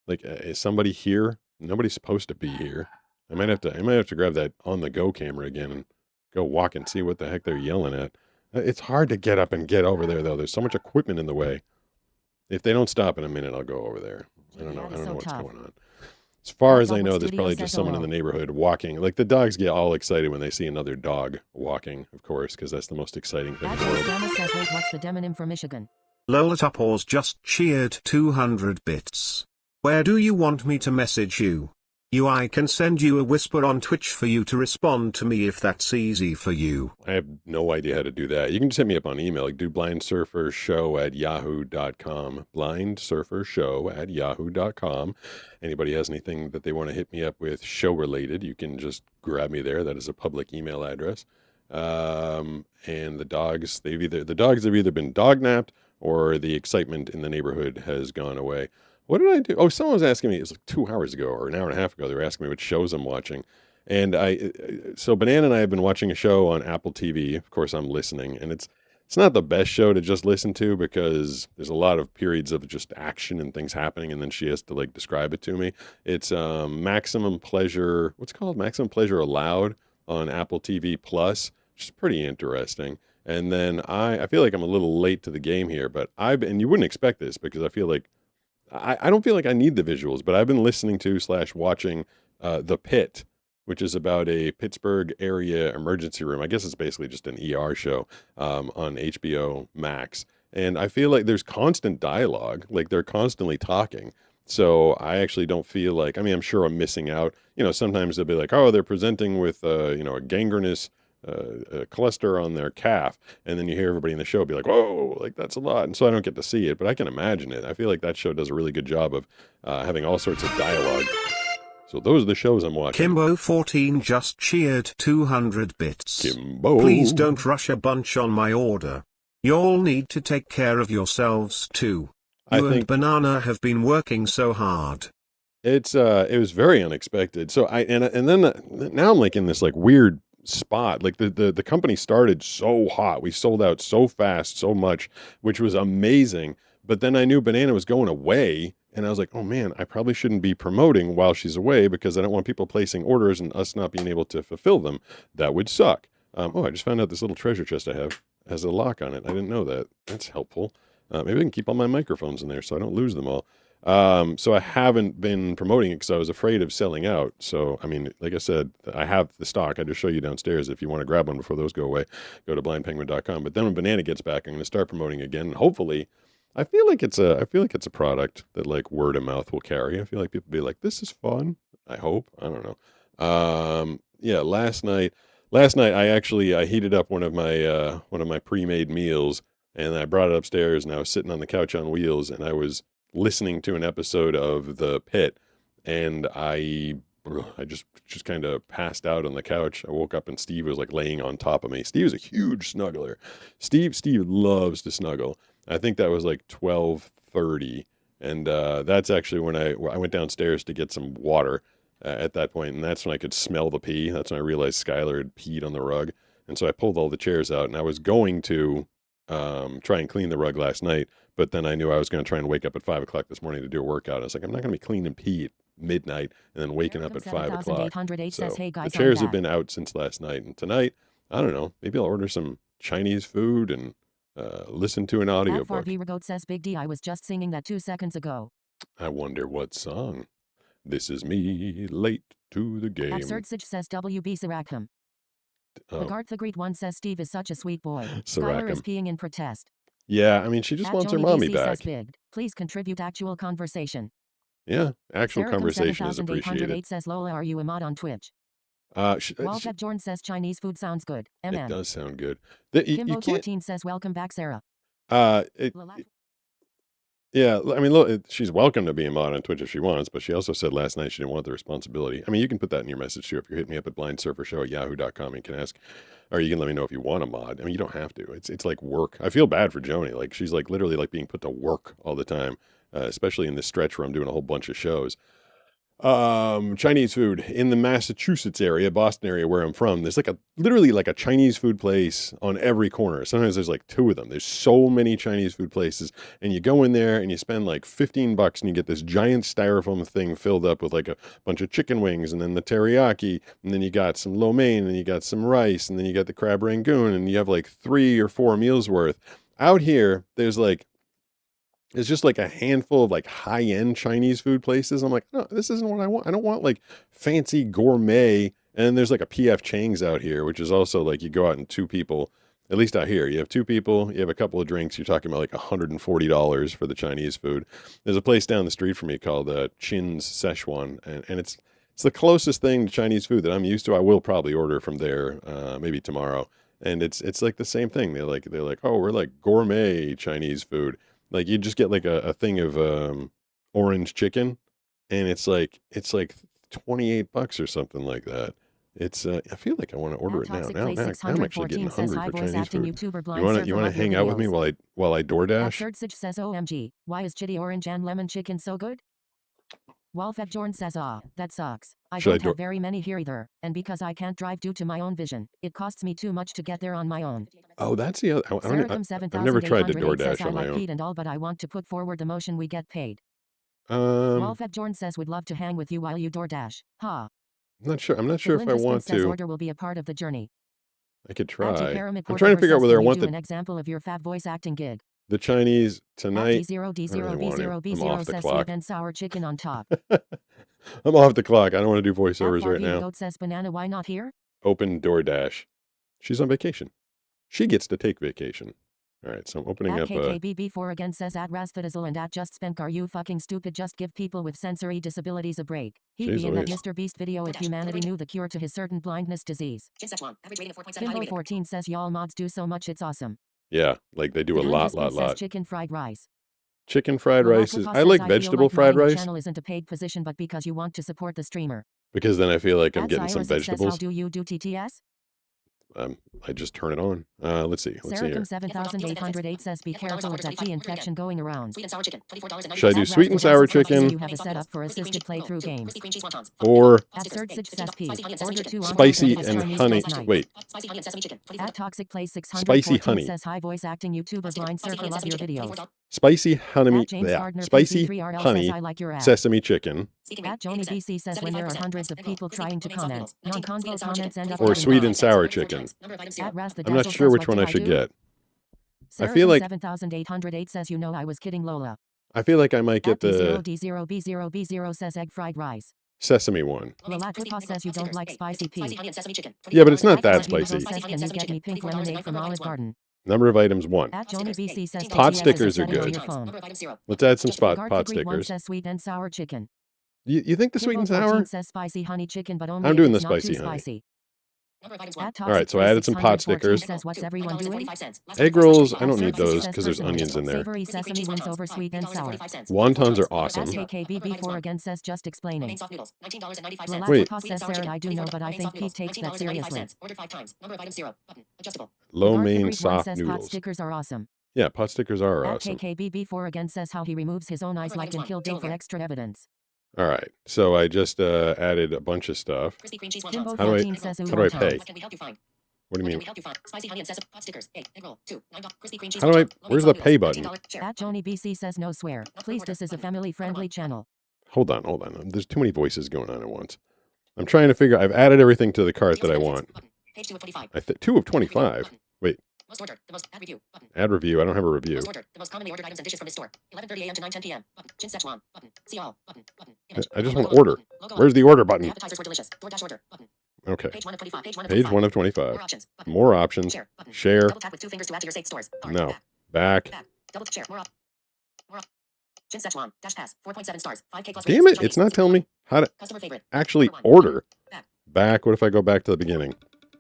Like, is somebody here? Nobody's supposed to be here. I might have to grab that on the go camera again and go walk and see what the heck they're yelling at. It's hard to get up and get over there, though. There's so much equipment in the way. If they don't stop in a minute, I'll go over there. I don't know what's going on. As far as I know, there's probably just someone in the neighborhood walking. Like, the dogs get all excited when they see another dog walking, of course, because that's the most exciting thing in the world. What's the demonym for Michigan? Lola Tupors just cheered 200 bits. Where do you want me to message you? I can send you a whisper on Twitch for you to respond to me if that's easy for you. I have no idea how to do that. You can just hit me up on email. Do blindsurfershow@yahoo.com. Blindsurfershow@yahoo.com. Anybody has anything that they want to hit me up with show related, you can just grab me there. That is a public email address. And the dogs have either been dog napped or the excitement in the neighborhood has gone away. What did I do? Oh, someone was asking me, it was like 2 hours ago or an hour and a half ago, they were asking me what shows I'm watching. And so Banana and I have been watching a show on Apple TV. Of course, I'm listening, and it's not the best show to just listen to because there's a lot of periods of just action and things happening, and then she has to like describe it to me. It's Maximum Pleasure. What's it called? Maximum Pleasure Allowed on Apple TV Plus, which is pretty interesting. And then I feel like I'm a little late to the game here, but and you wouldn't expect this because I feel like I don't feel like I need the visuals, but I've been listening to / watching The Pit, which is about a Pittsburgh area emergency room. I guess it's basically just an ER show on HBO Max. And I feel like there's constant dialogue, like they're constantly talking. So I actually don't feel like, I mean, I'm sure I'm missing out. You know, sometimes they'll be like, oh, they're presenting with, a gangrenous a cluster on their calf, and then you hear everybody in the show be like, whoa, like that's a lot. And so I don't get to see it, but I can imagine it. I feel like that show does a really good job of having all sorts of dialogue. So those are the shows I'm watching. Kimbo14 just cheered 200 bits. Kimbo. Please don't rush a bunch on my order. Y'all need to take care of yourselves too. You and Banana have been working so hard. It was very unexpected. So now I'm like in this like weird spot. Like the company started so hot. We sold out so fast, so much, which was amazing. But then I knew Banana was going away, and I was like, oh man, I probably shouldn't be promoting while she's away because I don't want people placing orders and us not being able to fulfill them. That would suck. I just found out this little treasure chest I have has a lock on it. I didn't know that. That's helpful. Maybe I can keep all my microphones in there so I don't lose them all. So I haven't been promoting it because I was afraid of selling out. So, I mean, like I said, I have the stock. I just show you downstairs. If you want to grab one before those go away, go to blindpenguin.com. But then when Banana gets back, I'm going to start promoting again. And hopefully, I feel like it's a product that like word of mouth will carry. I feel like people be like, this is fun. I hope. I don't know. Yeah, last night I heated up one of my pre-made meals, and I brought it upstairs, and I was sitting on the couch on wheels, and I was listening to an episode of The Pit, and I just kind of passed out on the couch. I woke up and Steve was like laying on top of me. Steve's a huge snuggler. Steve loves to snuggle. I think that was like 12:30, and that's actually when I went downstairs to get some water at that point, and that's when I could smell the pee. That's when I realized Skylar had peed on the rug, and so I pulled all the chairs out, and I was going to try and clean the rug last night, but then I knew I was going to try and wake up at 5 o'clock this morning to do a workout. I was like, I'm not going to be cleaning pee at midnight and then waking up at 5 o'clock. So hey guys, the chairs have been out since last night, and tonight, I don't know, maybe I'll order some Chinese food and listen to an audiobook. Goat says Big D, I was just singing that 2 seconds ago. I wonder what song. This is me late to the game. Absurdsage says WB Sarakham. Lagarde the Great One says Steve is such a sweet boy. Skylar is peeing in protest. Yeah, I mean, she just wants her mommy back. Big. Please contribute actual conversation. Yeah, actual conversation is appreciated. Says Lola, are you a mod on Twitch? Walpep Jordan says Chinese food sounds good. It does sound good. Kimbo 14 says welcome back, Sarah. Yeah, I mean, look, she's welcome to be a mod on Twitch if she wants, but she also said last night she didn't want the responsibility. I mean, you can put that in your message too. If you hit me up at blindsurfershow@yahoo.com, you can ask, or you can let me know if you want a mod. I mean, you don't have to. It's like work. I feel bad for Joni. Like, she's like literally like being put to work all the time, especially in this stretch where I'm doing a whole bunch of shows. Chinese food in the Massachusetts area, Boston area where I'm from. There's like literally like a Chinese food place on every corner. Sometimes there's like 2 of them. There's so many Chinese food places, and you go in there and you spend like $15 and you get this giant styrofoam thing filled up with like a bunch of chicken wings and then the teriyaki, and then you got some lo mein and you got some rice and then you got the crab rangoon, and you have like 3 or 4 meals worth. Out here, it's just like a handful of like high-end Chinese food places. I'm like, no, this isn't what I want. I don't want like fancy gourmet. And there's like a PF Chang's out here, which is also like you go out and 2 people, at least out here, you have 2 people, you have a couple of drinks, you're talking about like $140 for the Chinese food. There's a place down the street from me called Chin's Szechuan, and it's It's the closest thing to Chinese food that I'm used to. I will probably order from there, maybe tomorrow. And it's like the same thing. They're like, oh, we're like gourmet Chinese food. Like you just get like a thing of orange chicken, and it's like $28 or something like that. It's I feel like I want to order it now. Now I'm actually getting hungry for Chinese food. You want to hang out with me while I DoorDash? Surdsage says OMG, why is chitty orange and lemon chicken so good? Wolfetjorn says that sucks. I don't have very many here either, and because I can't drive due to my own vision, it costs me too much to get there on my own. Oh, that's the other. I've never tried to DoorDash on my own. And all, but I want to put forward the motion we get paid. Wolfetjorn says would love to hang with you while you DoorDash. Ha. I'm not sure if I want to. Order will be a part of the journey. I could try. I'm trying to figure out whether I want an example of your fab voice acting gig. The Chinese tonight. D0D0B0B0 says sweet and sour chicken on top. I'm off the clock. I don't want to do voiceovers right now. Goat says banana, why not here? Open DoorDash. She's on vacation. She gets to take vacation. All right, so I'm opening up. KKBB4 again says at Rastfadizzle and at Just Spenk, are you fucking stupid? Just give people with sensory disabilities a break. He'd be in that Mr. Beast video if humanity knew the cure to his certain blindness disease. Kimbo14 says y'all mods do so much, it's awesome. Yeah, like they do a lot. Chicken fried rice. Chicken fried rice is. I like vegetable fried rice. Channel isn't a paid position, but because you want to support the streamer. Because then I feel like I'm getting some vegetables. How do you do TTS? I just turn it on. Let's see. Let's see here. 7808 says be careful of that tea infection going around. Should I do sweet and sour chicken? You have a setup for assisted playthrough games. Or spicy and honey. Wait. At Toxic Play 614 Spicy honey. says hi voice acting YouTuber Blind Surfer, love your videos. Spicy honey. Spicy honey. Sesame chicken. At Joni BC says when there are hundreds of people trying to comment, non-convo comments end up. Or sweet and sour chicken. I'm not sure which one I should get. I feel like 7808 says you know I was kidding Lola. I feel like I might get the D0B0B0 says egg fried rice. Sesame one. Lalatpa says you don't like spicy pea. Yeah, but it's not that spicy. Can you get me pink lemonade from Olive Garden? Number of items 1. At Joni BC says pot stickers are good. Let's add some pot stickers. Says sweet and sour chicken. You think the sweet and sour? Says spicy honey chicken, but only I'm doing the spicy honey. All right, so I added some pot stickers. What's everyone doing? Egg rolls, I don't need those because there's onions in there. Savory sesame wins over sweet and sour. Wontons are awesome. KKBB4 again says just explaining. Wait. Says Sarah, I do know, but I think Pete takes that seriously. Lo mein soft Pot noodles. stickers are awesome. Yeah, pot stickers are awesome. KKBB4 again says how he removes his own eyes like in Kill Bill for extra evidence. All right, so I just added a bunch of stuff. How do I pay? What do you mean? How do I? Where's the pay button? At Joni BC says no swear. Please, this is a family-friendly channel. Hold on. There's too many voices going on at once. I'm trying to figure. I've added everything to the cart that I want. 2 of 25. Wait. Most ordered, the most, add review, button. Add review, I don't have a review. Most ordered, the most commonly ordered items and dishes from his store. 11:30 a.m. to 9:10 p.m. Button. Chin Szechuan, button. See all, button, button. Image. I just want to order. Where's the order button? Appetizers were delicious. DoorDash order, button. Okay. Page 1 of 25. Page 1 of 25. More options. Button. More options. Share. Button. Share. Double tap with 2 fingers to add to your saved stores. Bar. No. Back. Double share. More up. Chin Szechuan. Dash pass. 4.7 stars. 5K plus. Damn it! It's not telling me how to customer favorite. Actually order. Back. What if I go back to the beginning?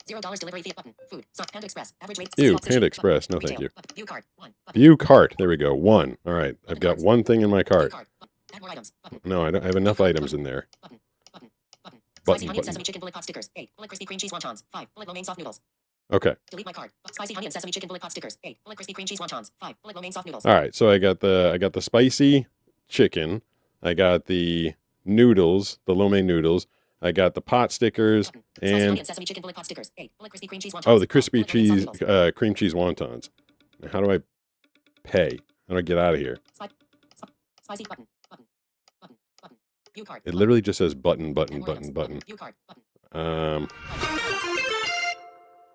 $0 delivery fee button. Food. Panda Express. Average rate. Ew, Panda Express. No, thank you. View cart. 1. View cart. There we go. 1. All right. I've got one thing in my cart. Add more items. Button. No, I don't have enough items in there. Button. Spicy honey and sesame chicken bullet pot stickers. 8. Bullet crispy cream cheese wontons. 5. Bullet lo mein soft noodles. Okay. Delete my card. Spicy honey and sesame chicken bullet pot stickers. 8. Bullet crispy cream cheese wontons. 5. Bullet lo mein soft noodles. All right. So I got the spicy chicken. I got the noodles, the lo mein noodles. I got the pot stickers and the crispy cheese cream cheese wontons. Now, how do I pay? How do I get out of here? Spicy button. View card. It literally just says button. I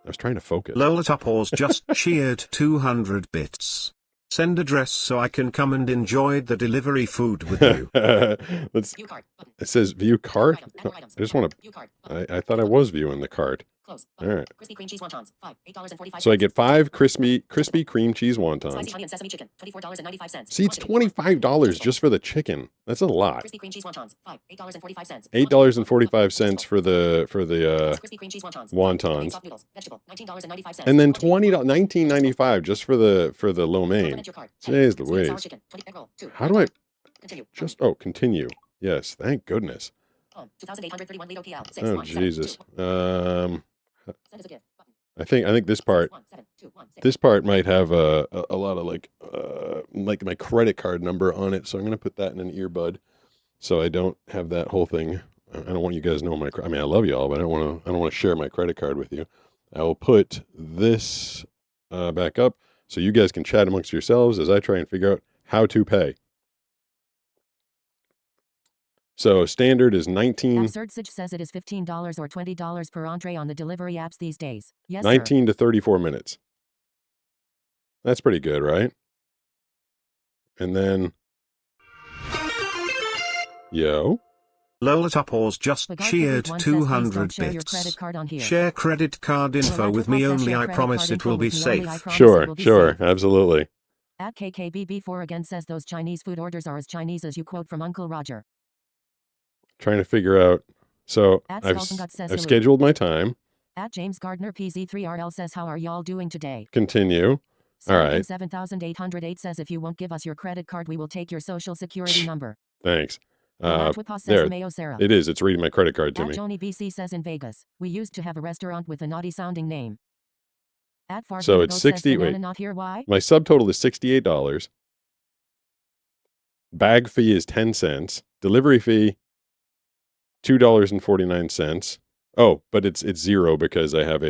was trying to focus. Lolatopause just cheered 200 bits. Send address so I can come and enjoy the delivery food with you. It says view cart. I just want to. I thought I was viewing the cart. Close. All Button. right. Krispy Kreme cheese wontons. $8.45. So I get 5 crispy cream cheese Spicy wontons. honey and sesame chicken. $24.95. See, it's $25 just for the chicken. That's a lot. Krispy Kreme cheese wontons. $8.45. $8.45 for the Krispy Kreme cheese wontons. wontons. Soft noodles. Vegetable. $19.95. And then $19.95 just for the lo mein. Compliment your card. Jeez Sweet and sour Louise. chicken. 20 egg roll. 2. How do I Continue. just continue? Yes, thank goodness. 2,831 Lido PL. 6, Oh 1, 7, Jesus. 2, 1. Send as a gift. Button. I think this part 1, 7, 2, 1, 6. this part might have a lot of like my credit card number on it, so I'm gonna put that in an earbud, so I don't have that whole thing. I don't want you guys to know I mean, I love you all, but I don't want to share my credit card with you. I will put this back up so you guys can chat amongst yourselves as I try and figure out how to pay. So standard is 19 Absurdsage says it is $15 or $20 per entree on the delivery apps these days. Yes, 19 to 34 minutes. That's pretty good, right? And then yo. Lola Tupors just Bogart cheered Fleetwood 1 says, "Please 200 don't share your credit bits. card on here." Share credit card info Romantic with me says, only. "Share I credit promise card it info will be with me only. I safe. promise it Sure, will be sure, safe." absolutely. At KKBB4 again says those Chinese food orders are as Chinese as you quote from Uncle Roger. Trying to figure out. So At I've Skaltengut says I've hello. scheduled my time. At James Gardner PZ3RL says, "How are y'all doing today?" Continue. All right. 7808 says, "If you won't give us your credit card, we will take your social security number." Thanks. Whippaw says, There. "Mayo Sarah." It is. It's reading my credit card to At me. Joni BC says, "In Vegas, we used to have a restaurant with a naughty sounding name." At Far So Blue it's Goat 60 says, "Banana wait. not here, why?" My subtotal is $68. Bag fee is 10 cents. Delivery fee $2.49. Oh, but it's zero because I have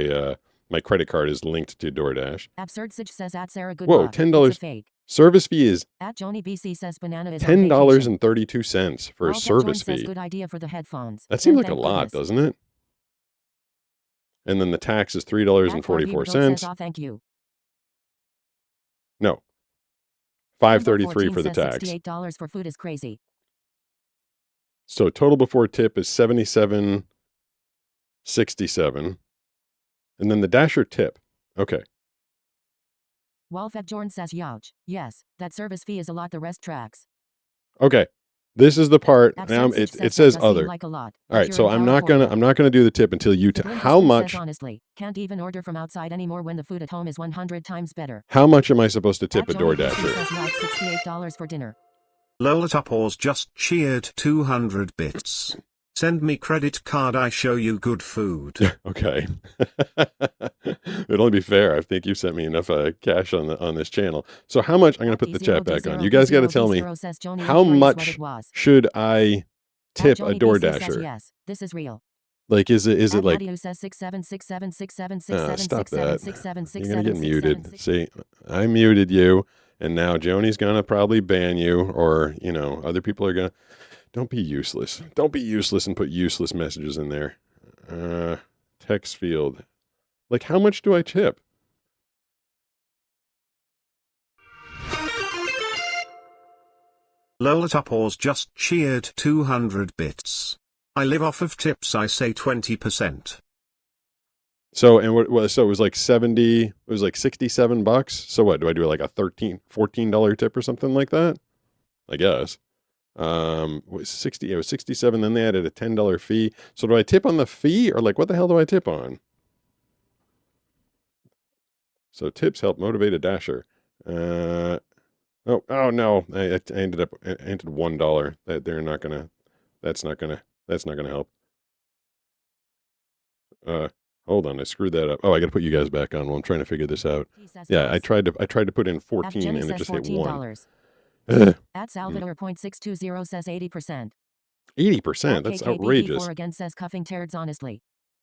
my credit card is linked to DoorDash. Absurdsage says, "At Sarah Good Whoa, luck. $10. It's a fake." Service fee is At Joni BC says, "Banana is on vacation." $10.32 for a Wildcat service Jordan says, fee. "Good idea for the headphones." That seems And like a thank lot, goodness. doesn't it? And then the tax is At Far Blue Goat says, $3.44. "Aw, thank you." No. Dumbo $5.33 for the says tax. $68 for food is crazy. So total before tip is $77.67. And then the Dasher tip. Okay. Wolfet Jorn says, "Youch. Yes, that service fee is a lot. The rest tracks." Okay. This is the part. Now Absurdsage it that says does seem other. like a lot, All but right, you're so in I'm not California. gonna do the tip until you The tell Glinda how Spoon much says, "Honestly, can't even order from outside anymore when the food at home is 100 times better." am I supposed to tip At a Johnny BC DoorDasher? says, "Like $68 for dinner." Lola Tupors just cheered 200 bits. Send me credit card. I show you good food. Okay. It'd only be fair. I think you sent me enough cash on this channel. So how much? I'm gonna put the chat back on. You guys got to tell me says, "Joni, how I'm curious what much it was." should I tip a At Joni BC says, DoorDasher? "Yes, this is real." Like, is it At like? Matthew says 676767676767676767676767676767676767676767676767676767676767676767676767676767676767676767676767676767676767676767676767676767676767676767676767676767676767676767676767676767676767676767676767676767676767676767676767676767676767676767676767676767See, Joni's gonna probably ban you, or other people are gonna. Don't be useless. Don't be useless and put useless messages in there. Text field. Like, how much do I tip? Lola Tupors just cheered 200 bits. I live off of tips. I say 20%. So, and so it was like 70, it was like $67. So what, do I do like a $14 tip or something like that? I guess. It was 67, then they added a $10 fee. So do I tip on the fee, or like, what the hell do I tip on? So tips help motivate a Dasher. Oh no, I ended up entered $1. They're not gonna, that's not gonna help. Hold on, I screwed that up. Oh, I got to put you guys back on while I'm trying to figure this out. Yeah, I tried to put in 14 and it just hit 1. At Salvador.620 says 80%. 80%? That's outrageous. Again says, "Cuffing turds honestly."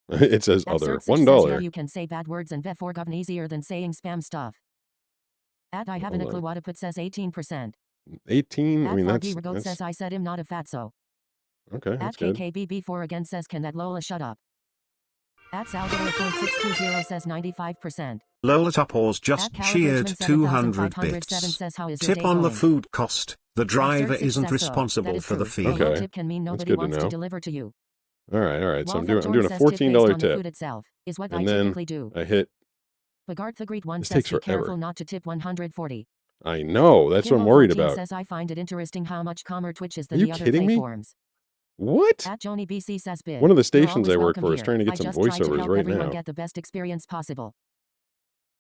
It says other. Says, $1. "Yeah, you can say bad words and before govern easier than saying spam stuff." At I haven't a clue what to put says 18%. 18? I mean, At that's Fargi says, "I said him not a fatso." okay, that's At good. KKBB4 again says, "Can that Lola shut up?" At Salvador.620 says 95%. Lola Tupors just cheered 200 bits. Says, "How is your Tip day on the going?" food cost. The driver Absurdsage isn't says so. That responsible is for the true. fee. A low Okay. tip can mean That's nobody good to wants to know. deliver to you. All right. So I'm Walford doing a says tip based $14 on the food tip, itself, is what I and then typically do. I hit. Bogart the Great One This says takes be forever. careful not to tip 140. I know. That's what I'm worried Kimbo14 about. says I find it interesting how much calmer Twitch is Are than you the other kidding me? platforms. What? At Joni BC says bid. One of the You're stations always I work welcome for is here. trying to get I some just try to voiceovers help right everyone now. get the best experience possible.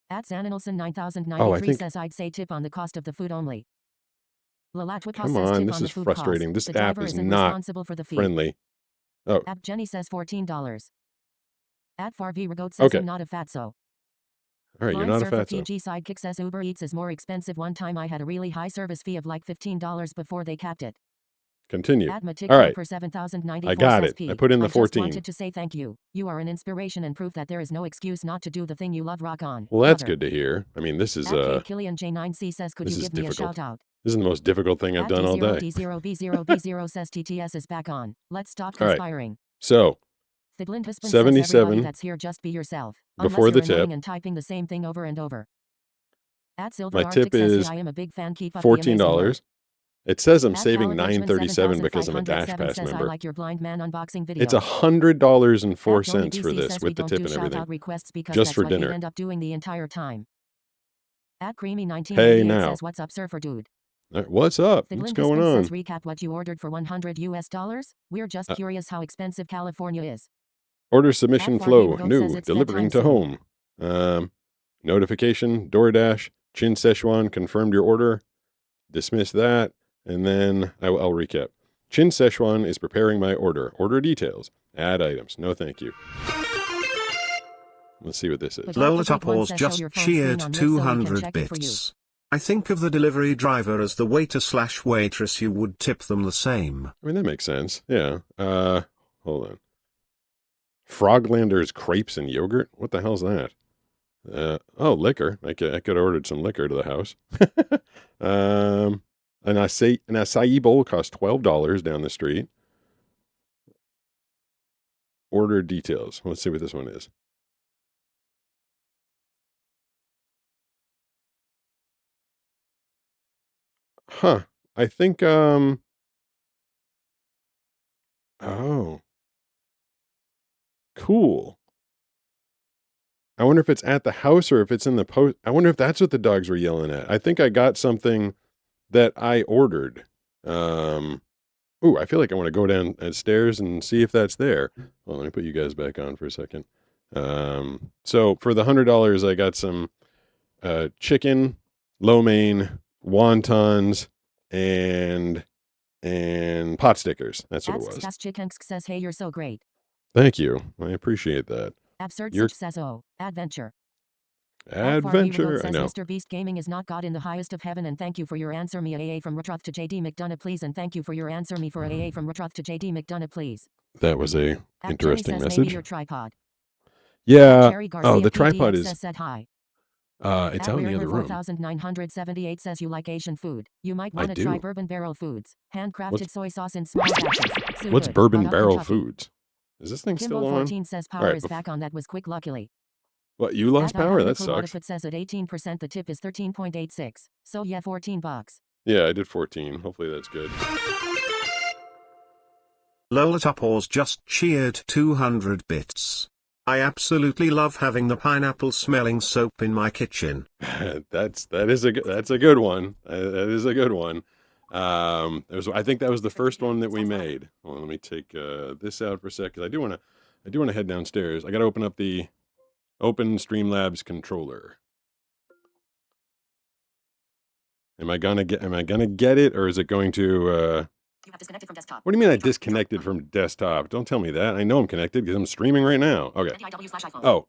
At Zananelson 9093 Oh, I think. says I'd say tip on the cost of the food only. Lalatwapa Come says on, tip this on the is food frustrating. cost. This The app driver is isn't not responsible for the fee. friendly. Oh, App Jenny says $14. At Farvi Regote says okay. I'm not a fatso. All right, you're Blind not a Surfer fatso. PG Sidekick says Uber Eats is more expensive. One time I had a really high service fee of like $15 before they capped it. Continue. At Matic All right. per 7094 I got says it. P. I put in the I just 14. wanted to say thank you. You are an inspiration and proof that there is no excuse not to do the thing you love. Rock on. Well, that's Brother. good to hear. I mean, this is At Killian J9C says could this you is give me a difficult. shout out? This is the most difficult thing I've At done all day. D0D0B0B0 says TTS is back on. Let's stop All right. conspiring. So, Thidlin Husband says 77 everybody that's here just be yourself. before Unless the you're annoying tip. and typing the same thing over and over. At Silver My Arctic tip says is hey, I am a big fan. Keep up the amazing work. $14. It says I'm At saving Valid Richmond $9.37 because I'm a Dash 7507 Pass says I member. like your blind man unboxing video. It's $100.04 At for Tony BC this says with we the don't tip do and shout-out everything. requests because Just that's for what we dinner. end up doing the entire time. At Creamy1988 Hey, now. says what's up surfer dude. What's up? What's Thidlin going Husband on? says recap what you ordered for $100. We're just curious how expensive California is. Order submission At flow. Fargo New. says it's Delivering to bedtime home. Notification. DoorDash. Chin Szechuan confirmed your order. Dismiss that. And then I'll recap. Chin Szechuan is preparing my order. Order details. Add items. No thank you. Let's see what this is. Lola Lolatopause just cheered 200 bits. I think of the delivery driver as the waiter/waitress. You would tip them the same. I mean, that makes sense. Yeah. Hold on. Froglander's crepes and yogurt? What the hell's that? Liquor. I could have ordered some liquor to the house. An acai bowl cost $12 down the street. Order details. Let's see what this one is. Huh. I think, oh. Cool. I wonder if it's at the house or if it's in the post. I wonder if that's what the dogs were yelling at. I think I got something that I ordered. I feel like I want to go downstairs and see if that's there. Well, let me put you guys back on for a second. So for the $100, I got some chicken, lo mein, wontons, and pot stickers. That's what it was. Chickensk says hey, you're so great. Thank you. I appreciate that. Absurd You're- says adventure. Adventure. I Says know. Mr. Beast Gaming is not God in the highest of heaven, and thank you for your answer me AA from Rutruth to JD McDonough please, and thank you for your answer me for AA from Rutruth to JD McDonough please. That was a At interesting Jenny says message. maybe your tripod. Yeah. Jerry Garcia Oh, the PDX tripod is. said hi. It's out in the other room. 4978 says you like Asian food. You might want to do. try Bourbon Barrel Foods. Handcrafted What's- soy sauce in small batches. So What's good. Bourbon Brought up Barrel Kentucky. Foods? Is this thing still on? Kimbo14 says power Alright, is back on. That was quick luckily. What, you lost At power? That Nickel sucks. Waterfoot says at 18% the tip is 13.86. So yeah, $14. Yeah, I did 14. Hopefully that's good. Lolatopause just cheered 200 bits. I absolutely love having the pineapple smelling soap in my kitchen. That's a good one. That is a good one. I think that was the first one that we made. Well, let me take this out for a sec, because I do want to head downstairs. I got to open up the Open Streamlabs controller. Am I gonna get it, or is it going to? You have disconnected from desktop. What do you mean I disconnected from desktop? Don't tell me that. I know I'm connected because I'm streaming right now. Okay. NDIW/iPhone. Oh,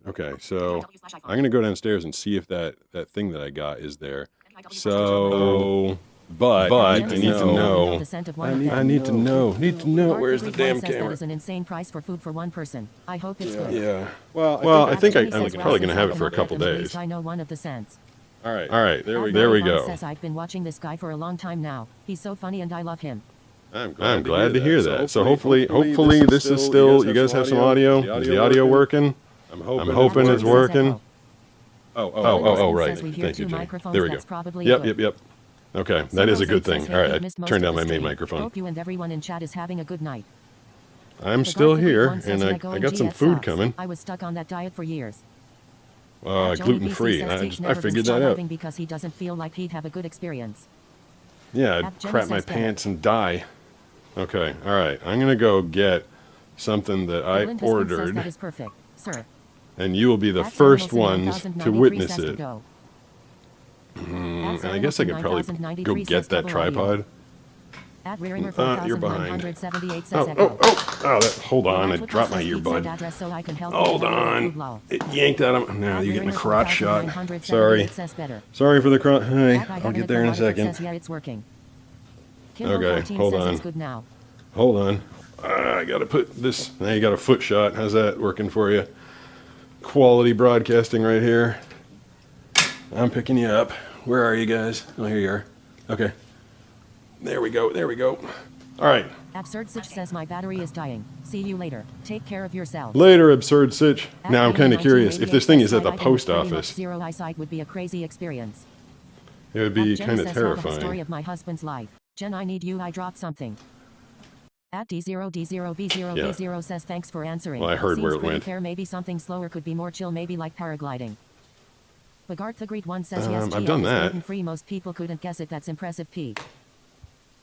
okay. So NDIW/iPhone. I'm gonna go downstairs and see if that thing that I got is there. NDIW/iPhone. So, but I need to know. I need to know. Where's the damn That camera? is an insane price for food for one person. I hope it's good. Yeah. Well, I think I'm Says probably gonna have it Ross for a is couple at least days. I know one of the cents. All right. There we Barry go. Says I've been watching this guy for a long time now. He's so funny and I love him. I'm glad to hear that. So hopefully this is still. You guys have some audio. Is the audio working? I'm hoping it's working. Oh, right. Says we hear Thank you, two Jim. microphones. There we go. That's probably good. Yep. Okay, that is a good thing. Says, All hey, right, missed most turn of down the my main stream. microphone. Hope you and everyone in chat is having a good night. I'm The still Garth the Great here, one says and yeah, I going got some GF food sucks. coming. I was stuck on that diet for years. Johnny Gluten BC free. says Teach I never figured been that out. skydiving because he doesn't feel like he'd have a good experience. Yeah, I'd At Jenny crap my says that. pants and die. Okay, all right. I'm gonna go get something that I Glyn Husband says ordered, that is perfect, sir. and you will be the At first Samuelson ones to 1093 witness says to it. go. And I guess I could probably go get that tripod. At Rearinger You're behind. 4978 says Oh, echo. hold on. I Latwood dropped my says keep earbud. send address so I can help Hold you download on. food law. It yanked out of Now At you're getting a Rearinger crotch shot. 4978 Sorry. says better. Sorry for the crotch. Hey, At I I'll got get there in a Says, second. yeah, it's working. Okay, 14 hold says on. it's good now. Hold on. I gotta put this. Now you got a foot shot. How's that working for you? Quality broadcasting right here. I'm picking you up. Where are you guys? Oh, here you are. Okay. There we go. There we go. All right. Absurd Sitch says my battery is dying. See you later. Take care of yourselves. Later, Absurd Sitch. At Now I'm kind of 1988 curious. If this thing is at the skydiving with post pretty much office, Zero eyesight would be a crazy experience. it would be At Jenny kind of says, "Now the whole story terrifying. of my husband's life. Jen, I need you. I dropped something. At D0D0B0B0 says thanks for answering. Well, I heard Seems where it pretty went. fair. Maybe something slower could be more chill. Maybe like paragliding. Bogart the Great One says yes. I've done that. Gluten free. Most people couldn't guess it. That's impressive. P.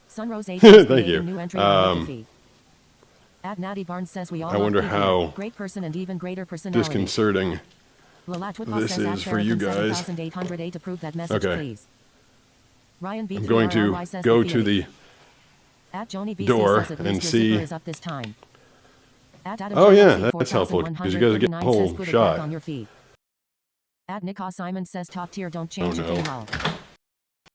Sunrose H. Thank you. New entry on Wikipedia. At Natty Barnes says we all I love wonder PV. how Great person and even greater personality. Disconcerting. Lalatwitboss this says is for you guys. 7808 to prove that message, Okay. please. Ryan B. I'm going to 3RRY says go the to theory. the At Joni BC door says at and least your see- zipper is up this time. At Adam Oh, Jones yeah, that's helpful, 'cause you guys are getting a 4139 whole says put it shot. back on your feet. At Nick Simon says top tier, don't change Oh, it, no. K-Hall.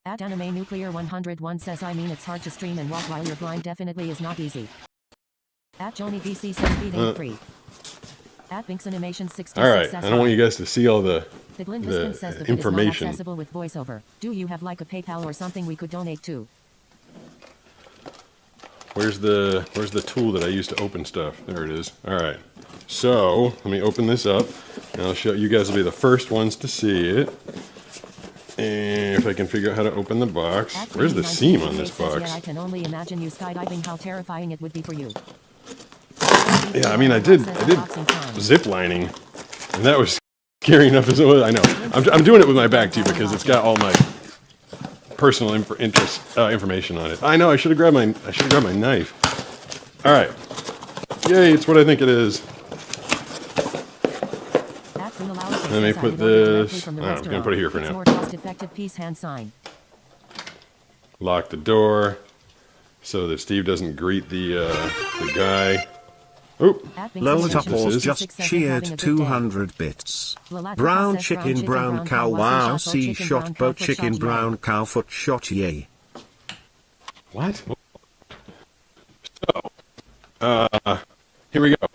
At Anime Nuclear 101 says I mean it's hard to stream and walk while you're blind, definitely is not easy. At Joni BC says feed ain't free. At Binks Animation 66 All right. says I don't want you guys to see all the The Glyn Husband says the vid is not information. accessible with voiceover. Do you have like a PayPal or something we could donate to? Where's the tool that I use to open stuff? There it is. All right. So let me open this up, and I'll show you guys. Will be the first ones to see it. And if I can figure out how to open the box, At where's the 1998 seam on this says, yeah, I box? can only imagine you skydiving, how terrifying it would be for you. Yeah, I mean, I did zip lining, and that was scary enough as well. I know. I'm doing it with my back too because it's got all my personal information on it. I know. I should have grabbed my knife. All right. Yay! It's what I think it is. Let me put this. I'm gonna put it here for It's now. more cost-effective peace hand sign. Lock the door so that Steve doesn't greet the guy. Oop. Lola This Topples is- just cheered 200 bits. Brown chicken, brown cow, wow, sea shot, boat chicken, brown cow, foot shot, yay. What? So, here we go.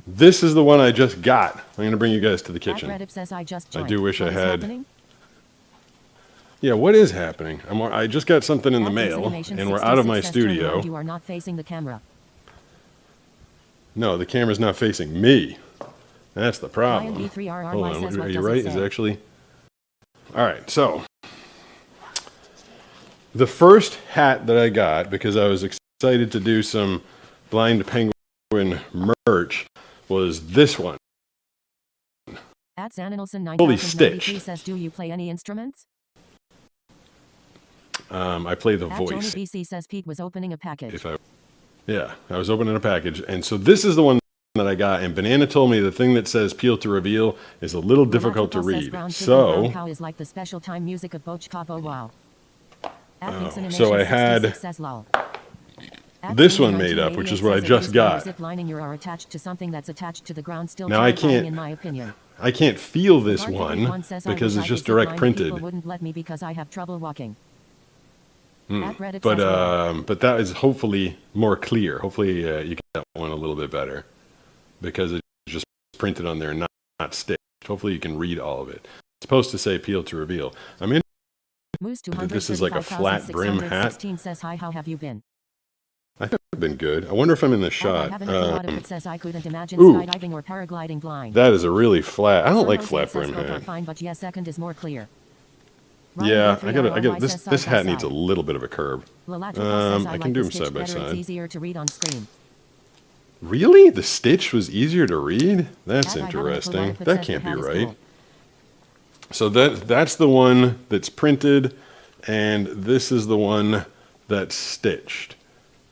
This is the one I just got. I'm going to bring you guys to the kitchen. Reddit says I just I joined. do wish I What is had. happening? Yeah, what is happening? I just got something in the At mail, Animation and we're out of my 66 says, turn studio. around, you are not facing the camera. No, the camera's not facing me. That's the problem. Ryan B3RRY Hold on, says, are what you does it right? Is say? it actually? All right, so the first hat that I got, because I was excited to do some Blind Penguin merch, was this one. At Zanelson Fully 9093 stitched. says, do you play any instruments? I play the At voice. Joni BC says Pete was opening a package. I was opening a package, and so this is the one that I got. And Banana told me the thing that says "peel to reveal" is a little difficult to Electrical says read. brown chicken, So, brown cow is like the special time music of Bochkavo Wow. At Binks Animation so I had 66 says, lol. At this Green one made up, which is 1988 what I says, just it is when you're got. zip lining, you are attached to something that's attached to the ground, still Now I terrifying can't- in my opinion. I can't feel this Mark one 81 says, I because wish it's I just could zip direct line, but printed. People wouldn't let me because I have trouble walking. At Reddit But says, lol. but that is hopefully more clear. Hopefully you get that one a little bit better because it's just printed on there, not stitched. Hopefully you can read all of it. It's supposed to say "peel to reveal." I mean, Moose this is like a flat brim hat. 235,616 says, hi, how have you been? I think I've been good. I wonder if I'm in the I shot. haven't a lot of it says I couldn't imagine ooh. skydiving or paragliding blind. That is a really flat. I don't like Sunrose flat says brim both are hat. fine, but yes, second is more clear. Yeah, Ryan I got B3RRY this. says This side by hat needs a side. little bit of a curve. Lalatwitboss says, I I can like do the them side stitch by better, it's side. easier to read on screen. Really? The stitch was easier to read? That's Add I have a clue interesting. if it That says can't the be hat is right. cool. So that's the one that's printed, and this is the one that's stitched.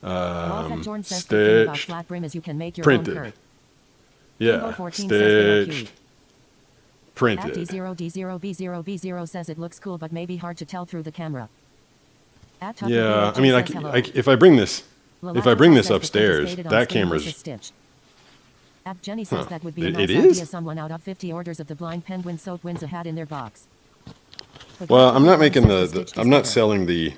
Wallfed Jordan says the thing about Stitched, flat brim is you can make your printed. own curve. Yeah, Kimbo 14 says they are cute. stitched, At printed. D0D0B0B0 says it looks cool but maybe hard to tell through the camera. At Tucker Yeah, BLJ I mean, says hello. if I bring this, Lalat if I bring this says the print is upstairs, dated on that Spain camera's. versus Stitch. At Jenny says Huh. that would be a It nice is? idea. Someone out of 50 orders of the Blind Penguin soap wins a hat in their box. But Well, Tucker I'm not BLJ making says the stitched I'm is not better. selling the.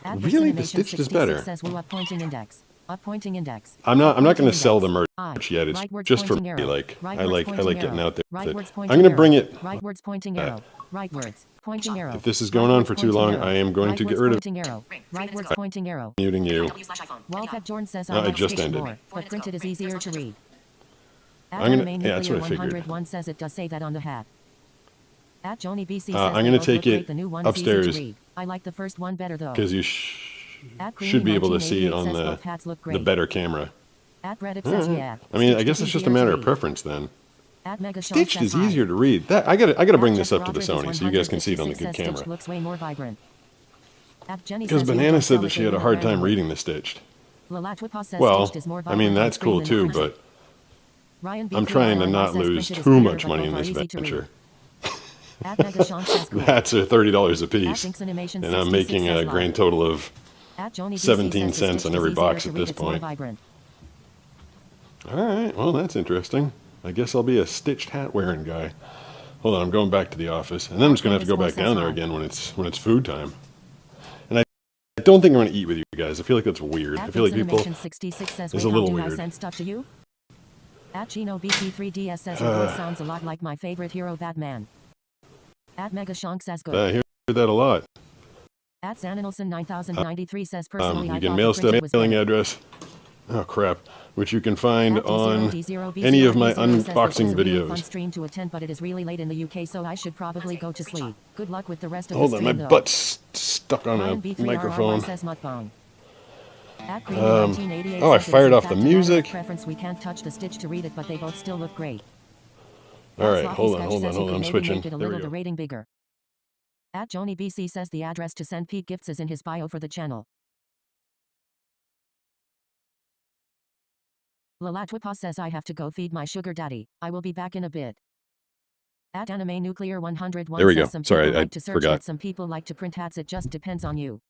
At Really, the Animation stitched is 66 better. Says woo up pointing index. Up pointing index. I'm not going to Pointing sell the index. merch yet. It's Rightwards just for pointing me. arrow. Like I Rightwards like pointing getting arrow. out there. with it. Rightwards I'm pointing going to arrow. bring it. Rightwards pointing arrow. Rightwards pointing arrow. If this is going on for too Rightwards long, pointing I arrow. am going to get Rightwards rid of pointing arrow. Rightwards pointing arrow. muting you. Wallfed Jordan says No, I it like just stitched ended. more, but printed is easier to read. At I'm gonna- Anime yeah, that's what I Nuclear figured. 101 says it does say that on the hat. At Joni BC says I'm they gonna both take look it great. The new one is easy to upstairs. read. I like the first one better though. Because you At Creamy should be able to see it 1988 on says the both hats look the great. better camera. At Reddit says yeah. I mean, I Stitched guess is it's just a easier to matter of read. preference then. At Mega Sean Stitched says is hi. easier to read. That I gotta bring At this Jeff up to the Rodriguez Sony so you guys can see it on the 156 good says Stitched camera. looks way more vibrant. At Jenny Because says you Banana don't said sell that it, she they had a will hard randomly. time reading the Stitched. Lalatwipa says Well, Stitched is more I vibrant mean on that's screen cool than too, in person. but Ryan I'm B3 trying to RRY not says lose printed is too cleaner, much but money in both are this easy to read. venture. At Mega Sean says cool. Hats are $30 a At piece, Binks Animation and I'm 66 making says a live. grand total of At Joni BC 17 says the cents Stitched on is every easier box to at read, this it's more point. vibrant. All right, well that's interesting. I guess I'll be a stitched hat wearing guy. Hold on, I'm going back to the office, and then I'm just gonna have to go back down there again when it's food time. And I don't think I'm gonna eat with you guys. I feel like that's weird. I At feel like Binks people. Animation 66 says It's wait, a how little do I weird. send stuff to you? At Gino BT3DS says your voice sounds a lot like my favorite hero Batman. At Mega Shonk says good. I hear that a lot. At Zananelson 9093 says personally I You can thought mail the stuff printed was mailing better. address. Oh crap! Which you can find At on D0D0B0B0 any of my says this unboxing is a really fun videos. stream to attend, but it is really late in the UK, so I should probably go to sleep. Good luck with the rest of Hold the on, my stream, though. butt's stuck on Ryan a B3RRY microphone. says mukbang. At Creamy Um, 1988 oh, I says it is fired in off the fact a matter of music. Preference. We can't touch the stitch to read it, but they both still look great. All right, Sloppy hold on, Sketch hold on, says you hold on. can I'm maybe switching. make it a There we little go. the rating bigger. At Joni BC says the address to send Pete gifts is in his bio for the channel. Lalatwipa says I have to go feed my sugar daddy. I will be back in a bit. At Anime Nuclear 101 There we says go. some Sorry, people I like to search forgot. hats, some people like to print hats. It just depends on you.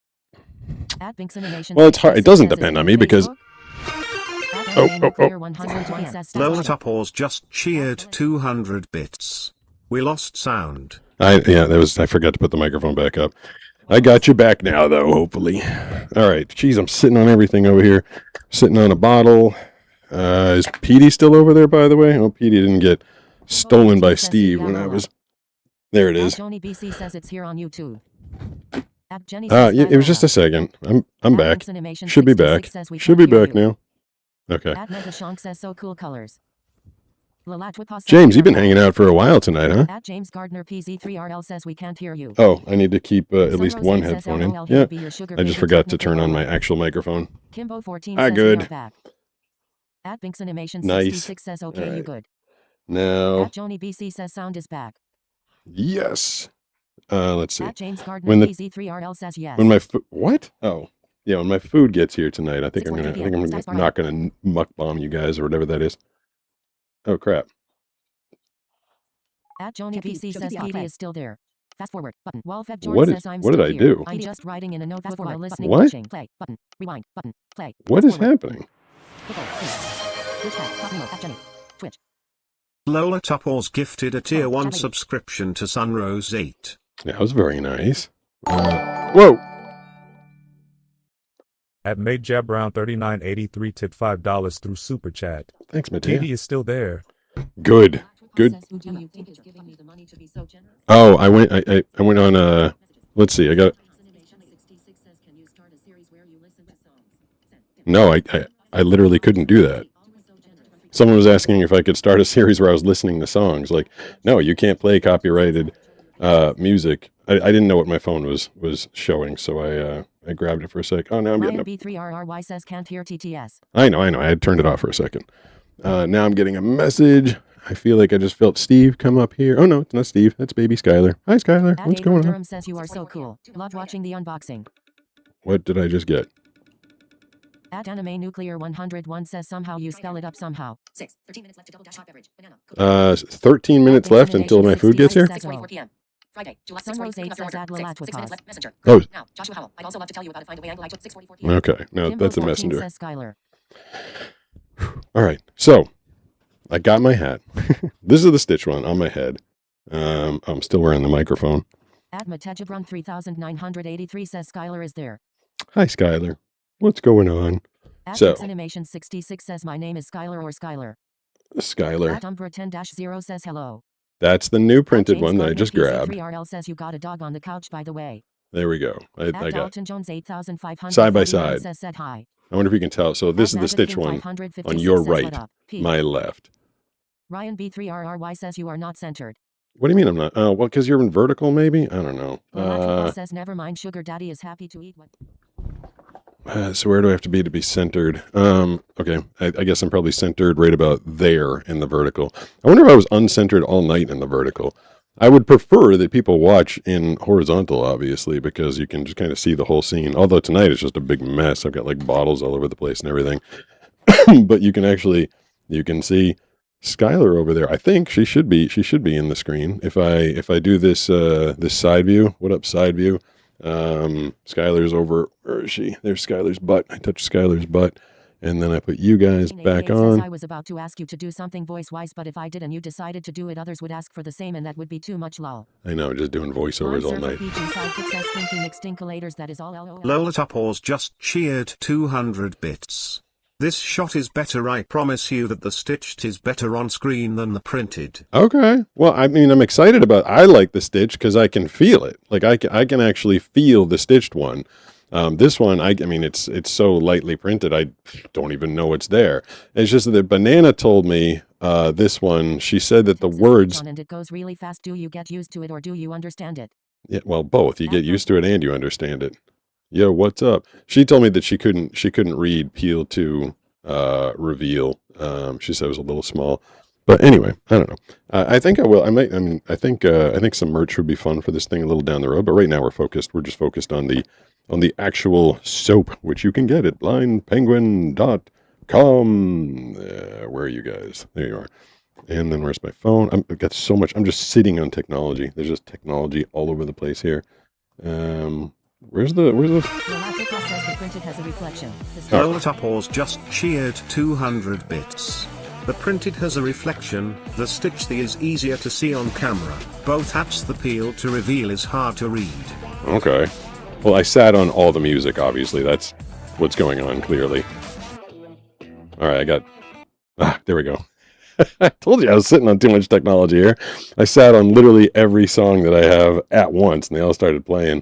At Binks Animation Well, it's hard. It 66 doesn't says, is depend it on me because. Facebook? At Oh, Anime oh, oh. Nuclear 101 says Lola Stitch. Topors just cheered 200 bits. We lost sound. I forgot to put the microphone back up. I got you back now, though. Hopefully. All right. Geez, I'm sitting on everything over here. Sitting on a bottle. Is Petey still over there, by the way? Oh, Petey didn't get stolen by Steve when I was. There it At is. Joni BC says it's here on YouTube. At Jenny Yeah, says it was just a Dialogue. second. I'm At back. Binks Animation Should be 66 back. says we Should be can't hear back you. now. Okay. At Mega Shonk says so cool colors. Lalatwipa says James, we you've been are hanging out for a while tonight, huh? At James Gardner PZ3RL says we can't hear you. Oh, I need to keep at least Sunrose one 8 says headphone in. LOL, he'll Yeah. be your sugar I just baby forgot to technical turn on my online. actual microphone. Kimbo 14 Ah, says good. we are back. At Binks Animation Nice. 66 says okay, you Alright. good. Now, At Joni BC says sound is back. yes. Let's see. At James Gardner When the- PZ3RL says yes. When my what? Oh, yeah. When my food gets here tonight, I think 6:40 I'm p.m. Stars bar not gonna mukbang you guys or whatever that is. Oh crap. At Joni BC says Petey is still there. Fast forward button. Wallfed Jordan What is- says I'm what still did I here. do? I'm just writing in a notebook while listening. What? Watching. Play button. Rewind button. Play. What Fast is forward. happening? Football, please. Twitch chat. Top Nemo at Jenny. Twitch. Lola Topors gifted a tier 1 Chat. subscription to Sunrose 8. That was very nice. Whoa. At Made Jab Brown 3983 tip $5 through Super Chat. Thanks, Mateo. Petey is still there. Good. Good. Says, who do you think is giving me the money to be so generous? Oh, I went. I went on. Let's see. I got. Binks Animation 66 says can you start a series where you listen to songs? Send. No, I literally couldn't do that. Someone was asking if I could start a series where I was listening to songs. Like, no, you can't play copyrighted music. I didn't know what my phone was showing, so I grabbed it for a sec. Oh, now I'm getting Ryan a... B3RRY says can't hear TTS. I know. I had turned it off for a second. Now I'm getting a message. I feel like I just felt Steve come up here. Oh, no, it's not Steve. That's baby Skylar. Hi, Skylar. At What's Avon going on? Durham says you are so cool. Love watching the unboxing. What did I just get? At Anime Nuclear 101 says somehow you spell it up somehow. 13 minutes left to double dash hot beverage. Banana. 13 minutes left until my food gets here? 6:44 p.m. Friday, July 6th. Sunrose 8 says add 6 Lalatwicos. minutes left. Messenger. Oh. Now, Joshua Howell. I'd also love to tell you about a find away angle I took 6:44 p.m. Okay. No, Kimbo that's a 14 messenger. says Skylar. All right. So I got my hat. This is the Stitch one on my head. I'm still wearing the microphone. At Matejabron 3983 says Skylar is there. Hi, Skylar. What's going on? At So- Animation 66 says my name is Skylar or Skylar. Skylar. At Umbra 10-0 says hello. That's the new At printed James one that I Gardner just grabbed. PC3RL says you got a dog on the couch by the way. There we go. I At got Dalton Jones 8500 Side by side. says said hi. I wonder if you can tell. So this is At the Stitch Nazakin one 556 on your says, right, "What up, P?" my left. Ryan B3RRY says you are not centered. What do you mean I'm not? Oh, well, because you're in vertical, maybe? I don't know. Lalatwicos says never mind, sugar daddy is happy to eat what. So where do I have to be centered? Okay, I guess I'm probably centered right about there in the vertical. I wonder if I was uncentered all night in the vertical. I would prefer that people watch in horizontal, obviously, because you can just kind of see the whole scene. Although tonight it's just a big mess. I've got like bottles all over the place and everything. But you can see Skylar over there. I think she should be in the screen. If I do this this side view, what up side view? Skylar's over. Where is she? There's Skylar's butt. I touched Skylar's butt, and then I put you guys back Says, on. I was about to ask you to do something voice-wise, but if I did and you decided to do it, others would ask for the same, and that would be too much lol. I know, just doing voiceovers all night. Says stinky McStinkulators, that is all LOL. Lolatopause just cheered 200 bits. This shot is better. I promise you that the stitched is better on screen than the printed. Okay. Well, I mean, I'm excited about. I like the Stitch because I can feel it. Like I can actually feel the stitched one. This one, I mean, it's so lightly printed. I don't even know it's there. It's just that Banana told me this one. She said that the words. And it goes really fast. Do you get used to it or do you understand it? Yeah, well, both. You get used to it and you understand it. Yo, what's up? She told me that she couldn't read Peel to reveal. She said it was a little small. But anyway, I don't know. I think I will. I think some merch would be fun for this thing a little down the road. But right now we're just focused on the actual soap, which you can get at blindpenguin.com. Where are you guys? There you are. And then where's my phone? I've got so much. I'm just sitting on technology. There's just technology all over the place here. Where's the Lalatwicos says the printed has a reflection. Lolatopause just cheered 200 bits. The printed has a reflection, the stitched is easier to see on camera. Both apps the Peel to reveal is hard to read. Okay. Well, I sat on all the music, obviously. That's what's going on, clearly. All right, there we go. I told you I was sitting on too much technology here. I sat on literally every song that I have at once, and they all started playing.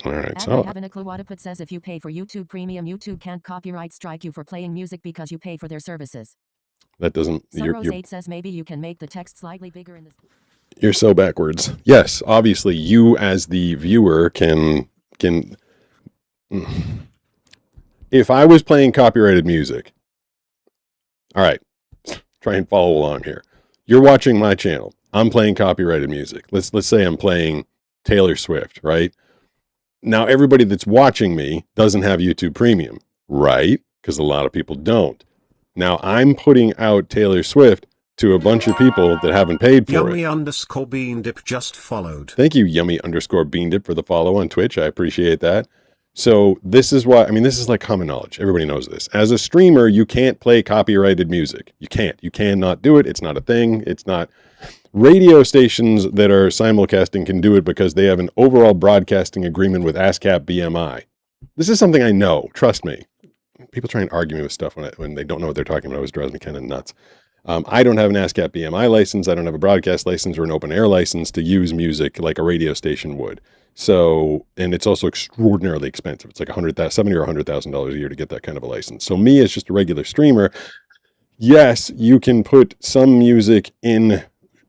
All right, so... Wadaput says if you pay for YouTube Premium, YouTube can't copyright strike you for playing music because you pay for their services. That doesn't... Sunrose 8 says maybe you can make the text slightly bigger in this... You're so backwards. Yes, obviously, you as the viewer can... If I was playing copyrighted music... All right, try and follow along here. You're watching my channel. I'm playing copyrighted music. Let's say I'm playing Taylor Swift, right? Now, everybody that's watching me doesn't have YouTube Premium, right? Because a lot of people don't. Now, I'm putting out Taylor Swift to a bunch of people that haven't paid for Yummy it. _beandip just followed. Thank you, Yummy _beandip, for the follow on Twitch. I appreciate that. So this is why, this is like common knowledge. Everybody knows this. As a streamer, you can't play copyrighted music. You can't. You cannot do it. It's not a thing. It's not... Radio stations that are simulcasting can do it because they have an overall broadcasting agreement with ASCAP BMI. This is something I know. Trust me. People try and argue me with stuff when they don't know what they're talking about. It always drives me kind of nuts. I don't have an ASCAP BMI license. I don't have a broadcast license or an open air license to use music like a radio station would. So, and it's also extraordinarily expensive. It's like $70,000 or $100,000 a year to get that kind of a license. So me as just a regular streamer, yes, you can put some music in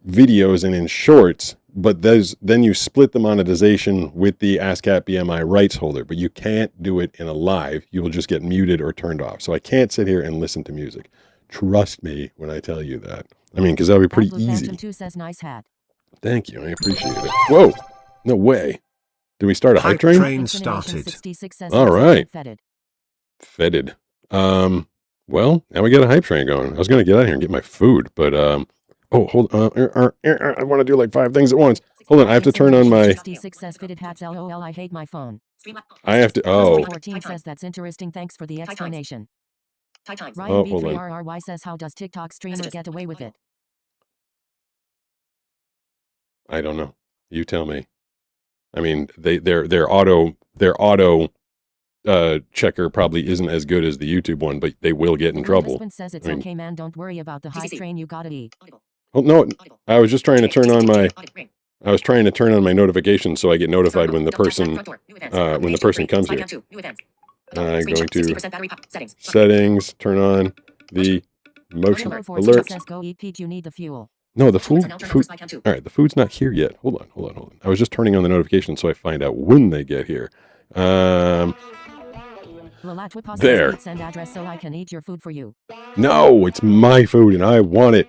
videos and in shorts but then you split the monetization with the ASCAP BMI rights holder, but you can't do it in a live. You will just get muted or turned off. So I can't sit here and listen to music. Trust me when I tell you that. I mean, because that'll be pretty Blue easy. Phantom 2 says nice hat. Thank you. I appreciate it. Whoa. No way. Did we start a hype train? Train Intonation started. 66 says All nice hat right. and Fetid. Well, now we got a hype train going. I was going to get out of here and get my food, but, oh, hold on. I want to do like 5 things at once. Hold on. I have to turn on my, 66 says fitted hats. LOL, I hate my phone. I have to, oh, 14 says that's interesting. Thanks for the explanation. Thai times. Ryan Oh, hold on. B3RRY says how does TikTok streamer get away with it? I don't know. You tell me. I mean, their auto checker probably isn't as good as the YouTube one, but they will get in My trouble. husband says it's I mean- okay, man. Don't worry about the hype train. You gotta eat. Oh, no, I was just trying to turn on my, notifications so I get notified when the person comes here. I'm going to settings, turn on the motion Hello, 14 alerts. says go eat, Pete. You need the fuel. No, the food. All right, the food's not here yet. Hold on. I was just turning on the notification so I find out when they get here. Lalatwipos There. says send address so I can eat your food for you. No, it's my food and I want it.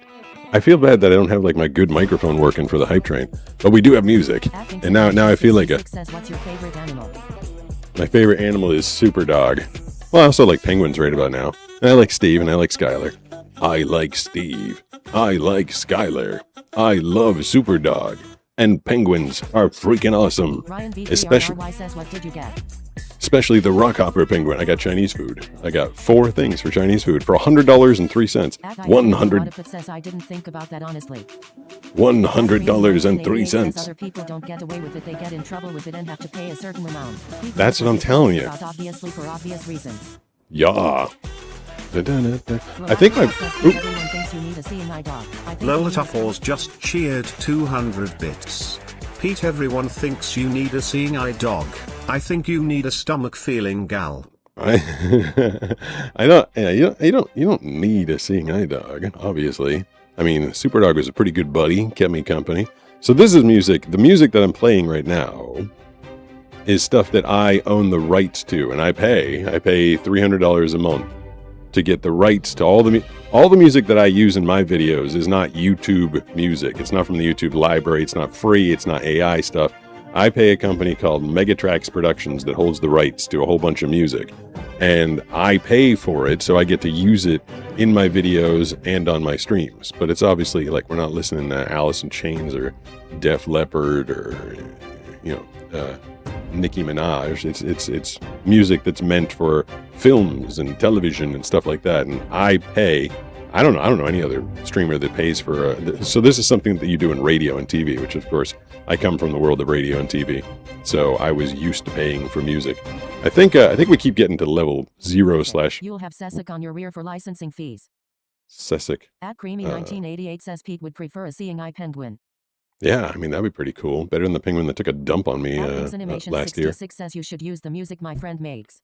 I feel bad that I don't have like my good microphone working for the hype train, but we do have music. And now I feel like 66 says what's your favorite animal? my favorite animal is Super Dog. Well, I also like penguins right about now. And I like Steve and I like Skylar. I like Steve. I like Skylar. I love Super Dog. And penguins are freaking awesome. Ryan Especially- B3RRY says what did you get? Especially the rockhopper penguin. I got Chinese food. I got 4 things for Chinese food for $100.03. At I $100 What if it says I didn't think about that honestly? $100.03. Other people don't get away with it. They get in trouble with it and have to pay a certain amount. People That's what I'm don't telling you. about Obviously for obvious reasons. Yeah. I think my. Oop. Everyone thinks you need a seeing eye dog. I think Lola you need a Tuffles just cheered 200 bits. Pete, everyone thinks you need a seeing eye dog. I think you need a stomach feeling gal. I don't. Yeah, you don't need a seeing eye dog. Obviously, I mean, Super Dog was a pretty good buddy, kept me company. So this is music. The music that I'm playing right now is stuff that I own the rights to, and I pay $300 a month to get the rights to all the music that I use in my videos. Is not YouTube music. It's not from the YouTube library. It's not free. It's not AI stuff. I pay a company called Megatrax Productions that holds the rights to a whole bunch of music, and I pay for it, so I get to use it in my videos and on my streams. But it's obviously like we're not listening to Alice in Chains or Def Leppard or Nicki Minaj. It's music that's meant for films and television and stuff like that. And I pay. I don't know any other streamer that pays for. So this is something that you do in radio and TV, which of course I come from the world of radio and TV. So I was used to paying for music. I think we keep getting to level 0 / You'll have Sessic on your rear for licensing fees. Sessic. At Creamy 1988 says Pete would prefer a seeing eye penguin. Yeah, I mean that'd be pretty cool. Better than the penguin that took a dump on me Animation last year. 66 says you should use the music my friend makes.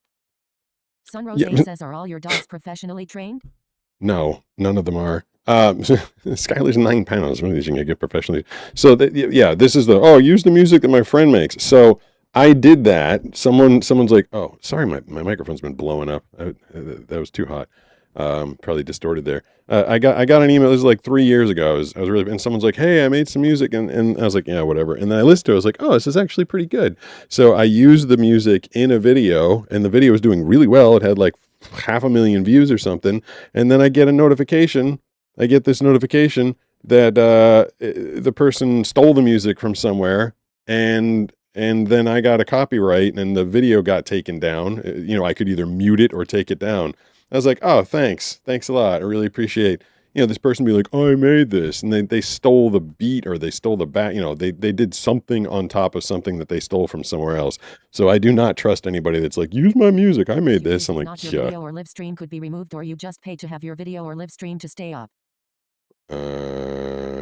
Sunrose Yeah. 8 says are all your dogs professionally trained? No, none of them are. Skylar's 9 pounds. One of these you can get professionally. So this is use the music that my friend makes. So I did that. Someone's like, oh, sorry, my microphone's been blowing up. That was too hot. Probably distorted there. I got an email. This is like 3 years ago. I was really, and someone's like, hey, I made some music, and I was like, yeah, whatever. And then I listened to it. I was like, oh, this is actually pretty good. So I used the music in a video, and the video was doing really well. It had like 500,000 views or something. And then I get a notification. I get this notification that the person stole the music from somewhere, and then I got a copyright, and the video got taken down. I could either mute it or take it down. I was like, oh, thanks a lot. I really appreciate, this person be like, oh, I made this. And they stole the beat, or they stole the back, they did something on top of something that they stole from somewhere else. So I do not trust anybody that's like, use my music, I made this. I'm like, Not your video or live stream could be removed, or you just pay to have your video or live stream to stay up.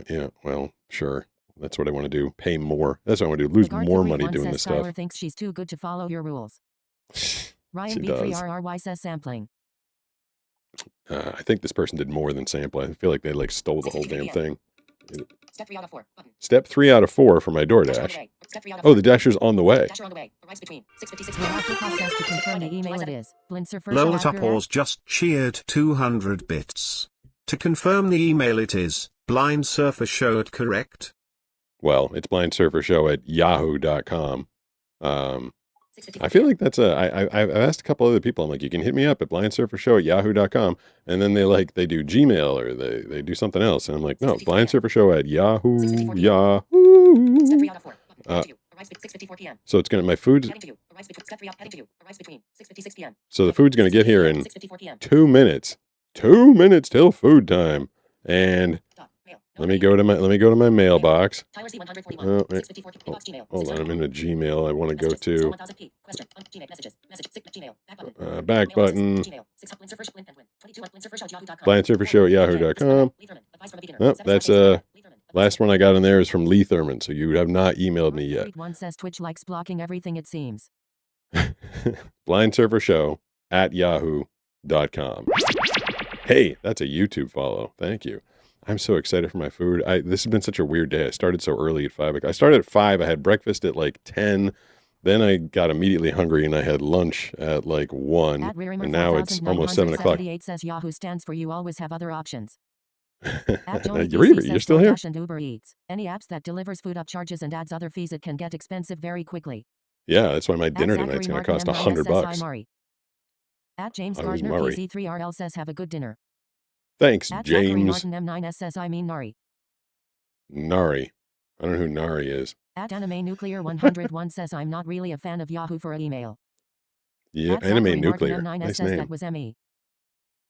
Yeah, well, sure. That's what I want to do. Pay more. That's what I want to do. Lose Regard more to money Reed doing says this stuff. Skylar thinks she's too good to follow your rules. Ryan She does. B3RRY says sampling. I think this person did more than sample. I feel like they stole the whole damn thing. Step 3 out of 4. Button. Step 3 out of 4 for my Dasher on the DoorDash. way. Step 3 out of Oh, 4. the Dasher's on the way. Dasher on the way. Arrives between 6:56 The p.m. Lolatalk says to confirm the email it is. Blindsurfer Lola show at Tupors just cheered 200 bits. To confirm the email it is, Blind Surfer Show at correct? Well, it's blindsurfershow@yahoo.com. I 6:54 feel like that's I've asked a couple other people. I'm like, you can hit me up at blindsurfershow@yahoo.com, and then they do Gmail or they do something else, and I'm like, no, blindsurfershow@yahoo. Step 3 Yahoo. out of 4. Button. Heading to you. Arrives at 6:54 p.m. So it's gonna my food's Heading to you. Arrives between step 3 out. Heading to you. Arrives between 6:56 p.m. so the food's gonna get here in 6:54 p.m. 2 minutes. 2 minutes till food time, and Dot. Mail. let me go to my mailbox. Tyler C141. Oh, wait. 6:54 inbox Gmail. Hold on, I'm in a Gmail. I want to go Messages. to 1000p. Question. Gmail. Messages. Message. Gmail. Back button. back Mailboxes. button. Gmail. 6 Blindsurfer Show. Blindsurfer 22 blindsurfershow@yahoo.com. blindsurfershow@yahoo.com. Lee Thurman. Advice from a beginner. Oh, 7 that's Lee Thurman. last one I got in there is from Lee Thurman, so you have not emailed me yet. One says Twitch likes blocking everything it seems. blindsurfershow@yahoo.com. Hey, that's a YouTube follow. Thank you. I'm so excited for my food. This has been such a weird day. I started so early at 5. I started at 5. I had breakfast at like 10. Then I got immediately hungry and I had lunch at like 1. At And now it's almost 7 o'clock. 4978 says Yahoo stands for you always have other options. At You're still here? DoorDash and Uber Eats. Any apps that delivers food upcharges and adds other fees, it can get expensive very quickly. Yeah, that's why my At dinner Zachary tonight's going to Martin cost M9 says, $100. Hi, Mari. At James Oh, who's Gardner Murray? PZ3RL says have a good dinner. Thanks, At Zachary James. Martin M9S says I mean Nari. Nari. I don't know who Nari is. At Anime Nuclear 101 says I'm not really a fan of Yahoo for an email. Yeah, At Anime Zachary Nuclear. Martin M9S Nice says name. that was ME.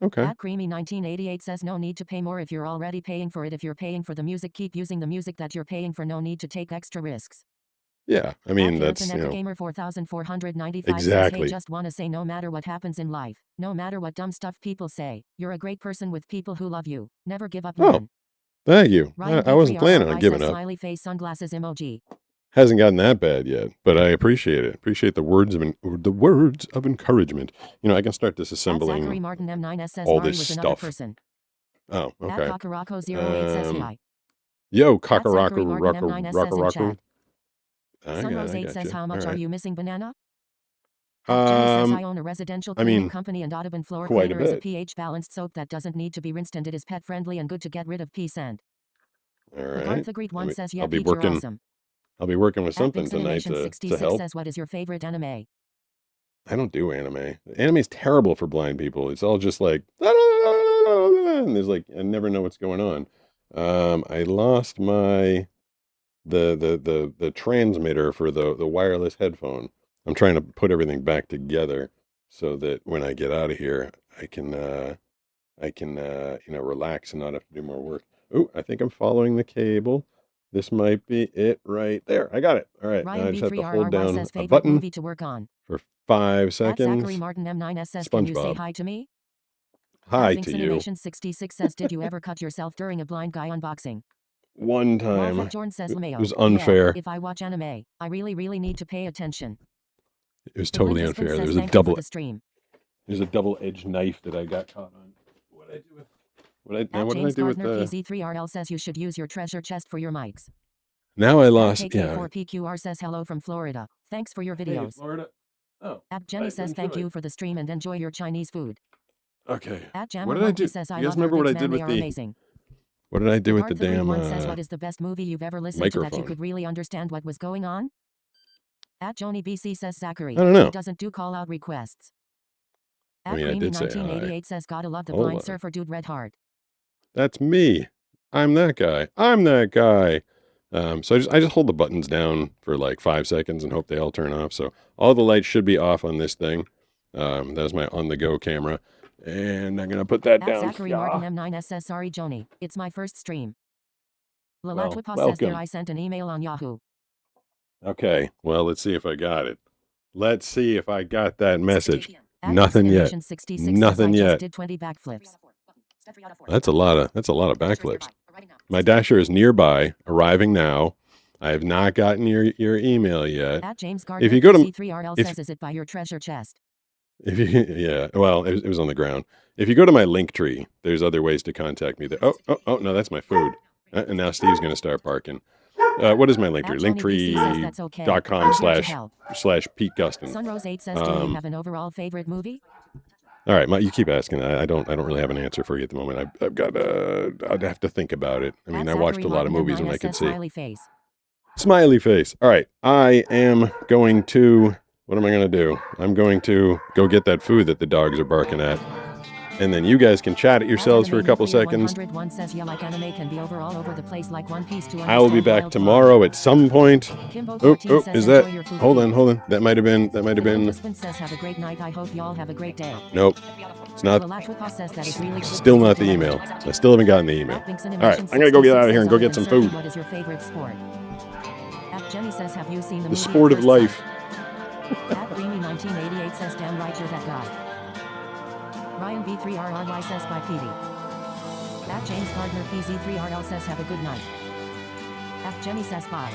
Okay. At Creamy 1988 says no need to pay more if you're already paying for it. If you're paying for the music, keep using the music that you're paying for. No need to take extra risks. Yeah, I mean, At that's, Internet Gamer 4495 says, Exactly. hey, just want to say no matter what happens in life, no matter what dumb stuff people say, you're a great person with people who love you. Never give up, Oh, man. thank you. Ryan I wasn't planning on P3RRI giving says up. smiley face sunglasses emoji. Hasn't gotten that bad yet, but I appreciate it. Appreciate the words of encouragement. You know, I can start At Zachary disassembling Martin M9S says all Mari this was another stuff. person. Oh, At okay. Kakarako08 says Um, hi. Yo, Zachary Kakaraku, Martin M9S says in Raku. chat. I Sunrose 8 got says you. how much All are right. you missing, banana? At Jenny says I Um, own a residential I cleaning mean, company and Audubon floor quite a cleaner is a bit. pH balanced soap that doesn't need to be rinsed and it is pet friendly and good to get rid of pee sand. All The right. Garth Agreed one says yeah, I'll be Pete, you're working. awesome. I'll be working with At something tonight to Vixenimation66 help. says what is your favorite anime? I don't do anime. Anime's terrible for blind people. It's all just like, and there's like, I never know what's going on. I lost my the transmitter for the wireless headphone. I'm trying to put everything back together so that when I get out of here, I can relax and not have to do more work. Oh, I think I'm following the cable. This might be it right there. I got it. All right. Now I Ryan just have to hold B3RRY down says a favorite button movie to work on. for 5 At Zachary seconds. Martin M9S says can you say SpongeBob. hi to me? Hi At to you. Vixenimation66 says did you ever cut yourself during a blind guy unboxing? One Wolf time. Jorn says It LMAO. was Yeah, unfair. if I watch anime, I really need to pay attention. It was The totally Wind unfair. Husband There says was a thank you for double. the stream. There's a double-edged knife that I got caught on. What did I do with? At What did I James do with Gardner the? PZ3RL says you should use your treasure chest for your mics. Now I At lost. Yeah. KK4PQR says hello from Florida. Thanks for your videos. Florida. Oh. At Jenny says thank you for the stream and enjoy your Chinese food. Okay. At What Jammer did I do? Monkey says I You guys love your remember what I vids, did man, with they are the? amazing. What did I do with the Garth damn One says what is the best movie you've ever listened to that you microphone? could really understand what was going on? At Joni BC says Zachary. I don't know. He doesn't do call out requests. I At mean, I Creamy did say hi. 1988 says gotta love the Hold blind on. surfer dude Red Heart. That's me. I'm that guy. I'm that guy. So I just hold the buttons down for like 5 seconds and hope they all turn off. So all the lights should be off on this thing. That was my on-the-go camera, and I'm gonna put that At down. Zachary Yeah. Martin M9S says sorry Joni, it's my first stream. Well, Lalatwipa says there welcome. I sent an email on Yahoo. Okay. Well, let's see if I got it. Let's see if I got that message. 6:58 p.m. At Nothing yet. Vixenimation66 says Nothing I just yet. did 20 backflips. Step 3 out of 4. That's a lot of Dasher is backflips. nearby. Arriving now. My Dasher is nearby, arriving now. I have not gotten your email yet. At James Gardner you go to- C3RL if- says is it by your treasure chest? If you, yeah, well, it was on the ground. If you go to my link tree, there's other ways to contact me there. Oh, no, that's my food. And now Steve's going to start barking. What is my link tree? Linktree.com/ Pete Gustin. Sunrose 8 says, do you have an overall favorite movie? All right, you keep asking. I don't really have an answer for you at the moment. I've got I'd have to think about it. I mean, I watched a lot of movies and I could see. Smiley face. Smiley face. All right, I am going to. What am I going to do? I'm going to go get that food that the dogs are barking at. And then you guys can chat it yourselves for a couple seconds. I will be back tomorrow at some point. Oh, is that? Hold on. That might have been. Nope. It's not. Still not the email. I still haven't gotten the email. All right, I'm gonna go get out of here and go get some food. What is your favorite sport? Jenny says, have you seen The sport of life. Dreamy 1988 says, damn right you're that guy. Ryan B3RRY says, bye Petey. James Gardner PZ3RL says, have a good night. Jenny says, bye.